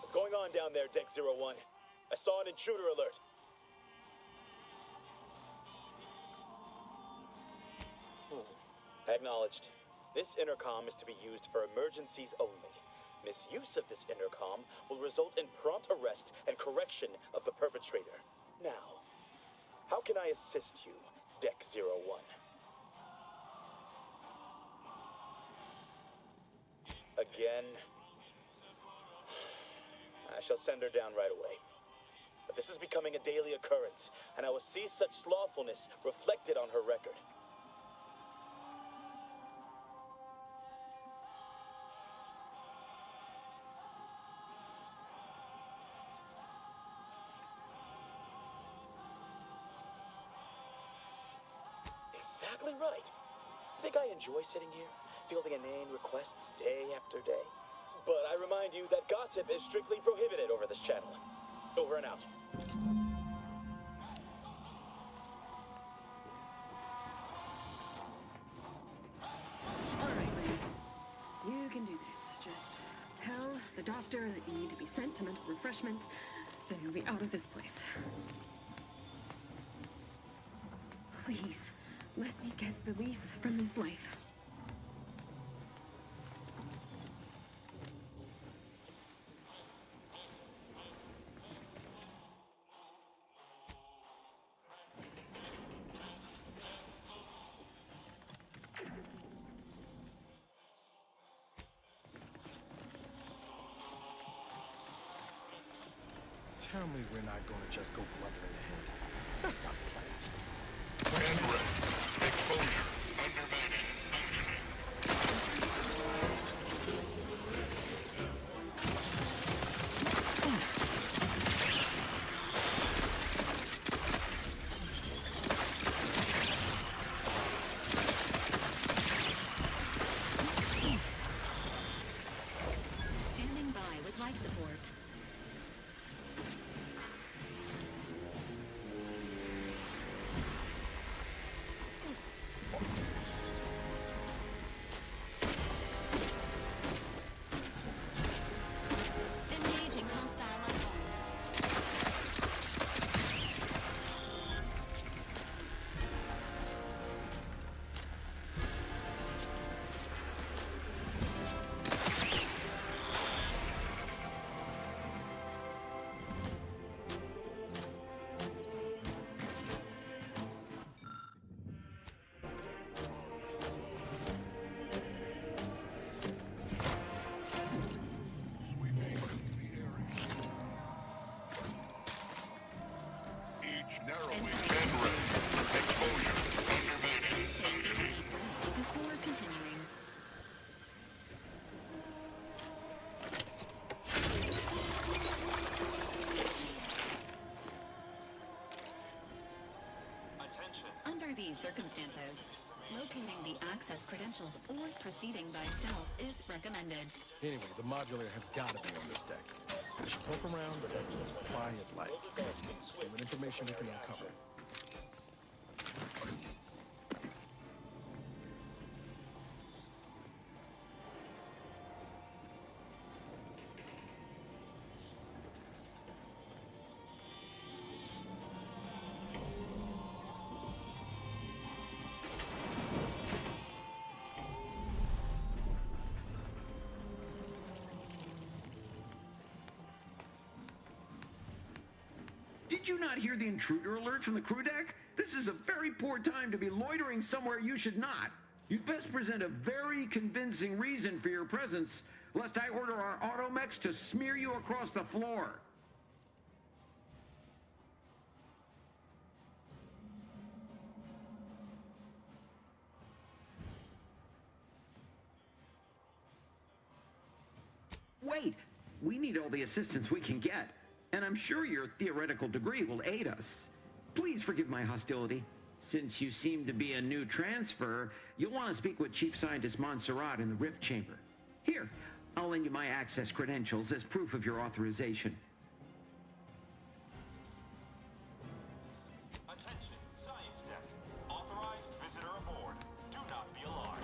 What's going on down there, Deck 01? I saw an intruder alert. Acknowledged. This intercom is to be used for emergencies only. Misuse of this intercom will result in prompt arrest and correction of the perpetrator. Now, how can I assist you, Deck 01? Again? I shall send her down right away. But this is becoming a daily occurrence, and I will see such slothfulness reflected on her record. Exactly right. You think I enjoy sitting here, fielding inane requests day after day? But I remind you that gossip is strictly prohibited over this channel. Over and out. Alright, Lynn. You can do this. Just tell the doctor that you need to be sent to mental refreshment, then you'll be out of this place. Please, let me get release from this life. Tell me we're not going to just go blundering ahead. That's not the plan. Plan ready. Exposure. Undermining. Functioning. Standing by with life support. Engaging hostile life Each narrowly plan ready. Exposure. Undermining. Functioning. before continuing. Under these circumstances, locating the access credentials or proceeding by stealth is recommended. Anyway, the modular has got to be on this deck. I should poke around, but quiet light. See what information we can uncover. Did you not hear the intruder alert from the crew deck? This is a very poor time to be loitering somewhere you should not. You'd best present a very convincing reason for your presence, lest I order our automechs to smear you across the floor. Wait, we need all the assistance we can get, and I'm sure your theoretical degree will aid us. Please forgive my hostility. Since you seem to be a new transfer, you'll want to speak with Chief Scientist Montserrat in the Rift Chamber. Here, I'll lend you my access credentials as proof of your authorization. Attention, science deck. Authorized visitor aboard. Do not be alarmed.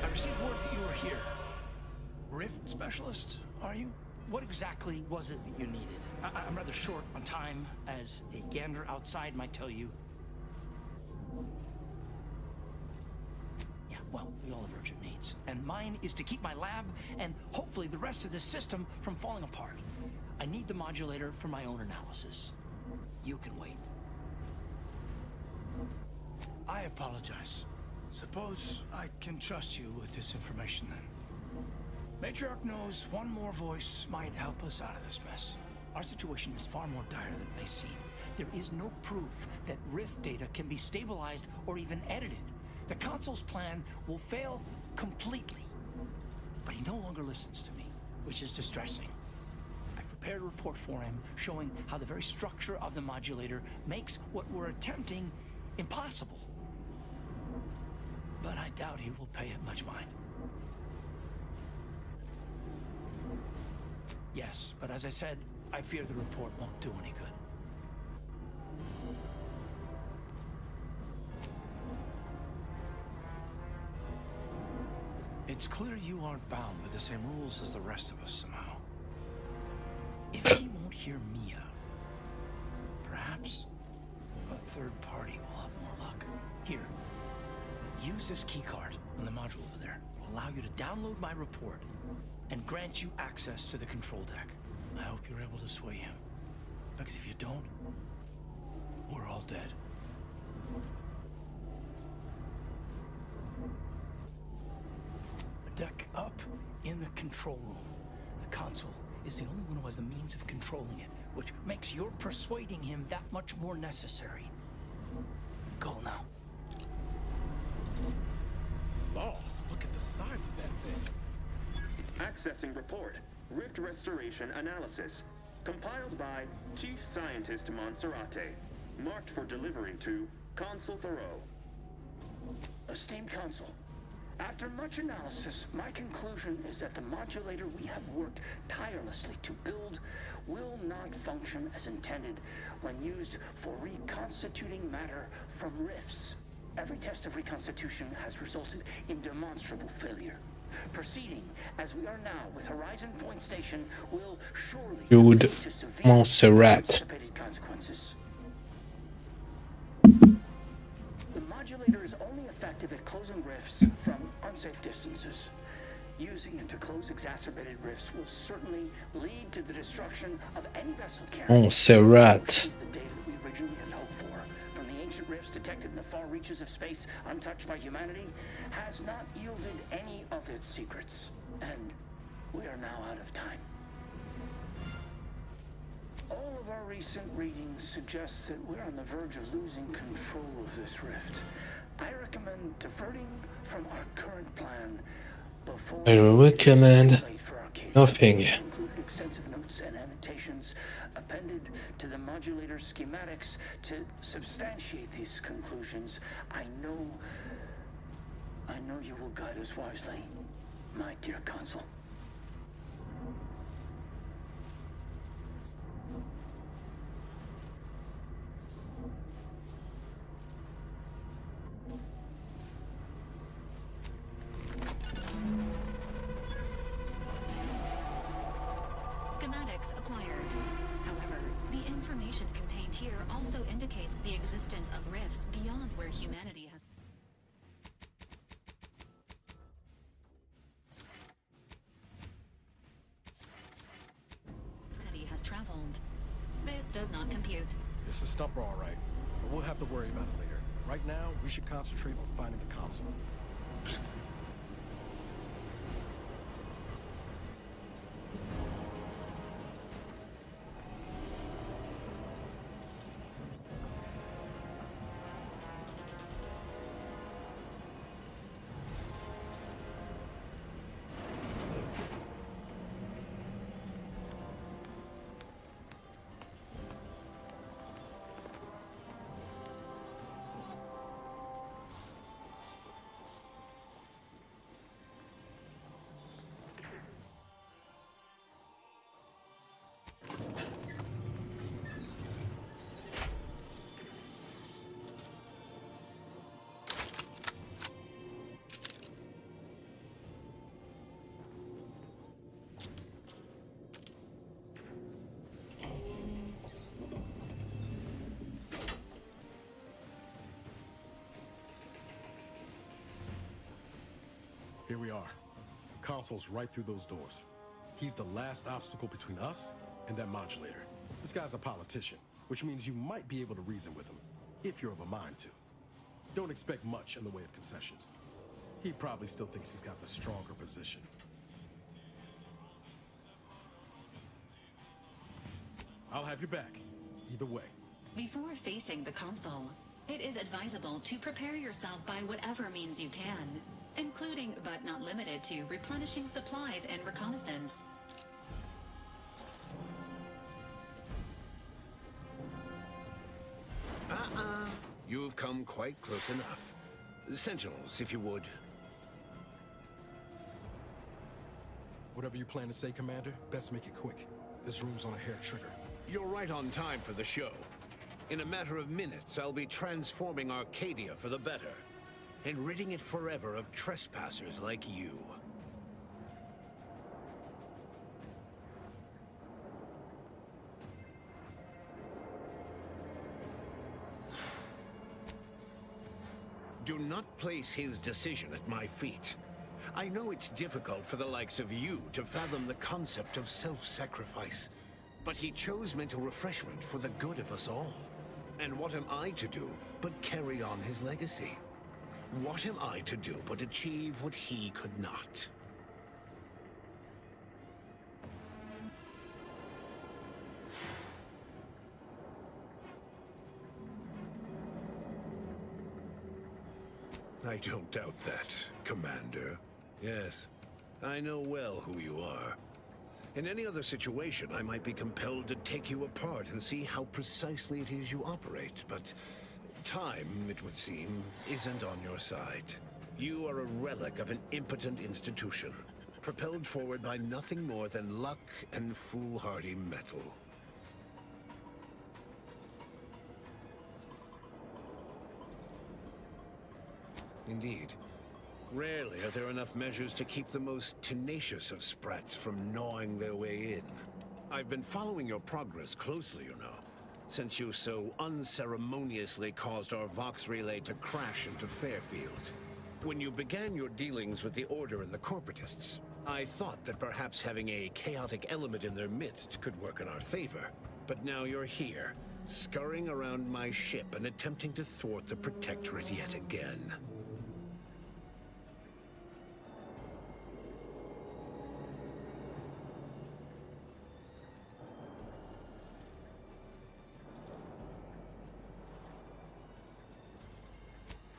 I received word that you were here. Rift specialist, are you? What exactly was it that you needed? I'm rather short on time, as a gander outside might tell you. Yeah, well, we all have urgent needs. And mine is to keep my lab and hopefully the rest of this system from falling apart. I need the modulator for my own analysis. You can wait. I apologize. Suppose I can trust you with this information then. Matriarch knows one more voice might help us out of this mess. Our situation is far more dire than it may seem. There is no proof that Rift data can be stabilized or even edited. The Consul's plan will fail completely. But he no longer listens to me, which is distressing. I've prepared a report for him showing how the very structure of the modulator makes what we're attempting impossible. But I doubt he will pay it much mind. Yes, but as I said, I fear the report won't do any good. It's clear you aren't bound by the same rules as the rest of us somehow. If he won't hear me out, perhaps a third party will have more luck. Here, use this keycard on the module over there. It will allow you to download my report and grant you access to the control deck. I hope you're able to sway him. Because if you don't, we're all dead. The deck up in the control room. The console is the only one who has the means of controlling it, which makes your persuading him that much more necessary. Go now. Oh, look at the size of that thing. Accessing report. Rift restoration analysis. Compiled by Chief Scientist Montserrat. Marked for delivery to Consul Thoreau. Esteemed Consul, after much analysis, my conclusion is that the modulator we have worked tirelessly to build will not function as intended when used for reconstituting matter from rifts. Every test of reconstitution has resulted in demonstrable failure. Proceeding as we are now with Horizon Point Station will surely lead to severe unanticipated consequences. The modulator is only effective at closing rifts from unsafe distances. Using it to close exacerbated rifts will certainly lead to the destruction of any vessel carrying Montserrat. the data that we originally had hoped for. From the ancient rifts detected in the far reaches of space, untouched by humanity, has not yielded any of its secrets. And we are now out of time. All of our recent readings suggest that we're on the verge of losing control of this rift. I recommend diverting from our current plan before I recommend nothing. included extensive notes and annotations appended to the modulator schematics to substantiate these conclusions. I know you will guide us wisely, my dear Consul. Analytics acquired. However, the information contained here also indicates the existence of rifts beyond where humanity has traveled. This does not compute. It's a stumper, all right, but we'll have to worry about it later. Right now, we should concentrate on finding the console. Here we are. Console's right through those doors. He's the last obstacle between us and that modulator. This guy's a politician, which means you might be able to reason with him, if you're of a mind to. Don't expect much in the way of concessions. He probably still thinks he's got the stronger position. I'll have your back, either way. Before facing the console, it is advisable to prepare yourself by whatever means you can, including but not limited to replenishing supplies and reconnaissance. You've come quite close enough. Sentinels, if you would. Whatever you plan to say, Commander, best make it quick. This room's on a hair trigger. You're right on time for the show. In a matter of minutes, I'll be transforming Arcadia for the better, and ridding it forever of trespassers like you. Do not place his decision at my feet. I know it's difficult for the likes of you to fathom the concept of self-sacrifice, but he chose mental refreshment for the good of us all. And what am I to do but carry on his legacy? What am I to do but achieve what he could not? I don't doubt that, Commander. Yes, I know well who you are. In any other situation, I might be compelled to take you apart and see how precisely it is you operate, but time, it would seem, isn't on your side. You are a relic of an impotent institution, propelled forward by nothing more than luck and foolhardy metal. Indeed. Rarely are there enough measures to keep the most tenacious of sprats from gnawing their way in. I've been following your progress closely, you know, since you so unceremoniously caused our Vox relay to crash into Fairfield. When you began your dealings with the Order and the Corporatists, I thought that perhaps having a chaotic element in their midst could work in our favor. But now you're here, scurrying around my ship and attempting to thwart the Protectorate yet again.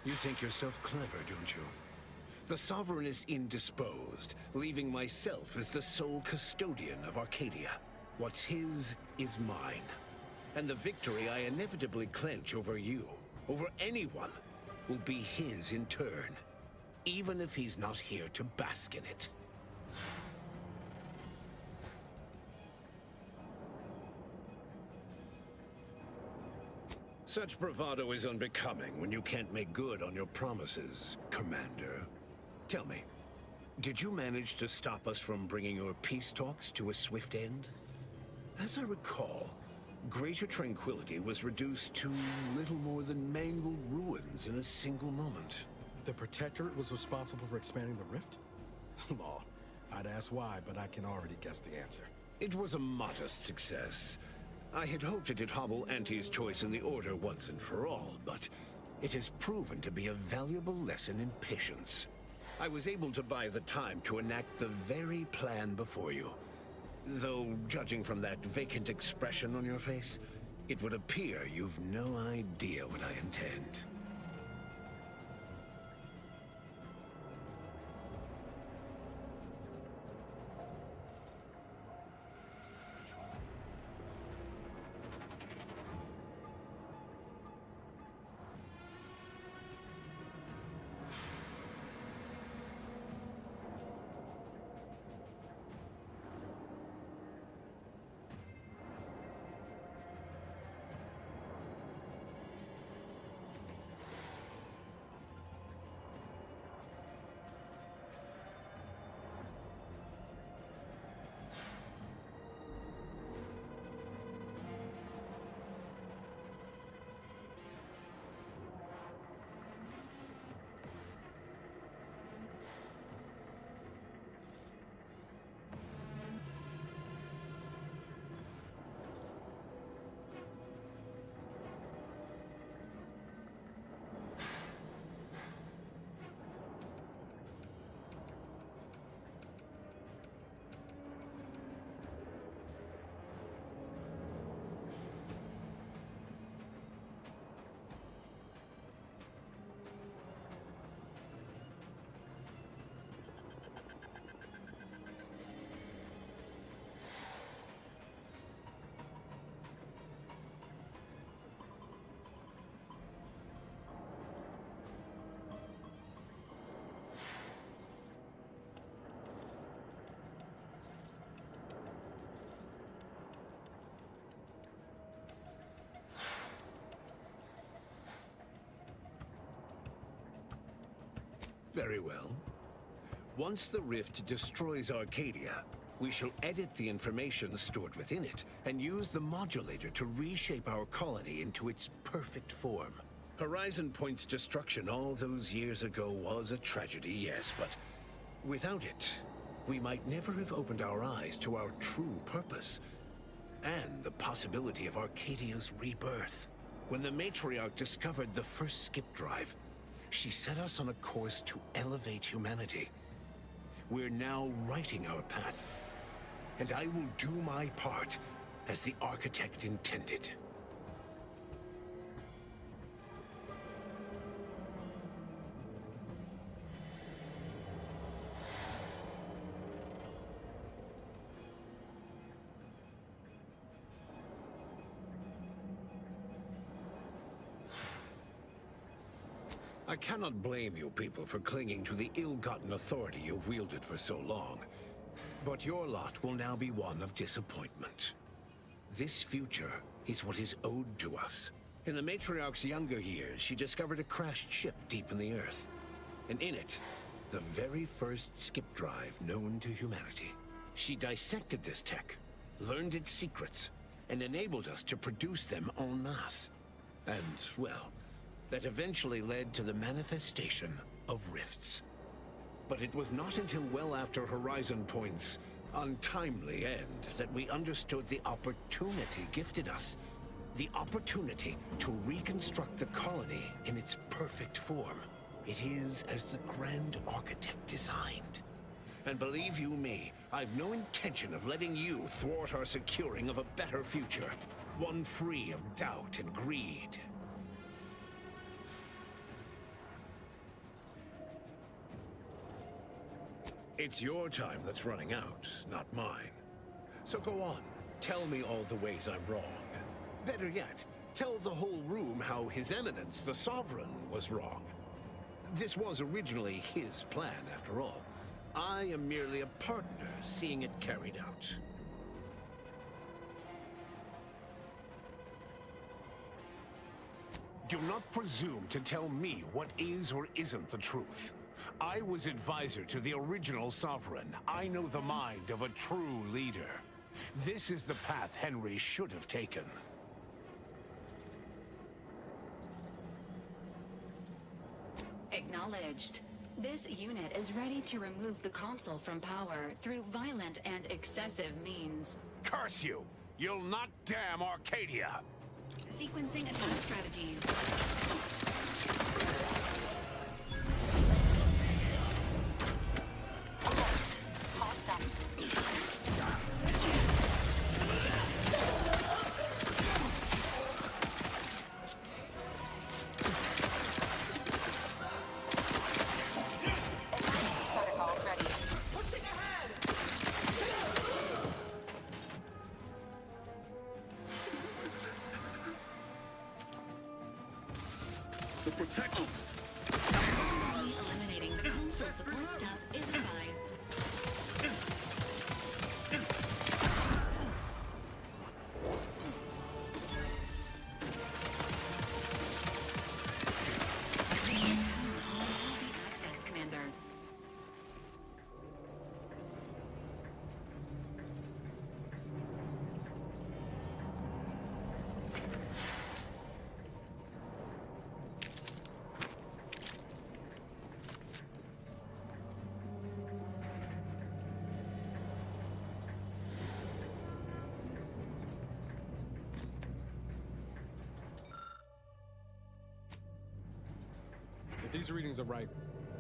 You think yourself clever, don't you? The Sovereign is indisposed, leaving myself as the sole custodian of Arcadia. What's his is mine. And the victory I inevitably clench over you, over anyone, will be his in turn, even if he's not here to bask in it. Such bravado is unbecoming when you can't make good on your promises, Commander. Tell me, did you manage to stop us from bringing your peace talks to a swift end? As I recall, Greater Tranquility was reduced to little more than mangled ruins in a single moment. The Protectorate was responsible for expanding the rift? Law. I'd ask why, but I can already guess the answer. It was a modest success. I had hoped it'd hobble Auntie's choice in the Order once and for all, but it has proven to be a valuable lesson in patience. I was able to buy the time to enact the very plan before you. Though, judging from that vacant expression on your face, it would appear you've no idea what I intend. Very well. Once the rift destroys Arcadia, we shall edit the information stored within it and use the modulator to reshape our colony into its perfect form. Horizon Point's destruction all those years ago was a tragedy, yes, but without it, we might never have opened our eyes to our true purpose and the possibility of Arcadia's rebirth. When the matriarch discovered the first skip drive, she set us on a course to elevate humanity. We're now writing our path, and I will do my part as the architect intended. I cannot blame you people for clinging to the ill-gotten authority you've wielded for so long. But your lot will now be one of disappointment. This future is what is owed to us. In the matriarch's younger years, she discovered a crashed ship deep in the earth. And in it, the very first skip drive known to humanity. She dissected this tech, learned its secrets, and enabled us to produce them en masse. And, well, that eventually led to the manifestation of rifts. But it was not until well after Horizon Point's untimely end that we understood the opportunity gifted us. The opportunity to reconstruct the colony in its perfect form. It is as the Grand Architect designed. And believe you me, I've no intention of letting you thwart our securing of a better future. One free of doubt and greed. It's your time that's running out, not mine. So go on, tell me all the ways I'm wrong. Better yet, tell the whole room how His Eminence, the Sovereign, was wrong. This was originally his plan, after all. I am merely a partner seeing it carried out. Do not presume to tell me what is or isn't the truth. I was advisor to the original Sovereign. I know the mind of a true leader. This is the path Henry should have taken. Acknowledged. This unit is ready to remove the console from power through violent and excessive means. Curse you! You'll not damn Arcadia! Sequencing attack strategies. Eliminating the console support staff is advised. Be accessed, Commander. If these readings are right,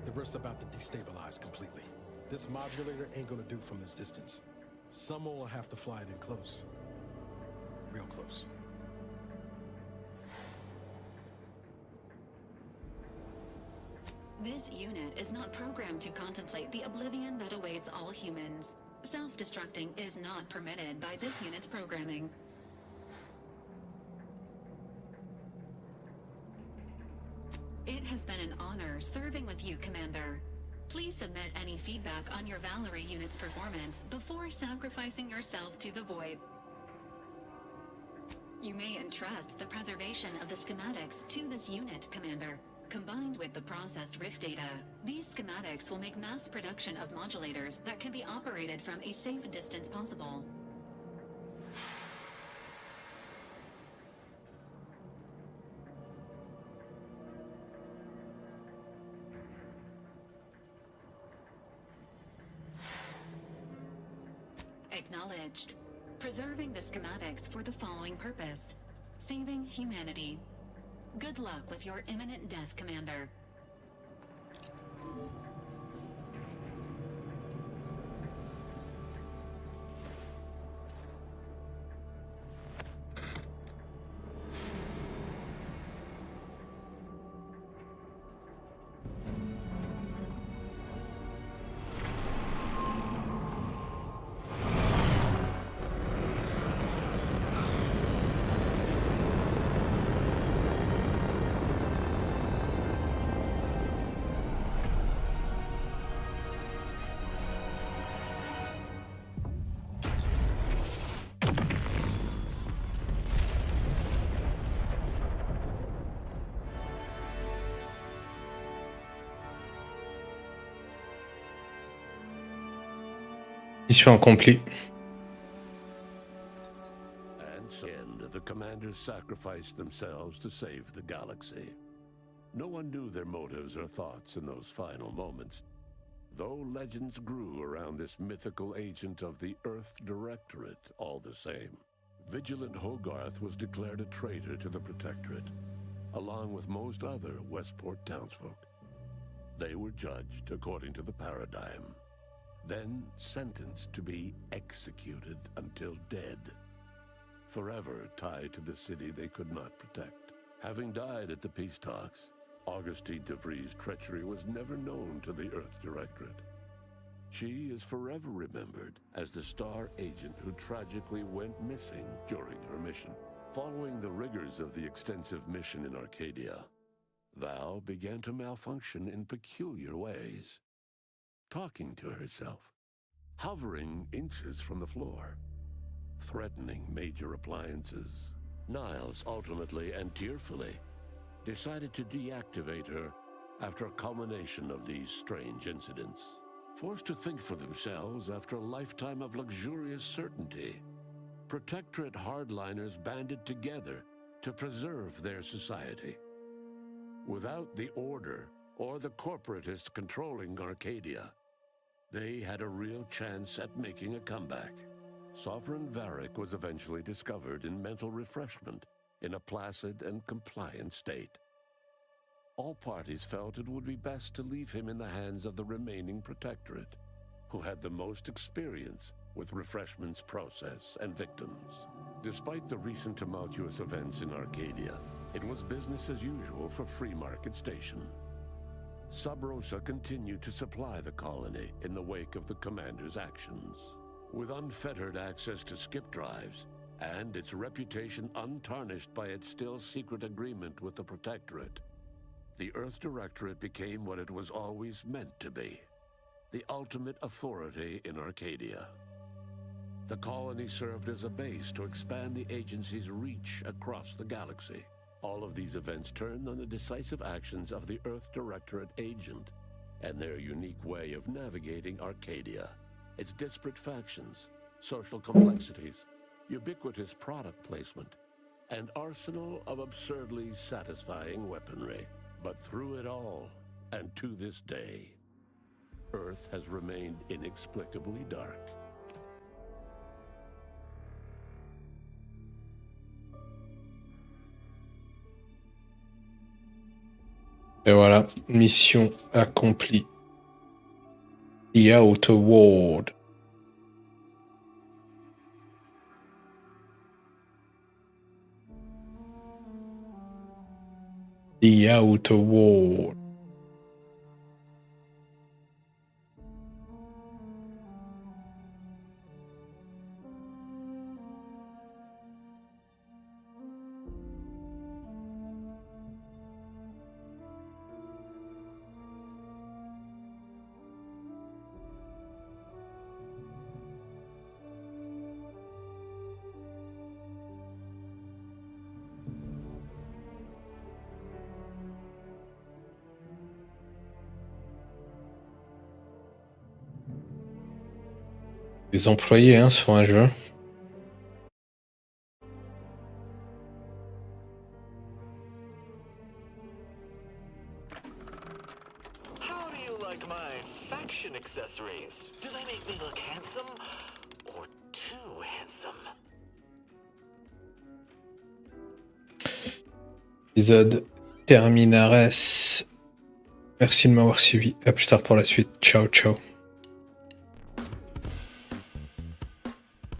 the rift's about to destabilize completely. This modulator ain't gonna do from this distance. Someone will have to fly it in close. Real close. This unit is not programmed to contemplate the oblivion that awaits all humans. Self-destructing is not permitted by this unit's programming. It has been an honor serving with you, Commander. Please submit any feedback on your Valerie unit's performance before sacrificing yourself to the void. You may entrust the preservation of the schematics to this unit, Commander. Combined with the processed rift data, these schematics will make mass production of modulators that can be operated from a safe distance possible. Acknowledged. Preserving the schematics for the following purpose: saving humanity. Good luck with your imminent death, Commander. Mission accomplie. And so the commanders sacrificed themselves to save the galaxy. No one knew their motives or thoughts in those final moments, though legends grew around this mythical agent of the Earth Directorate all the same. Vigilant Hogarth was declared a traitor to the Protectorate, along with most other Westport townsfolk. They were judged according to the paradigm, then sentenced to be executed until dead, forever tied to the city they could not protect. Having died at the peace talks, Augustine de Vries' treachery was never known to the Earth Directorate. She is forever remembered as the star agent who tragically went missing during her mission. Following the rigors of the extensive mission in Arcadia, Val began to malfunction in peculiar ways. Talking to herself, hovering inches from the floor, threatening major appliances. Niles ultimately and tearfully decided to deactivate her after a culmination of these strange incidents. Forced to think for themselves after a lifetime of luxurious certainty, Protectorate hardliners banded together to preserve their society. Without the Order or the corporatists controlling Arcadia, they had a real chance at making a comeback. Sovereign Varric was eventually discovered in mental refreshment in a placid and compliant state. All parties felt it would be best to leave him in the hands of the remaining Protectorate, who had the most experience with refreshment's process and victims. Despite the recent tumultuous events in Arcadia, it was business as usual for Free Market Station. Sub Rosa continued to supply the colony in the wake of the commander's actions. With unfettered access to skip drives, and its reputation untarnished by its still secret agreement with the Protectorate, the Earth Directorate became what it was always meant to be, the ultimate authority in Arcadia. The colony served as a base to expand the agency's reach across the galaxy. All of these events turned on the decisive actions of the Earth Directorate agent and their unique way of navigating Arcadia, its disparate factions, social complexities, ubiquitous product placement, and arsenal of absurdly satisfying weaponry. But through it all, and to this day, Earth has remained inexplicably dark. Et voilà, mission accomplie. The Outer World. The Outer World. Les employés hein, sur un jeu. How do you like my faction accessories? Do they make me look handsome or too handsome? Épisode terminares. Merci de m'avoir suivi. À plus tard pour la suite. Ciao, ciao.